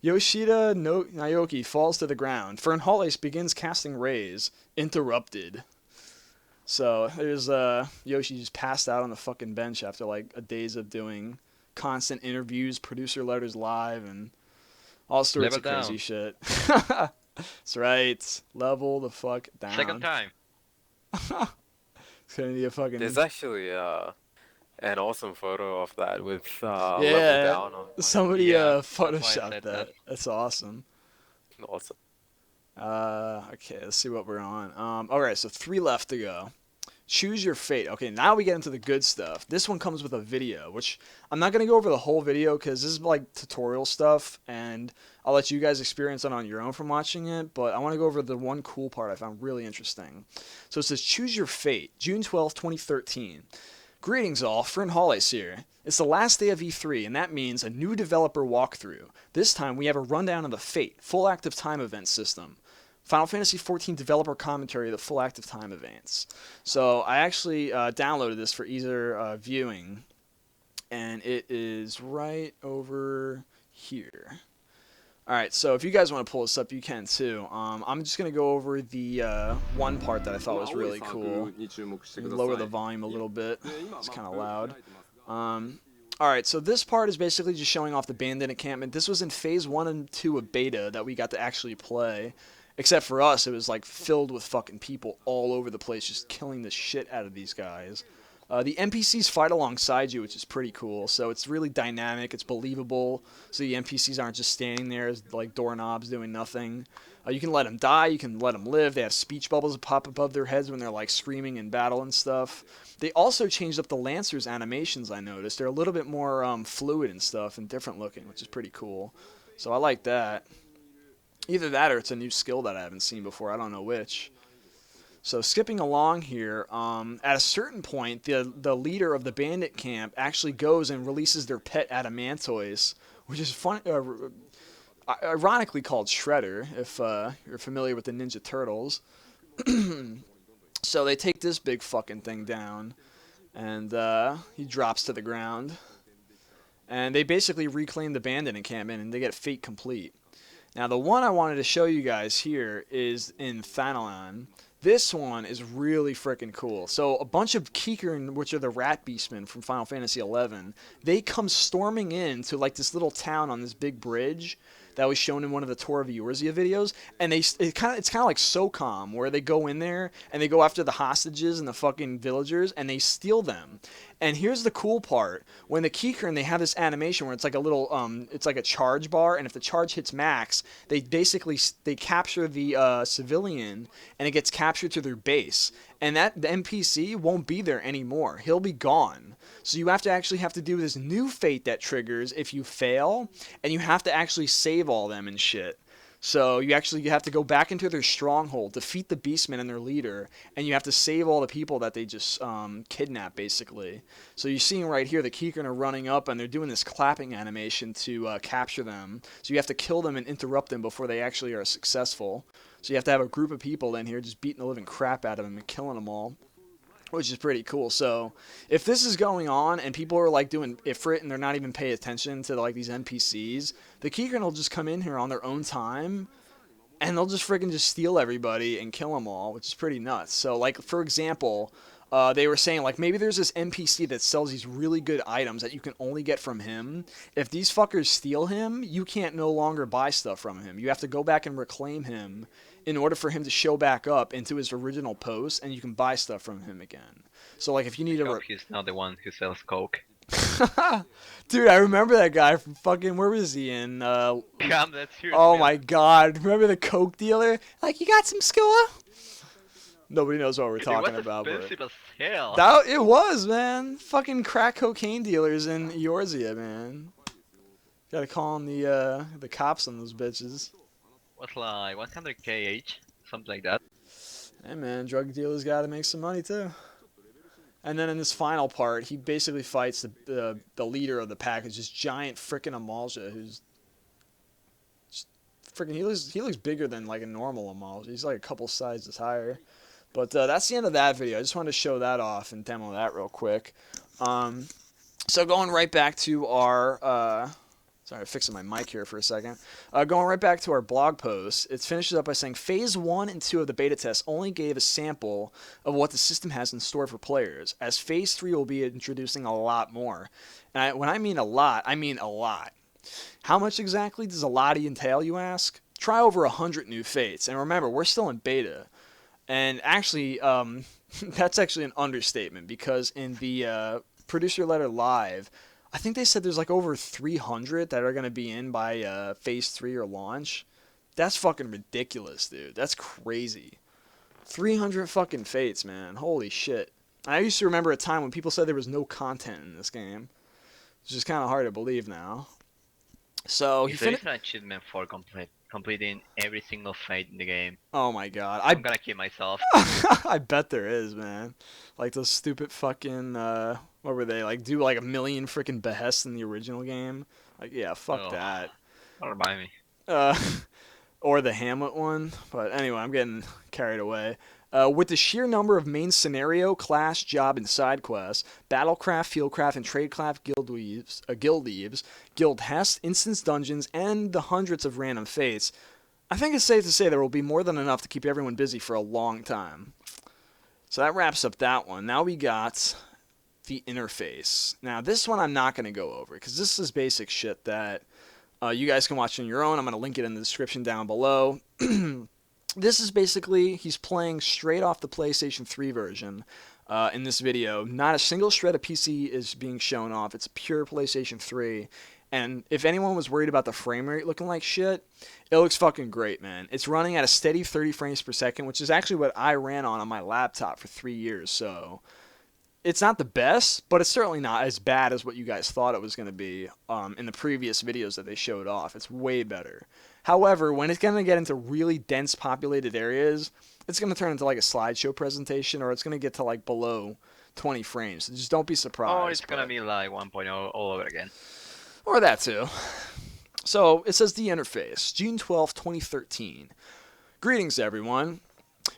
Yoshida Naoki falls to the ground. Fernhales begins casting rays. Interrupted. So there's Yoshi just passed out on the fucking bench after like a days of doing constant interviews, producer letters live, and all sorts of crazy shit. That's right. Level the fuck down. Second time. It's gonna be a fucking... There's actually An awesome photo of that with Yeah, level down on somebody Yeah, that's why I photoshopped said that. that. That's awesome. awesome. Okay, let's see what we're on. All right, so 3 left to go. Choose your fate. Okay, now we get into the good stuff. This one comes with a video, which I'm not going to go over the whole video because this is like tutorial stuff, and I'll let you guys experience it on your own from watching it, but I want to go over the one cool part I found really interesting. So it says, choose your fate, June 12th, 2013. Greetings all, Fern Hollis here. It's the last day of E3, and that means a new developer walkthrough. This time we have a rundown of the Fate, full active time event system. Final Fantasy XIV developer commentary, the full active time events. So I actually downloaded this for easier viewing, and it is right over here. All right, so if you guys want to pull this up, you can too. I'm just going to go over the one part that I thought was really cool. Lower the volume a little bit. It's kind of loud. All right, so this part is basically just showing off the bandit encampment. This was in Phase 1 and 2 of beta that we got to actually play. Except for us, it was like filled with fucking people all over the place, just killing the shit out of these guys. The NPCs fight alongside you, which is pretty cool. So it's really dynamic, it's believable. So the NPCs aren't just standing there as like doorknobs doing nothing. You can let them die, you can let them live. They have speech bubbles that pop above their heads when they're like screaming in battle and stuff. They also changed up the Lancers animations, I noticed. They're a little bit more fluid and stuff and different looking, which is pretty cool. So I like that. Either that or it's a new skill that I haven't seen before. I don't know which. So skipping along here, at a certain point, the leader of the bandit camp actually goes and releases their pet Adamantoise, which is fun, ironically called Shredder, if you're familiar with the Ninja Turtles. So they take this big fucking thing down, and he drops to the ground. And they basically reclaim the bandit encampment, and they get fate complete. Now, the one I wanted to show you guys here is in Thanalan. This one is really freaking cool. So, a bunch of Kikern, which are the rat beastmen from Final Fantasy XI, they come storming in to like this little town on this big bridge that was shown in one of the Tour of Eorzea videos, and it's kind of like SOCOM, where they go in there and they go after the hostages and the fucking villagers and they steal them. And here's the cool part: when the Kikern, they have this animation where it's like a little, it's like a charge bar, and if the charge hits max, they basically capture the civilian, and it gets captured to their base, and the NPC won't be there anymore. He'll be gone. So you have to do this new fate that triggers if you fail, and you have to actually save all them and shit. So you have to go back into their stronghold, defeat the beastmen and their leader, and you have to save all the people that they just kidnapped, basically. So you're seeing right here, the Kikern are running up, and they're doing this clapping animation to capture them. So you have to kill them and interrupt them before they actually are successful. So you have to have a group of people in here just beating the living crap out of them and killing them all, which is pretty cool. So if this is going on and people are like doing Ifrit and they're not even paying attention to like these NPCs, the Kikern will just come in here on their own time and they'll just freaking just steal everybody and kill them all, which is pretty nuts. So like, for example, they were saying like maybe there's this NPC that sells these really good items that you can only get from him. If these fuckers steal him, you can't no longer buy stuff from him. You have to go back and reclaim him in order for him to show back up into his original post, and you can buy stuff from him again. So like if you need Hope he's not the one who sells coke. Dude, I remember that guy from fucking, where was he in? God, that's serious. Oh my god, remember the coke dealer? Like, you got some score? Nobody knows what we're talking about, but Expensive as hell. it was, man. Fucking crack cocaine dealers in Eorzea, man. Gotta call on the cops on those bitches. What's like 100k each? Something like that. Hey man, drug dealers gotta make some money too. And then in this final part, he basically fights the leader of the pack, who's this giant frickin' amal'jaa, who's just frickin', he looks bigger than like a normal amal'jaa. He's like a couple sizes higher. But that's the end of that video. I just wanted to show that off and demo that real quick. So going right back to our sorry, fixing my mic here for a second. Going right back to our blog post, it finishes up by saying, Phase 1 and 2 of the beta test only gave a sample of what the system has in store for players, as Phase 3 will be introducing a lot more. And when I mean a lot, I mean a lot. How much exactly does a lot entail, you ask? Try over 100 new fates. And remember, we're still in beta. And actually, that's actually an understatement, because in the producer letter live, I think they said there's like over 300 that are going to be in by phase 3 or launch. That's fucking ridiculous, dude. That's crazy. 300 fucking fates, man. Holy shit. I used to remember a time when people said there was no content in this game. It's just kind of hard to believe now. So If there is an achievement for completing every single fate in the game, oh my god. I'm gonna kill myself. I bet there is, man. Like those stupid fucking, what were they? Like, do like a million freaking behests in the original game? Like, yeah, fuck that. Don't remind me. Or the Hamlet one. But anyway, I'm getting carried away. With the sheer number of main scenario, class, job, and side quests, Battlecraft, Fieldcraft, and Tradecraft guild leaves, guild hest, instance dungeons, and the hundreds of random fates, I think it's safe to say there will be more than enough to keep everyone busy for a long time. So that wraps up that one. Now we got the interface. Now this one I'm not going to go over because this is basic shit that you guys can watch on your own. I'm going to link it in the description down below. This is basically, he's playing straight off the PlayStation 3 version in this video. Not a single shred of PC is being shown off. It's a pure PlayStation 3. And if anyone was worried about the frame rate looking like shit, it looks fucking great, man. It's running at a steady 30 frames per second, which is actually what I ran on my laptop for 3 years. So it's not the best, but it's certainly not as bad as what you guys thought it was going to be in the previous videos that they showed off. It's way better. However, when it's going to get into really dense populated areas, it's going to turn into like a slideshow presentation, or it's going to get to like below 20 frames. So just don't be surprised. Oh, it's going to be like 1.0 all over again. Or that too. So it says the interface, June 12th, 2013. Greetings, everyone.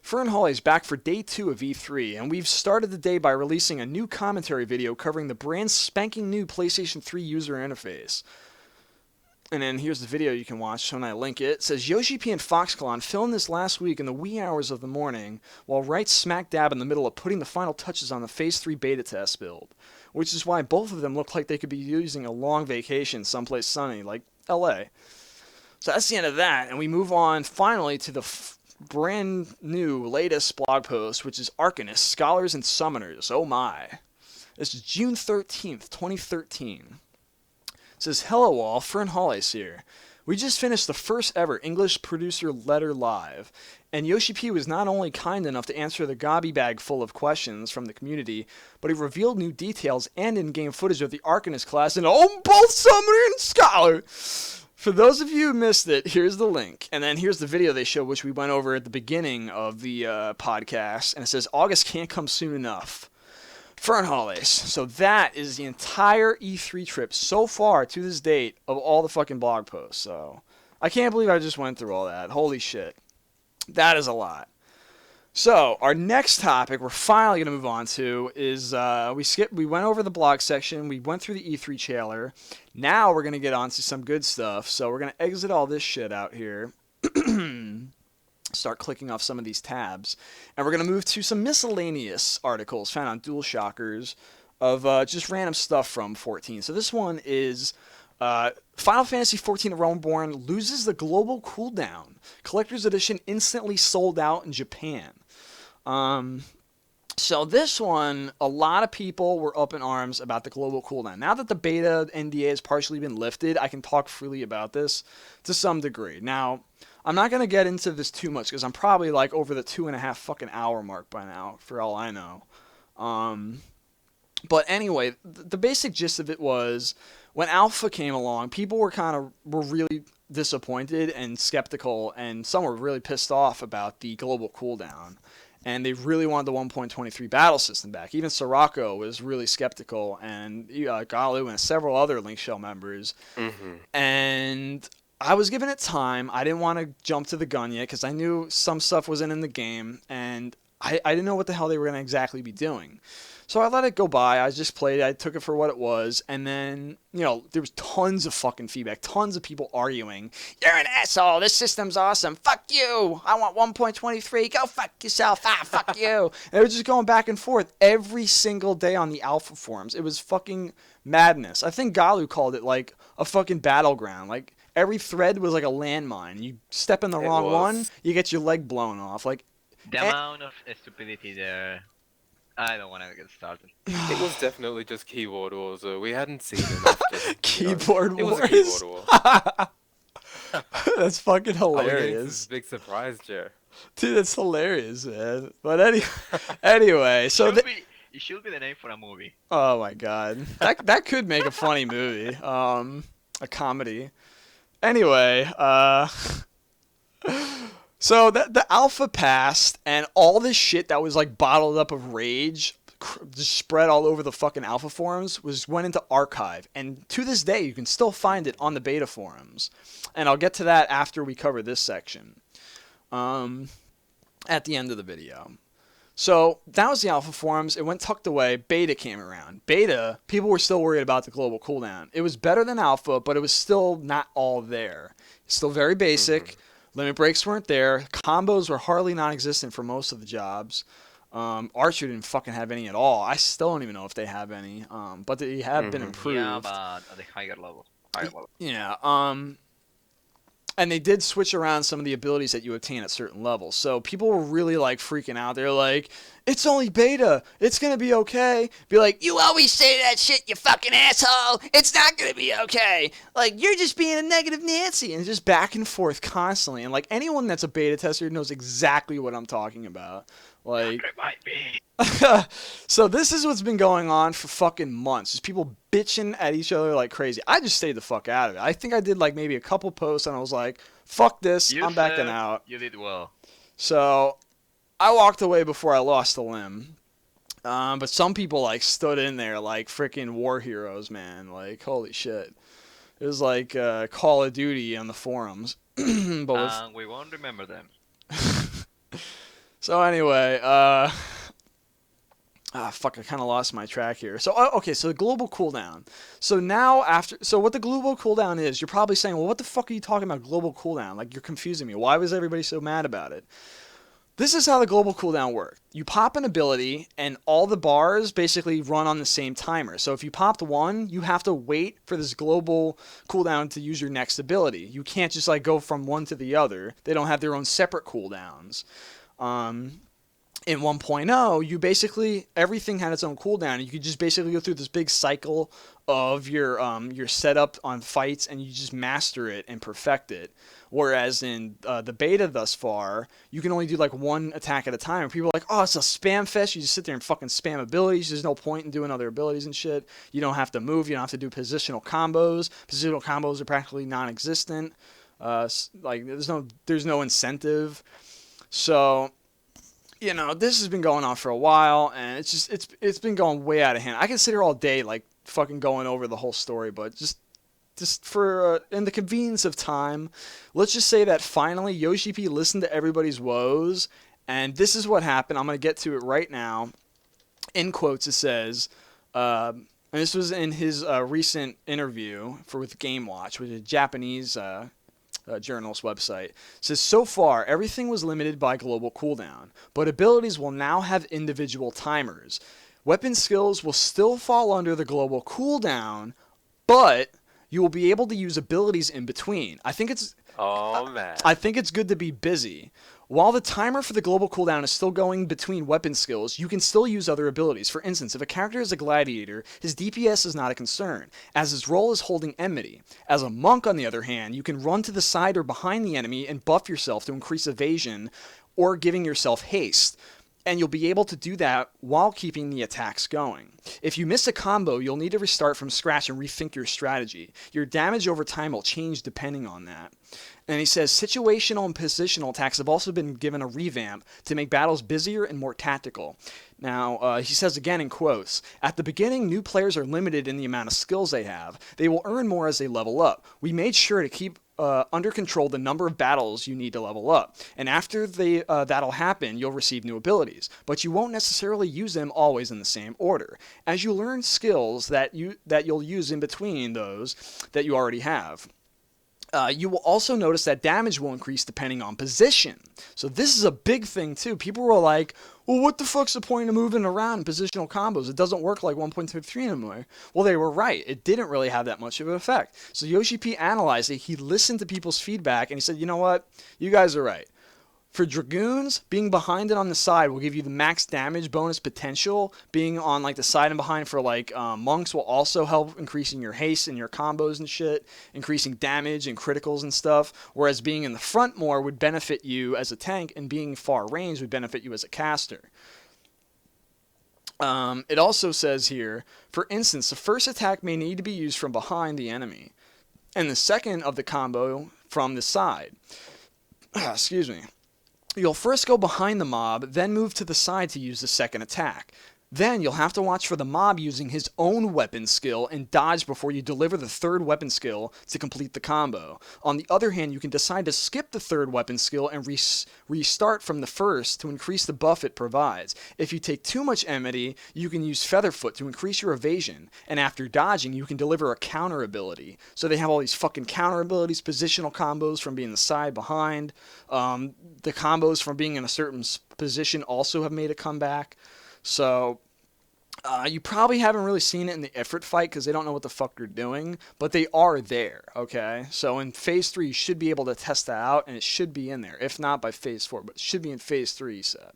Fern Hall is back for day 2 of E3, and we've started the day by releasing a new commentary video covering the brand spanking new PlayStation 3 user interface. And then here's the video you can watch when I link it. It says, Yoshi P and Foxcalon filmed this last week in the wee hours of the morning, while right smack dab in the middle of putting the final touches on the Phase 3 beta test build, which is why both of them look like they could be using a long vacation someplace sunny, like LA. So that's the end of that, and we move on finally to the brand new latest blog post, which is Arcanist, Scholars and Summoners. Oh my. This is June 13th, 2013. It says, hello all, Fern Hollis here. We just finished the first ever English producer letter live, and Yoshi P was not only kind enough to answer the gobby bag full of questions from the community, but he revealed new details and in-game footage of the Arcanist class and both Summoner and Scholar. For those of you who missed it, here's the link, and then here's the video they showed, which we went over at the beginning of the podcast, and it says, August can't come soon enough. Fern Hollis. So that is the entire E3 trip so far to this date of all the fucking blog posts. So I can't believe I just went through all that. Holy shit. That is a lot. So our next topic we're finally going to move on to is we went over the blog section. We went through the E3 trailer. Now we're going to get on to some good stuff. So we're going to exit all this shit out here. Start clicking off some of these tabs, and we're going to move to some miscellaneous articles found on Dualshockers of just random stuff from 14. So this one is Final Fantasy XIV Reborn loses the global cooldown. Collector's Edition instantly sold out in Japan. So this one, a lot of people were up in arms about the global cooldown. Now that the beta NDA has partially been lifted, I can talk freely about this to some degree. Now, I'm not going to get into this too much because I'm probably like over the 2.5 fucking hour mark by now, for all I know. But anyway, the basic gist of it was when Alpha came along, people were really disappointed and skeptical, and some were really pissed off about the global cooldown. And they really wanted the 1.23 battle system back. Even Sirocco was really skeptical, and Galu and several other Linkshell members. Mm-hmm. And I was giving it time. I didn't want to jump to the gun yet because I knew some stuff wasn't in the game, and I didn't know what the hell they were going to exactly be doing. So I let it go by. I just played it. I took it for what it was. And then, there was tons of fucking feedback. Tons of people arguing. You're an asshole. This system's awesome. Fuck you. I want 1.23. Go fuck yourself. Fuck you. And they were just going back and forth every single day on the alpha forums. It was fucking madness. I think Galu called it like a fucking battleground. Like every thread was like a landmine. You step in the wrong one, you get your leg blown off. Like the amount of stupidity there I don't want to get started. It was definitely just keyboard wars. We hadn't seen enough. Just, Keyboard it was a wars. keyboard war. That's fucking Are we getting hilarious. some big surprise, Jer? Dude, that's hilarious, man. But anyway, so It should be the name for a movie. oh my god, that could make a funny movie, a comedy. Anyway, so the alpha passed, and all this shit that was like bottled up of rage, just spread all over the fucking alpha forums, went into archive, and to this day you can still find it on the beta forums, and I'll get to that after we cover this section. At the end of the video. So that was the alpha forums. It went tucked away. Beta came around. Beta, people were still worried about the global cooldown. It was better than alpha, but it was still not all there. It's still very basic. Limit breaks weren't there. Combos were hardly non-existent for most of the jobs. Archer didn't fucking have any at all. I still don't even know if they have any. But they have been improved. Yeah, but at the higher level. Yeah. And they did switch around some of the abilities that you obtain at certain levels. So people were really like freaking out. They're like, it's only beta. It's going to be okay. Be like, you always say that shit, you fucking asshole. It's not going to be okay. Like, you're just being a negative Nancy. And just back and forth constantly. And like anyone that's a beta tester knows exactly what I'm talking about. Like, It might be. so this is what's been going on for fucking months. Just people bitching at each other like crazy. I just stayed the fuck out of it. I think I did like maybe a couple posts and I was like, fuck this, I'm backing out. You did well. So I walked away before I lost a limb. But some people like stood in there like freaking war heroes, man. Like, holy shit. It was like Call of Duty on the forums. But We won't remember them. so anyway, fuck, I kind of lost my track here. So, okay, so the global cooldown. So now so what the global cooldown is, you're probably saying, well, what the fuck are you talking about global cooldown? Like, you're confusing me. Why was everybody so mad about it? This is how the global cooldown worked. You pop an ability, and all the bars basically run on the same timer. So if you popped one, you have to wait for this global cooldown to use your next ability. You can't just, like, go from one to the other. They don't have their own separate cooldowns. In 1.0, you basically, everything had its own cooldown. You could just basically go through this big cycle of your setup on fights, and you just master it and perfect it. Whereas in the beta thus far, you can only do like one attack at a time. People are like, oh, it's a spam fest. You just sit there and fucking spam abilities. There's no point in doing other abilities and shit. You don't have to move. You don't have to do positional combos. Positional combos are practically non-existent. Like there's no incentive. So, you know, this has been going on for a while, and it's been going way out of hand. I can sit here all day, like, fucking going over the whole story, but just for in the convenience of time, let's just say that finally Yoshi P listened to everybody's woes, and this is what happened. I'm going to get to it right now. In quotes, it says, and this was in his recent interview with Game Watch, which is a Japanese journalist website. It says, so far, everything was limited by global cooldown, but abilities will now have individual timers. Weapon skills will still fall under the global cooldown, but you will be able to use abilities in between. I think it's good to be busy. While the timer for the global cooldown is still going between weapon skills, you can still use other abilities. For instance, if a character is a gladiator, his DPS is not a concern, as his role is holding enmity. As a monk, on the other hand, you can run to the side or behind the enemy and buff yourself to increase evasion or giving yourself haste. And you'll be able to do that while keeping the attacks going. If you miss a combo, you'll need to restart from scratch and rethink your strategy. Your damage over time will change depending on that. And he says, situational and positional attacks have also been given a revamp to make battles busier and more tactical. Now, he says again in quotes, at the beginning, new players are limited in the amount of skills they have. They will earn more as they level up. We made sure to keep under control the number of battles you need to level up. And after that'll happen, you'll receive new abilities. But you won't necessarily use them always in the same order. As you learn skills that you'll use in between those that you already have. You will also notice that damage will increase depending on position. So this is a big thing too. People were like, well, what the fuck's the point of moving around in positional combos? It doesn't work like 1.3 anymore. Well, they were right. It didn't really have that much of an effect. So Yoshi P analyzed it. He listened to people's feedback and he said, you know what? You guys are right. For Dragoons, being behind it on the side will give you the max damage bonus potential. Being on like the side and behind for like monks will also help increasing your haste and your combos and shit, increasing damage and criticals and stuff. Whereas being in the front more would benefit you as a tank, and being far range would benefit you as a caster. It also says here, for instance, the first attack may need to be used from behind the enemy, and the second of the combo from the side. Excuse me. You'll first go behind the mob, then move to the side to use the second attack. Then you'll have to watch for the mob using his own weapon skill and dodge before you deliver the third weapon skill to complete the combo. On the other hand, you can decide to skip the third weapon skill and restart from the first to increase the buff it provides. If you take too much enmity, you can use Featherfoot to increase your evasion, and after dodging, you can deliver a counter ability. So they have all these fucking counter abilities, positional combos from being the side behind. The combos from being in a certain position also have made a comeback. So, you probably haven't really seen it in the Ifrit fight because they don't know what the fuck they're doing, but they are there, okay? So in Phase 3, you should be able to test that out, and it should be in there. If not by Phase 4, but it should be in Phase 3, he said.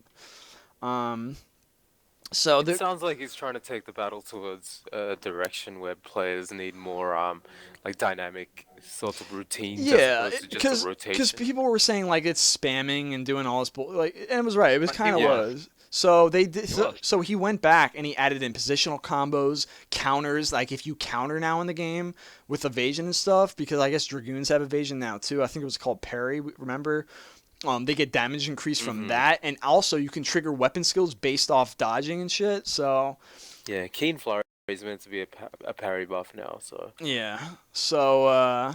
It sounds like he's trying to take the battle towards a direction where players need more like dynamic sort of routines. Yeah, because people were saying like it's spamming and doing all this like, and it was right. It was kind of it was. So they did. So he went back and he added in positional combos, counters. Like if you counter now in the game with evasion and stuff, because I guess Dragoons have evasion now too. I think it was called parry. Remember? They get damage increase from that, and also you can trigger weapon skills based off dodging and shit. So yeah, Keen Flurry is meant to be a parry buff now. So yeah. So I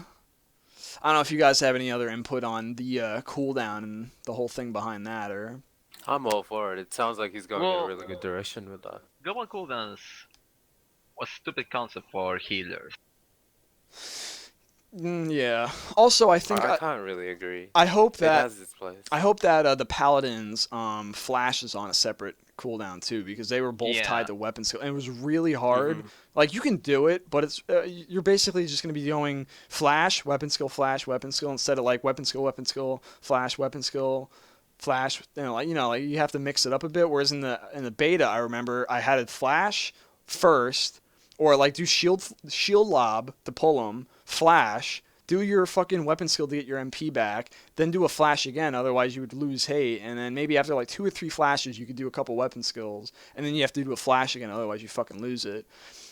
don't know if you guys have any other input on the cooldown and the whole thing behind that, or. I'm all for it. It sounds like he's going in a really good direction with that. Global cooldowns was a stupid concept for healers. Yeah. Also, I think I can't really agree. I hope that it has its place. I hope that the Paladins flash is on a separate cooldown too, because they were both tied to weapon skill, and it was really hard. Like you can do it, but it's you're basically just going to be going flash, weapon skill, instead of like weapon skill, flash, weapon skill. Flash, like you have to mix it up a bit. Whereas in the beta, I remember I had it flash first, or like do shield lob to pull them, flash, do your fucking weapon skill to get your MP back, then do a flash again. Otherwise, you would lose hate, and then maybe after like 2 or 3 flashes, you could do a couple weapon skills, and then you have to do a flash again. Otherwise, you fucking lose it.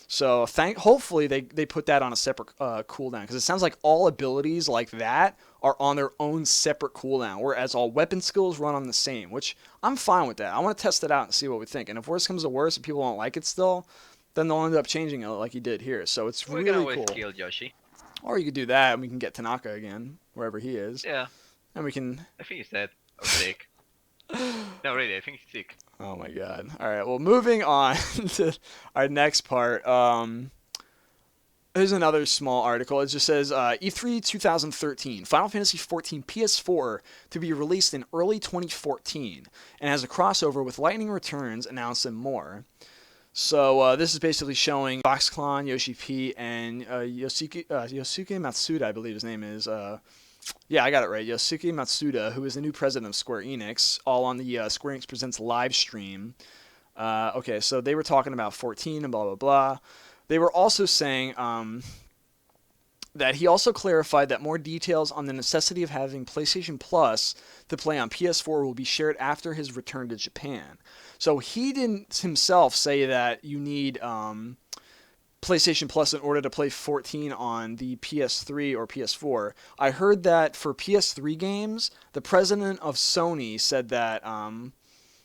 So hopefully they put that on a separate cooldown, because it sounds like all abilities like that are on their own separate cooldown, whereas all weapon skills run on the same, which I'm fine with that. I want to test it out and see what we think. And if worse comes to worse and people don't like it still, then they'll end up changing it like he did here. So it's really cool. We can always kill Yoshi. Or you could do that and we can get Tanaka again, wherever he is. Yeah. And we can... I think he's dead. Or sick. No, really, I think he's sick. Oh my god. Alright, well, moving on to our next part. Here's another small article. It just says, E3 2013, Final Fantasy XIV PS4 to be released in early 2014, and has a crossover with Lightning Returns announced and more. So this is basically showing Foxclon, Yoshi P, and Yosuke Matsuda, I believe his name is. Yeah, I got it right. Yosuke Matsuda, who is the new president of Square Enix, all on the Square Enix Presents live stream. Okay, so they were talking about 14 and blah, blah, blah. They were also saying that he also clarified that more details on the necessity of having PlayStation Plus to play on PS4 will be shared after his return to Japan. So he didn't himself say that you need PlayStation Plus in order to play 14 on the PS3 or PS4. I heard that for PS3 games, the president of Sony said that,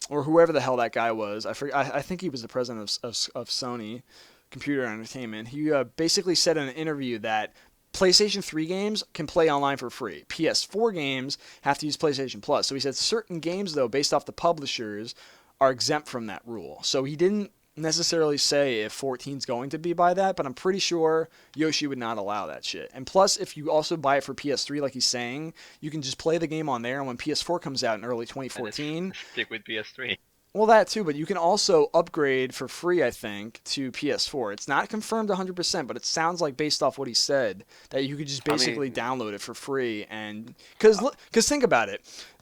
or whoever the hell that guy was, I think he was the president of Sony Computer Entertainment. He basically said in an interview that PlayStation 3 games can play online for free. PS4 games have to use PlayStation Plus. So he said certain games, though, based off the publishers, are exempt from that rule. So he didn't necessarily say if 14's going to be by that, but I'm pretty sure Yoshi would not allow that shit. And plus, if you also buy it for PS3, like he's saying, you can just play the game on there, and when PS4 comes out in early 2014... stick with PS3. Well, that too, but you can also upgrade for free, I think, to PS4. It's not confirmed 100%, but it sounds like, based off what he said, that you could just basically download it for free. And because think about it.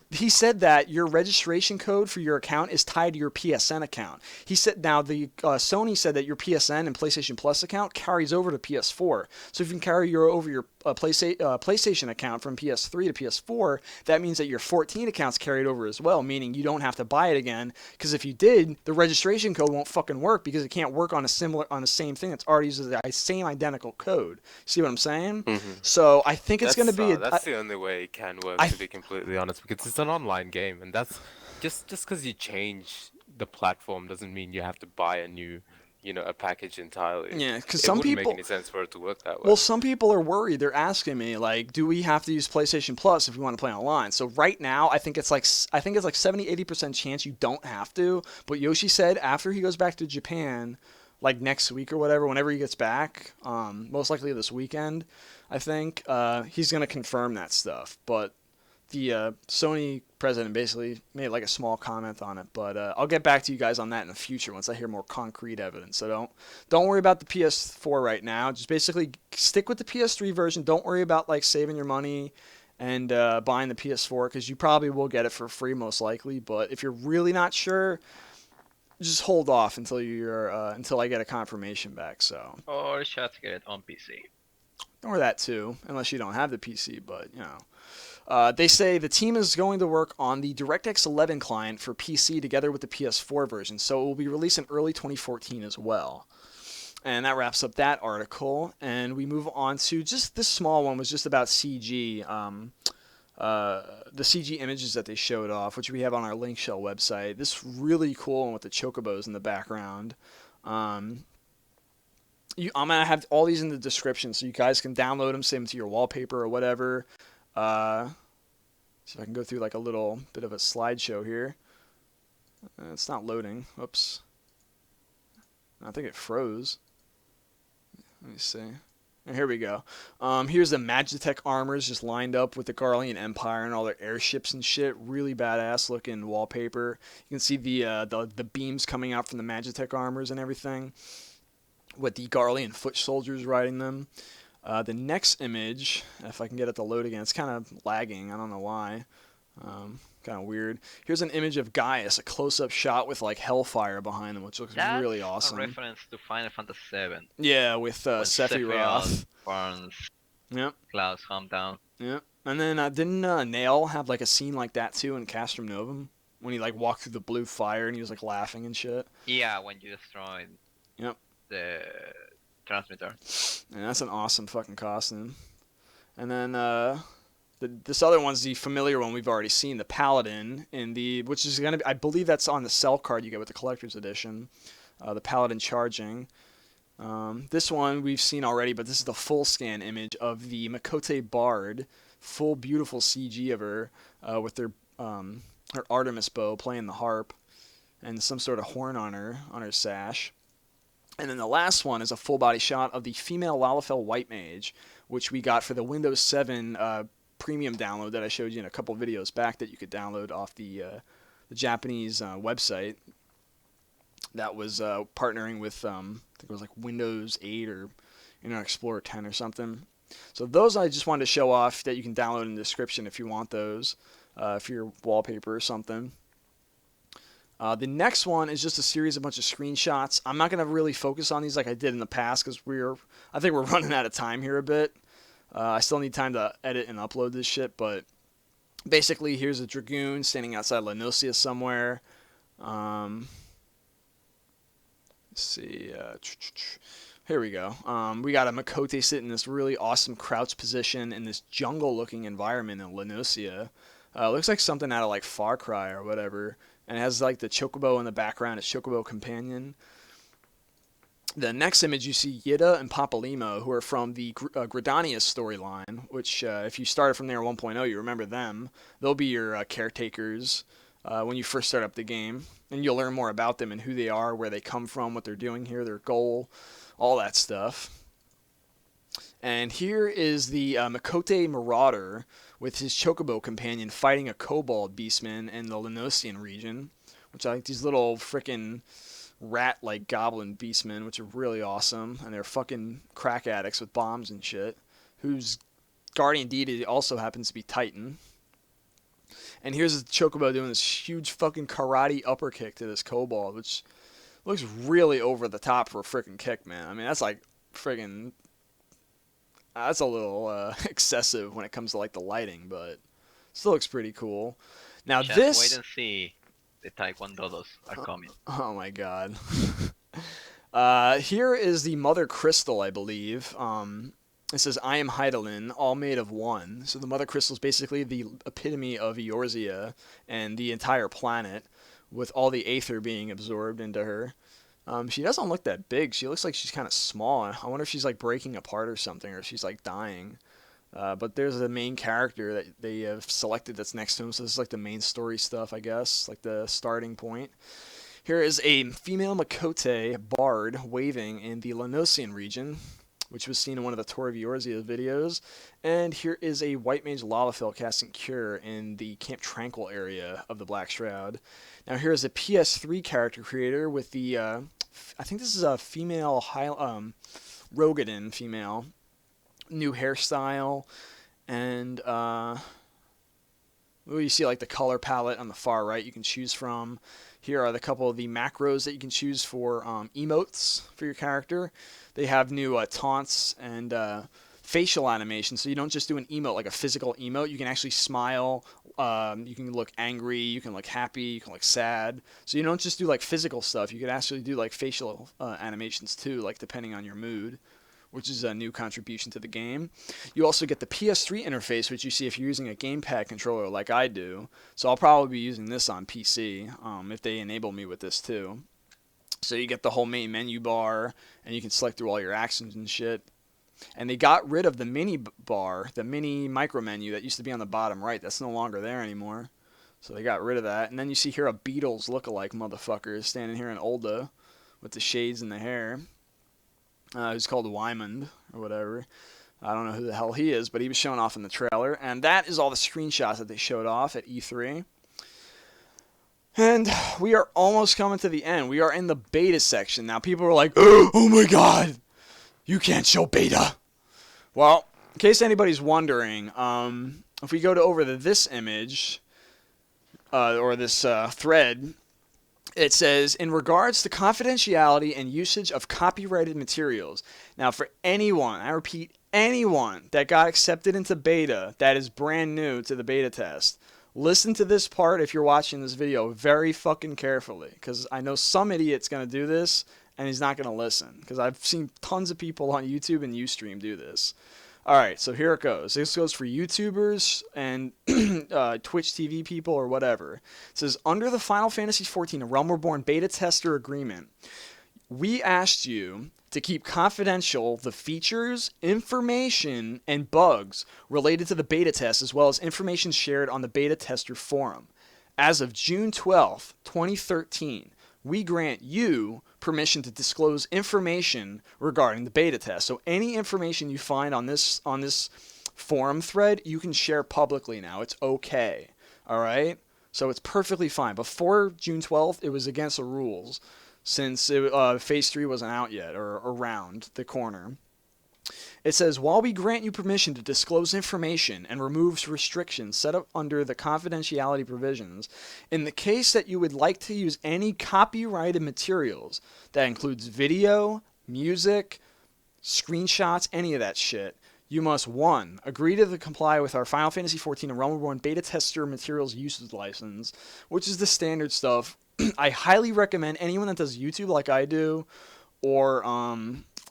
he said that your registration code for your account is tied to your PSN account. He said now the Sony said that your PSN and PlayStation Plus account carries over to PS4. So if you can carry over your PlayStation account from PS3 to PS4, that means that your 14 account's carried over as well, meaning you don't have to buy it again. Because if you did, the registration code won't fucking work because it can't work on the same thing that's already uses the same identical code. See what I'm saying? Mm-hmm. So I think it's going to be. That's the only way it can work, to be completely honest, because it's an online game, and that's just because you change the platform doesn't mean you have to buy a new, a package entirely. Yeah, because it some wouldn't people make any sense for it to work that way. Well, some people are worried. They're asking me like, do we have to use PlayStation Plus if we want to play online? So right now, I think it's like 70-80% chance you don't have to. But Yoshi said after he goes back to Japan, like next week or whatever, whenever he gets back, most likely this weekend, I think he's gonna confirm that stuff. But the Sony president basically made like a small comment on it, but I'll get back to you guys on that in the future once I hear more concrete evidence. So don't worry about the PS4 right now. Just basically stick with the PS3 version. Don't worry about like saving your money and buying the PS4 because you probably will get it for free most likely. But if you're really not sure, just hold off until until I get a confirmation back. So Or just get it on PC. or that too, unless you don't have the PC. But they say the team is going to work on the DirectX 11 client for PC together with the PS4 version, so it will be released in early 2014 as well. And that wraps up that article, and we move on to just this small one was just about CG, the CG images that they showed off, which we have on our Linkshell website. This really cool one with the chocobos in the background. I'm going to have all these in the description so you guys can download them, save them to your wallpaper or whatever. See if I can go through like a little bit of a slideshow here. It's not loading. Oops. I think it froze. Let me see. And here we go. Here's the Magitech armors just lined up with the Garlean Empire and all their airships and shit. Really badass looking wallpaper. You can see the beams coming out from the Magitech armors and everything, with the Garlean foot soldiers riding them. The next image, if I can get it to load again, it's kind of lagging. I don't know why. Kind of weird. Here's an image of Gaius, a close-up shot with like hellfire behind him, which looks really awesome. That's a reference to Final Fantasy VII. Yeah, with Sephiroth. Burns. Yep. Cloud's hometown. Yep. And then didn't Nail have like a scene like that too in Castrum Novum when he like walked through the blue fire and he was like laughing and shit? Yeah, when you destroyed. Yep. The transmitter. And that's an awesome fucking costume. And then this other one's the familiar one we've already seen, the Paladin, which is gonna be, I believe that's on the cell card you get with the collector's edition. The Paladin charging. This one we've seen already, but this is the full scan image of the Makote Bard, full beautiful CG of her with her Artemis bow playing the harp, and some sort of horn on her sash. And then the last one is a full body shot of the female Lalafell White Mage, which we got for the Windows 7 premium download that I showed you in a couple videos back that you could download off the Japanese website that was partnering with, I think it was like Windows 8 or Internet Explorer 10 or something. So those I just wanted to show off that you can download in the description if you want those, for your wallpaper or something. The next one is just a bunch of screenshots. I'm not going to really focus on these like I did in the past because I think we're running out of time here a bit. I still need time to edit and upload this shit, but basically here's a Dragoon standing outside Leonesaurus somewhere. Let's see. Here we go. We got a Makote sitting in this really awesome crouch position in this jungle-looking environment in Leonesaurus. Looks like something out of like Far Cry or whatever. And it has like the Chocobo in the background, its Chocobo companion. The next image you see Yida and Papalimo, who are from the Gridanius storyline, which if you started from there 1.0, you remember them. They'll be your caretakers when you first start up the game. And you'll learn more about them and who they are, where they come from, what they're doing here, their goal, all that stuff. And here is the Makote Marauder with his Chocobo companion fighting a Kobold Beastman in the Leonosian region, which I like these little frickin' rat-like goblin beastmen, which are really awesome, and they're fucking crack addicts with bombs and shit, whose guardian deity also happens to be Titan. And here's the Chocobo doing this huge fucking karate upper kick to this kobold, which looks really over the top for a freaking kick, man. I mean, that's like friggin'... That's a little excessive when it comes to like the lighting, but still looks pretty cool. Now Just this... wait and see. The Taekwondodos are coming. Oh my god. Here is the Mother Crystal, I believe. It says, I am Heidelin, all made of one. So the Mother Crystal is basically the epitome of Eorzea and the entire planet, with all the aether being absorbed into her. She doesn't look that big. She looks like she's kind of small. I wonder if she's like breaking apart or something, or if she's like dying. But there's the main character that they have selected that's next to him. So this is like the main story stuff, I guess, like the starting point. Here is a female Makote bard waving in the Lenosian region, which was seen in one of the Tour of Eorzea videos. And here is a white mage Lalafell casting Cure in the Camp Tranquil area of the Black Shroud. Now here is a PS3 character creator with the, I think this is a female, Rogadin female, new hairstyle, and you see like the color palette on the far right you can choose from. Here are the couple of the macros that you can choose for emotes for your character. They have new taunts and facial animation, so you don't just do an emote like a physical emote. You can actually smile. You can look angry. You can look happy. You can look sad. So you don't just do like physical stuff. You can actually do like facial animations too, like depending on your mood, which is a new contribution to the game. You also get the PS3 interface, which you see if you're using a gamepad controller like I do. So I'll probably be using this on PC if they enable me with this too. So you get the whole main menu bar, and you can select through all your actions and shit. And they got rid of the mini bar, the mini micro menu that used to be on the bottom right. That's no longer there anymore. So they got rid of that. And then you see here a Beatles lookalike motherfucker standing here in ul'dah with the shades in the hair. Who's called Wymond or whatever. I don't know who the hell he is, but he was shown off in the trailer. And that is all the screenshots that they showed off at E3. And we are almost coming to the end. We are in the beta section. Now people are like, oh my god, you can't show beta. Well, in case anybody's wondering, if we go to over to this image, or this thread, it says, in regards to confidentiality and usage of copyrighted materials. Now, for anyone, I repeat, anyone that got accepted into beta that is brand new to the beta test, listen to this part if you're watching this video very fucking carefully, because I know some idiot's going to do this and he's not going to listen, because I've seen tons of people on YouTube and Ustream do this. Alright, so here it goes. This goes for YouTubers and Twitch TV people or whatever. It says, under the Final Fantasy XIV Realm Reborn beta tester agreement, we asked you to keep confidential the features, information, and bugs related to the beta test, as well as information shared on the beta tester forum. As of June 12th, 2013, we grant you permission to disclose information regarding the beta test. So any information you find on this forum thread, you can share publicly now. It's okay. All right? So it's perfectly fine. Before June 12th, it was against the rules, since Phase 3 wasn't out yet, or around the corner. It says, while we grant you permission to disclose information and remove restrictions set up under the confidentiality provisions, in the case that you would like to use any copyrighted materials, that includes video, music, screenshots, any of that shit, you must 1. Agree to comply with our Final Fantasy XIV and Realm Reborn beta tester materials usage license, which is the standard stuff. I highly recommend anyone that does YouTube like I do, or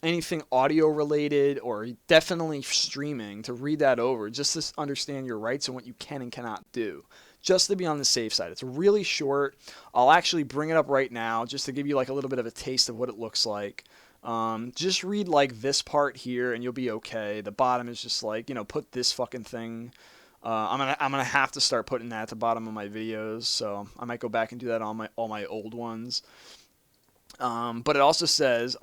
anything audio related, or definitely streaming, to read that over just to understand your rights and what you can and cannot do, just to be on the safe side. It's really short. I'll actually bring it up right now just to give you like a little bit of a taste of what it looks like. Just read like this part here and you'll be okay. The bottom is just like, put this fucking thing. I'm gonna have to start putting that at the bottom of my videos, so I might go back and do that on all my old ones. But it also says,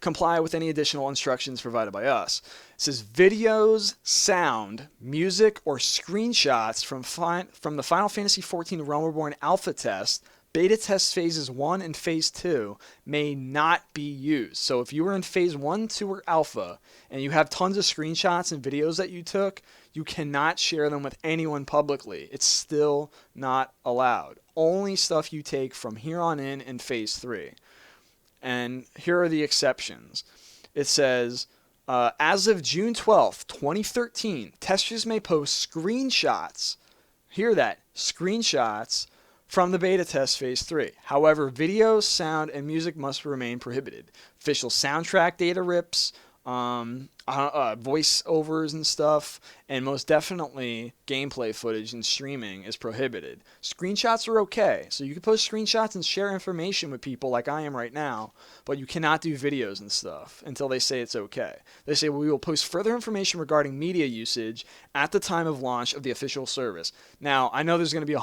comply with any additional instructions provided by us. It says, videos, sound, music, or screenshots from the Final Fantasy XIV Realm Reborn alpha test, beta test phases 1 and phase 2 may not be used. So if you were in phase 1, 2, or alpha, and you have tons of screenshots and videos that you took, You cannot share them with anyone publicly. It's still not allowed. Only stuff you take from here on in Phase 3. And here are the exceptions. It says, as of June 12th, 2013, testers may post screenshots. Hear that. Screenshots from the beta test Phase 3. However, video, sound, and music must remain prohibited. Official soundtrack data rips, voiceovers and stuff, and most definitely gameplay footage and streaming is prohibited. Screenshots are okay, so you can post screenshots and share information with people like I am right now, but you cannot do videos and stuff until they say it's okay. They say, well, we will post further information regarding media usage at the time of launch of the official service. Now, I know there's going to be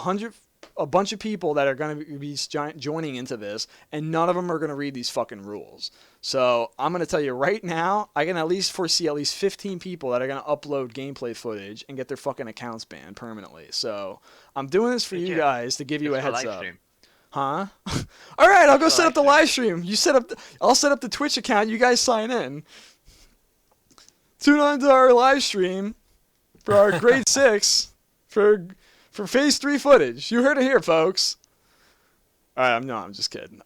a bunch of people that are going to be joining into this, and none of them are going to read these fucking rules. So I'm going to tell you right now, I can at least foresee at least 15 people that are going to upload gameplay footage and get their fucking accounts banned permanently. So I'm doing this for you guys to give you a heads up. Huh? All right, I'll go set up the live stream. I'll set up the Twitch account. You guys sign in. Tune on to our live stream for our grade 6 for Phase 3 footage. You heard it here, folks. All right, I'm just kidding.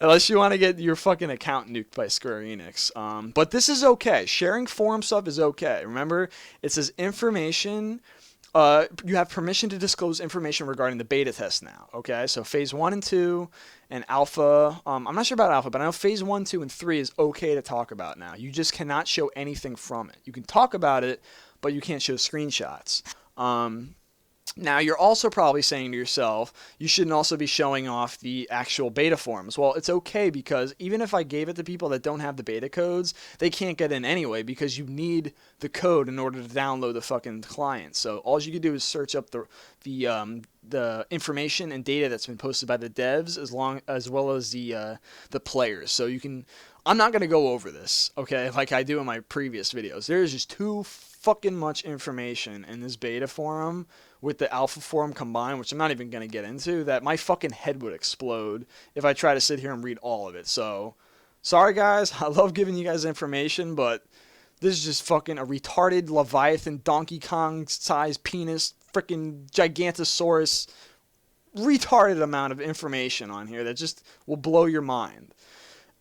Unless you want to get your fucking account nuked by Square Enix. But this is okay. Sharing forum stuff is okay. Remember, it says information. You have permission to disclose information regarding the beta test now. Okay, so Phase 1 and 2 and Alpha. I'm not sure about Alpha, but I know Phase 1, 2, and 3 is okay to talk about now. You just cannot show anything from it. You can talk about it, but you can't show screenshots. Now, you're also probably saying to yourself, you shouldn't also be showing off the actual beta forms. Well, it's okay because even if I gave it to people that don't have the beta codes, they can't get in anyway because you need the code in order to download the fucking client. So all you can do is search up the information and data that's been posted by the devs as well as the players. So you can. I'm not going to go over this, okay, like I do in my previous videos. There's just too fucking much information in this beta forum with the alpha forum combined, which I'm not even going to get into, that my fucking head would explode if I try to sit here and read all of it. So, sorry guys, I love giving you guys information, but this is just fucking a retarded Leviathan, Donkey Kong-sized penis, freaking Gigantosaurus, retarded amount of information on here that just will blow your mind.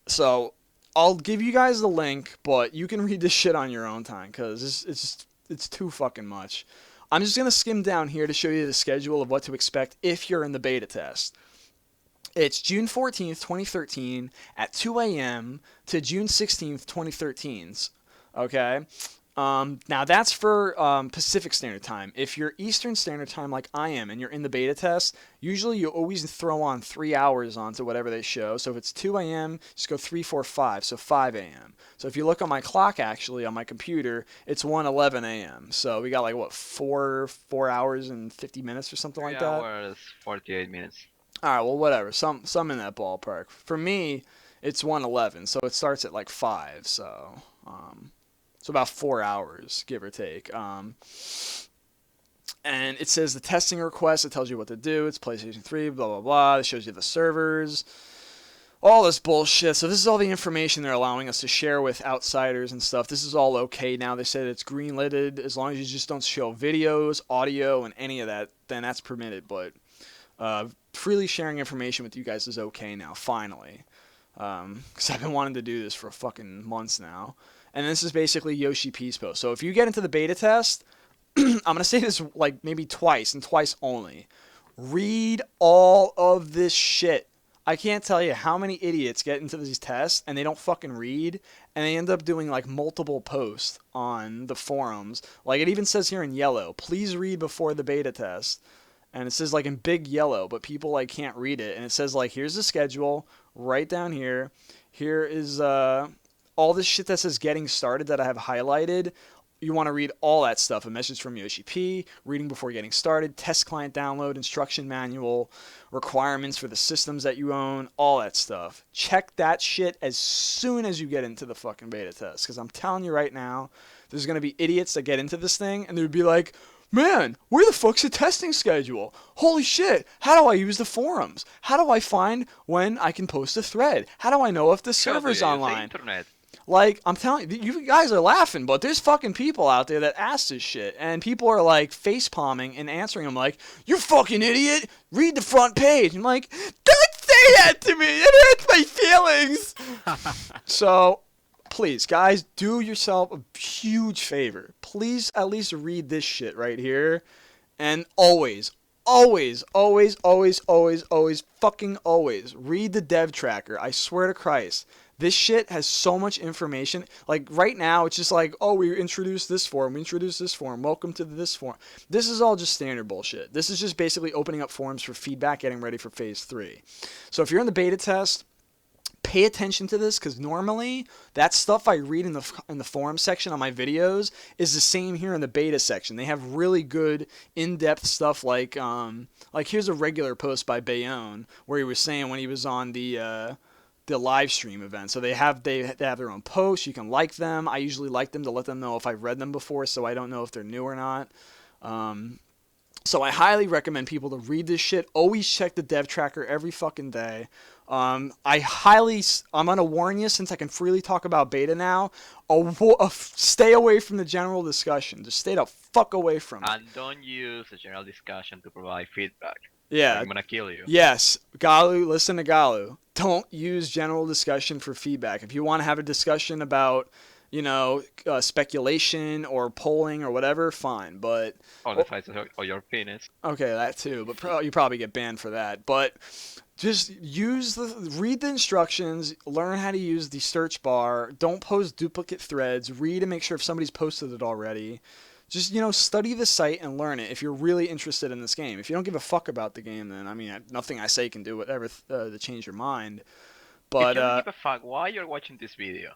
So, I'll give you guys the link, but you can read this shit on your own time because it's too fucking much. I'm just going to skim down here to show you the schedule of what to expect if you're in the beta test. It's June 14th, 2013 at 2 a.m. to June 16th, 2013. Okay? Now, that's for Pacific Standard Time. If you're Eastern Standard Time like I am and you're in the beta test, usually you always throw on 3 hours onto whatever they show. So if it's 2 a.m., just go 3, 4, 5, so 5 a.m. So if you look on my clock, actually, on my computer, it's 1:11 a.m. So we got like, what, 4 hours and 50 minutes or something like that? 3 hours, 48 minutes. All right, well, whatever. Some in that ballpark. For me, it's 1:11, so it starts at like 5, so... So about 4 hours, give or take. And it says the testing request. It tells you what to do. It's PlayStation 3, blah, blah, blah. It shows you the servers. All this bullshit. So this is all the information they're allowing us to share with outsiders and stuff. This is all okay now. They said it's green-lighted. As long as you just don't show videos, audio, and any of that, then that's permitted. But freely sharing information with you guys is okay now, finally. Because I've been wanting to do this for fucking months now. And this is basically Yoshi Peace Post. So if you get into the beta test, I'm going to say this like maybe twice and twice only. Read all of this shit. I can't tell you how many idiots get into these tests and they don't fucking read. And they end up doing like multiple posts on the forums. Like it even says here in yellow, please read before the beta test. And it says like in big yellow, but people like can't read it. And it says like, here's the schedule right down here. Here is... all this shit that says getting started that I have highlighted, you want to read all that stuff. A message from Yoshi P, reading before getting started, test client download, instruction manual, requirements for the systems that you own, all that stuff. Check that shit as soon as you get into the fucking beta test. Because I'm telling you right now, there's going to be idiots that get into this thing and they'd be like, man, where the fuck's the testing schedule? Holy shit, how do I use the forums? How do I find when I can post a thread? How do I know if the server's online? Internet. Like, I'm telling you, you guys are laughing, but there's fucking people out there that ask this shit, and people are like face palming and answering them like, "You fucking idiot! Read the front page." I'm like, "Don't say that to me. It hurts my feelings." So, please, guys, do yourself a huge favor. Please, at least read this shit right here, and always, fucking always read the dev tracker. I swear to Christ. This shit has so much information. Like, right now, it's just like, oh, we introduced this forum, welcome to this forum. This is all just standard bullshit. This is just basically opening up forums for feedback, getting ready for Phase 3. So if you're in the beta test, pay attention to this, because normally that stuff I read in the forum section on my videos is the same here in the beta section. They have really good in-depth stuff like here's a regular post by Bayonne where he was saying when he was on the live stream event. So they have their own posts. You can like them. I usually like them to let them know if I've read them before, so I don't know if they're new or not. So I highly recommend people to read this shit. Always check the dev tracker every fucking day. I'm gonna warn you, since I can freely talk about beta now, stay away from the general discussion. Just stay the fuck away from it. And don't use the general discussion to provide feedback. Yeah. I'm gonna kill you. Yes, Galu, listen to Galu. Don't use general discussion for feedback. If you want to have a discussion about, speculation or polling or whatever, fine. But Or the size of your penis. okay, that too. But you probably get banned for that. But just read the instructions, learn how to use the search bar. Don't post duplicate threads. Read and make sure if somebody's posted it already. Just, study the site and learn it if you're really interested in this game. If you don't give a fuck about the game, then, nothing I say can do whatever to change your mind. But if you don't give a fuck, why you're watching this video?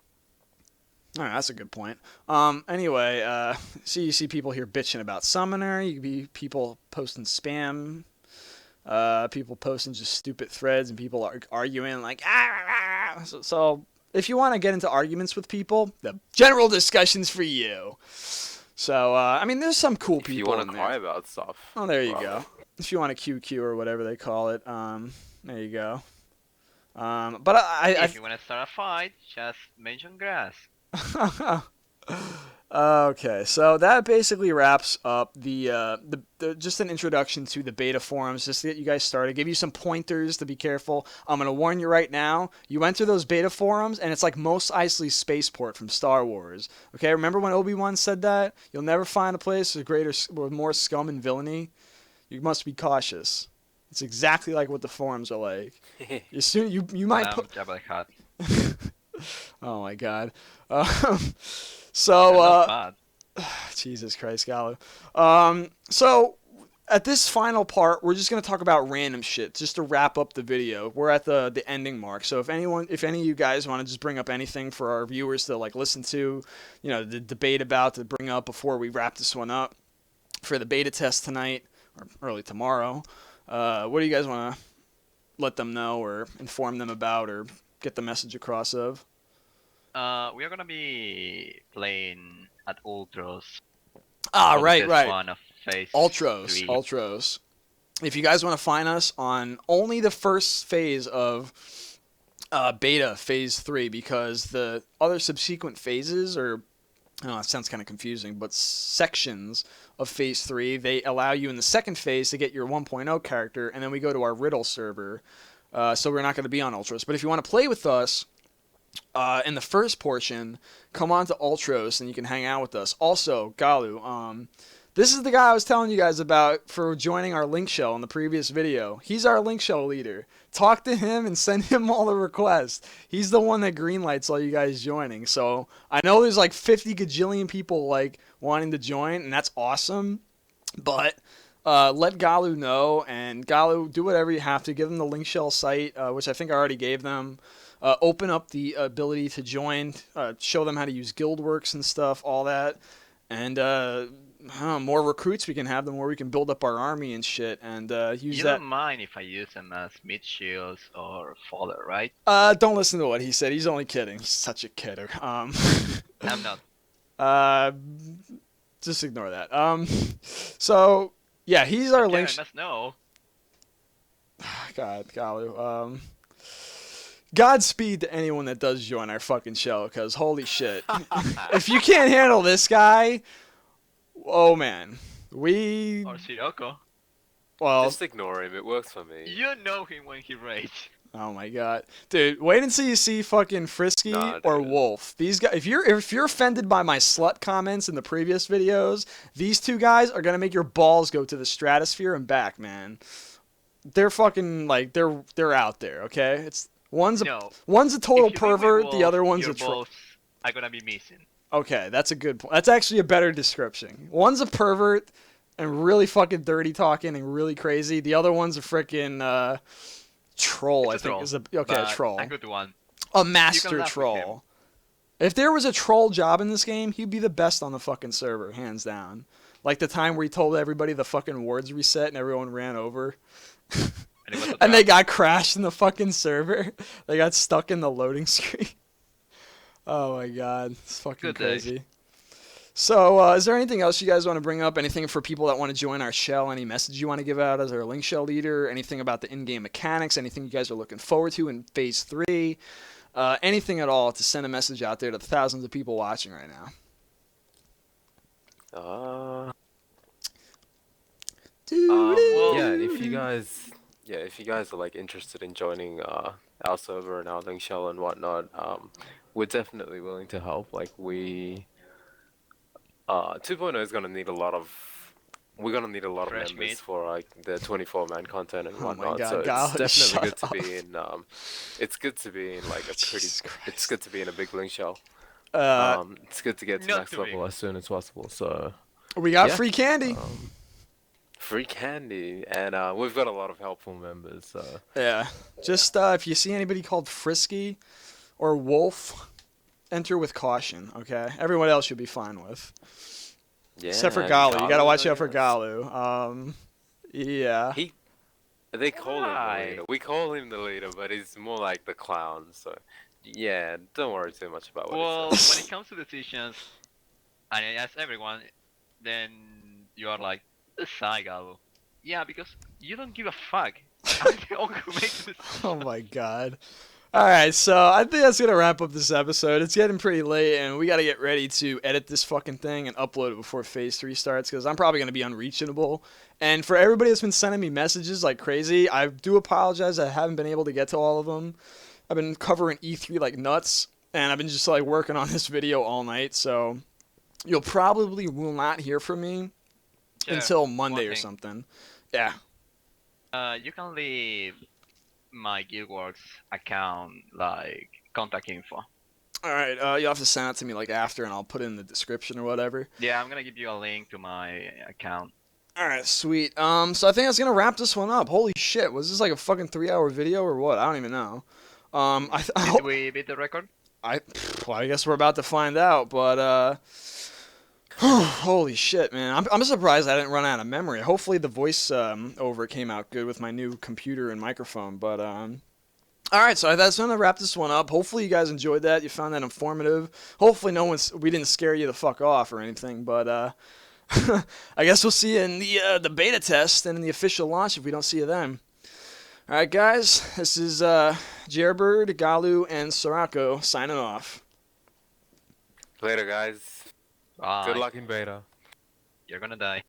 All right, that's a good point. Anyway, you see people here bitching about Summoner. You be people posting spam. People posting just stupid threads, and people are arguing like, ah. So if you want to get into arguments with people, the general discussion's for you. So, there's some cool people. If you want in to there. cry about stuff. Oh, there you go. If you want a QQ or whatever they call it, there you go. But if you want to start a fight, just mention grass. Okay, so that basically wraps up the just an introduction to the beta forums, just to get you guys started, give you some pointers to be careful. I'm gonna warn you right now. You enter those beta forums, and it's like Mos Eisley's spaceport from Star Wars. Okay, remember when Obi-Wan said that? You'll never find a place with more scum and villainy. You must be cautious. It's exactly like what the forums are like. You might put. Jabba the Hutt. Oh my God. Jesus Christ, Gallo. So at this final part, we're just gonna talk about random shit just to wrap up the video. We're at the ending mark. So if any of you guys want to just bring up anything for our viewers to like listen to, the debate about to bring up before we wrap this one up for the beta test tonight or early tomorrow, what do you guys want to let them know or inform them about or get the message across of? We are gonna be playing at Ultros. Right. One of phase Ultros. 3. Ultros. If you guys want to find us on only the first phase of beta phase 3, because the other subsequent phases are, I don't know, it sounds kind of confusing, but sections of phase 3, they allow you in the second phase to get your 1.0 character, and then we go to our Riddle server. So we're not going to be on Ultros. But if you want to play with us in the first portion, come on to Ultros and you can hang out with us. Also, Galu, this is the guy I was telling you guys about for joining our Linkshell in the previous video. He's our Linkshell leader. Talk to him and send him all the requests. He's the one that greenlights all you guys joining. So I know there's like 50 gajillion people like wanting to join, and that's awesome. But let Galu know, and Galu, do whatever you have to. Give them the Linkshell site, which I think I already gave them. Open up the ability to join, show them how to use Guildworks and stuff, all that. And more recruits we can have, the more we can build up our army and shit, and use you that. don't mind if I use them as mid shields or fodder, right? Don't listen to what he said. He's only kidding. He's such a kidder. I'm not. Just ignore that. So yeah, he's our link. I must know. God, Galu. Godspeed to anyone that does join our fucking show, because holy shit. If you can't handle this guy, oh man. Or Sirocco. Well, Just ignore him. It works for me. You know him when he rage. oh my god. Dude, wait until you see fucking Frisky Nah, or dude. Wolf. These guys, if you're offended by my slut comments in the previous videos, these two guys are gonna make your balls go to the stratosphere and back, man. They're fucking like they're out there, okay? One's a total If you live with pervert, the Wolf, other one's your a troll. balls are gonna be missing. Okay, that's a good point. That's actually a better description. One's a pervert and really fucking dirty talking and really crazy. The other one's a freaking troll, It's a I think. troll, Is a but troll. A good one. A You can master laugh with troll. If there was a troll job in this game, he'd be the best on the fucking server, hands down. Like the time where he told everybody the fucking wards reset and everyone ran over. And, it was a And they trap. got crashed in the fucking server. They got stuck in the loading screen. Oh my god, it's fucking Good day. crazy. So, is there anything else you guys want to bring up? Anything for people that want to join our shell? Any message you want to give out as our Linkshell leader? Anything about the in-game mechanics? Anything you guys are looking forward to in Phase 3? Anything at all to send a message out there to the thousands of people watching right now? well, Yeah, if you guys are like interested in joining our server and our Linkshell and whatnot, we're definitely willing to help. Like 2.0 is gonna need a lot of. We're gonna need a lot of Fresh members meat. for like the 24-man content and Oh my whatnot. God, so Gal, it's definitely shut good to be in. It's good to be in like a pretty. Jesus Christ. It's good to be in a big Linkshell. It's good to get to Not max too level big. as soon as possible. So We got yeah. free candy. free candy, and we've got a lot of helpful members. So Yeah. Just if you see anybody called Frisky or Wolf, enter with caution, okay? Everyone else should be fine with. yeah. Except for and Galu. You gotta watch I out for guess. Galu. Yeah. They call him the Why? leader. We call him the leader, but he's more like the clown. So yeah, don't worry too much about what Well, he says. when it comes to decisions, and I ask everyone, then you are like, the Saigalu. Yeah, because you don't give a fuck. I'm the one who makes this. Oh my god. Alright, so I think that's gonna wrap up this episode. It's getting pretty late, and we gotta get ready to edit this fucking thing and upload it before Phase 3 starts, because I'm probably gonna be unreachable. And for everybody that's been sending me messages like crazy, I do apologize I haven't been able to get to all of them. I've been covering E3 like nuts, and I've been just like working on this video all night, so you'll probably will not hear from me Sure, until one Monday or thing. something. Yeah. You can leave my Guildworks account, like, contact info. Alright, you'll have to send it to me like after, and I'll put it in the description or whatever. Yeah, I'm gonna give you a link to my account. Alright, sweet. So I think that's gonna wrap this one up. Holy shit, was this like a fucking 3-hour video or what? I don't even know. I Did we beat the record? well, I guess we're about to find out, but holy shit, man. I'm surprised I didn't run out of memory. Hopefully the voice over came out good with my new computer and microphone, but alright, so that's gonna wrap this one up. Hopefully you guys enjoyed that. You found that informative. Hopefully we didn't scare you the fuck off or anything, but I guess we'll see you in the beta test and in the official launch if we don't see you then. Alright guys, this is Jerbird, Galu, and Sorako signing off. Later, guys. Bye. Good luck in beta. You're gonna die.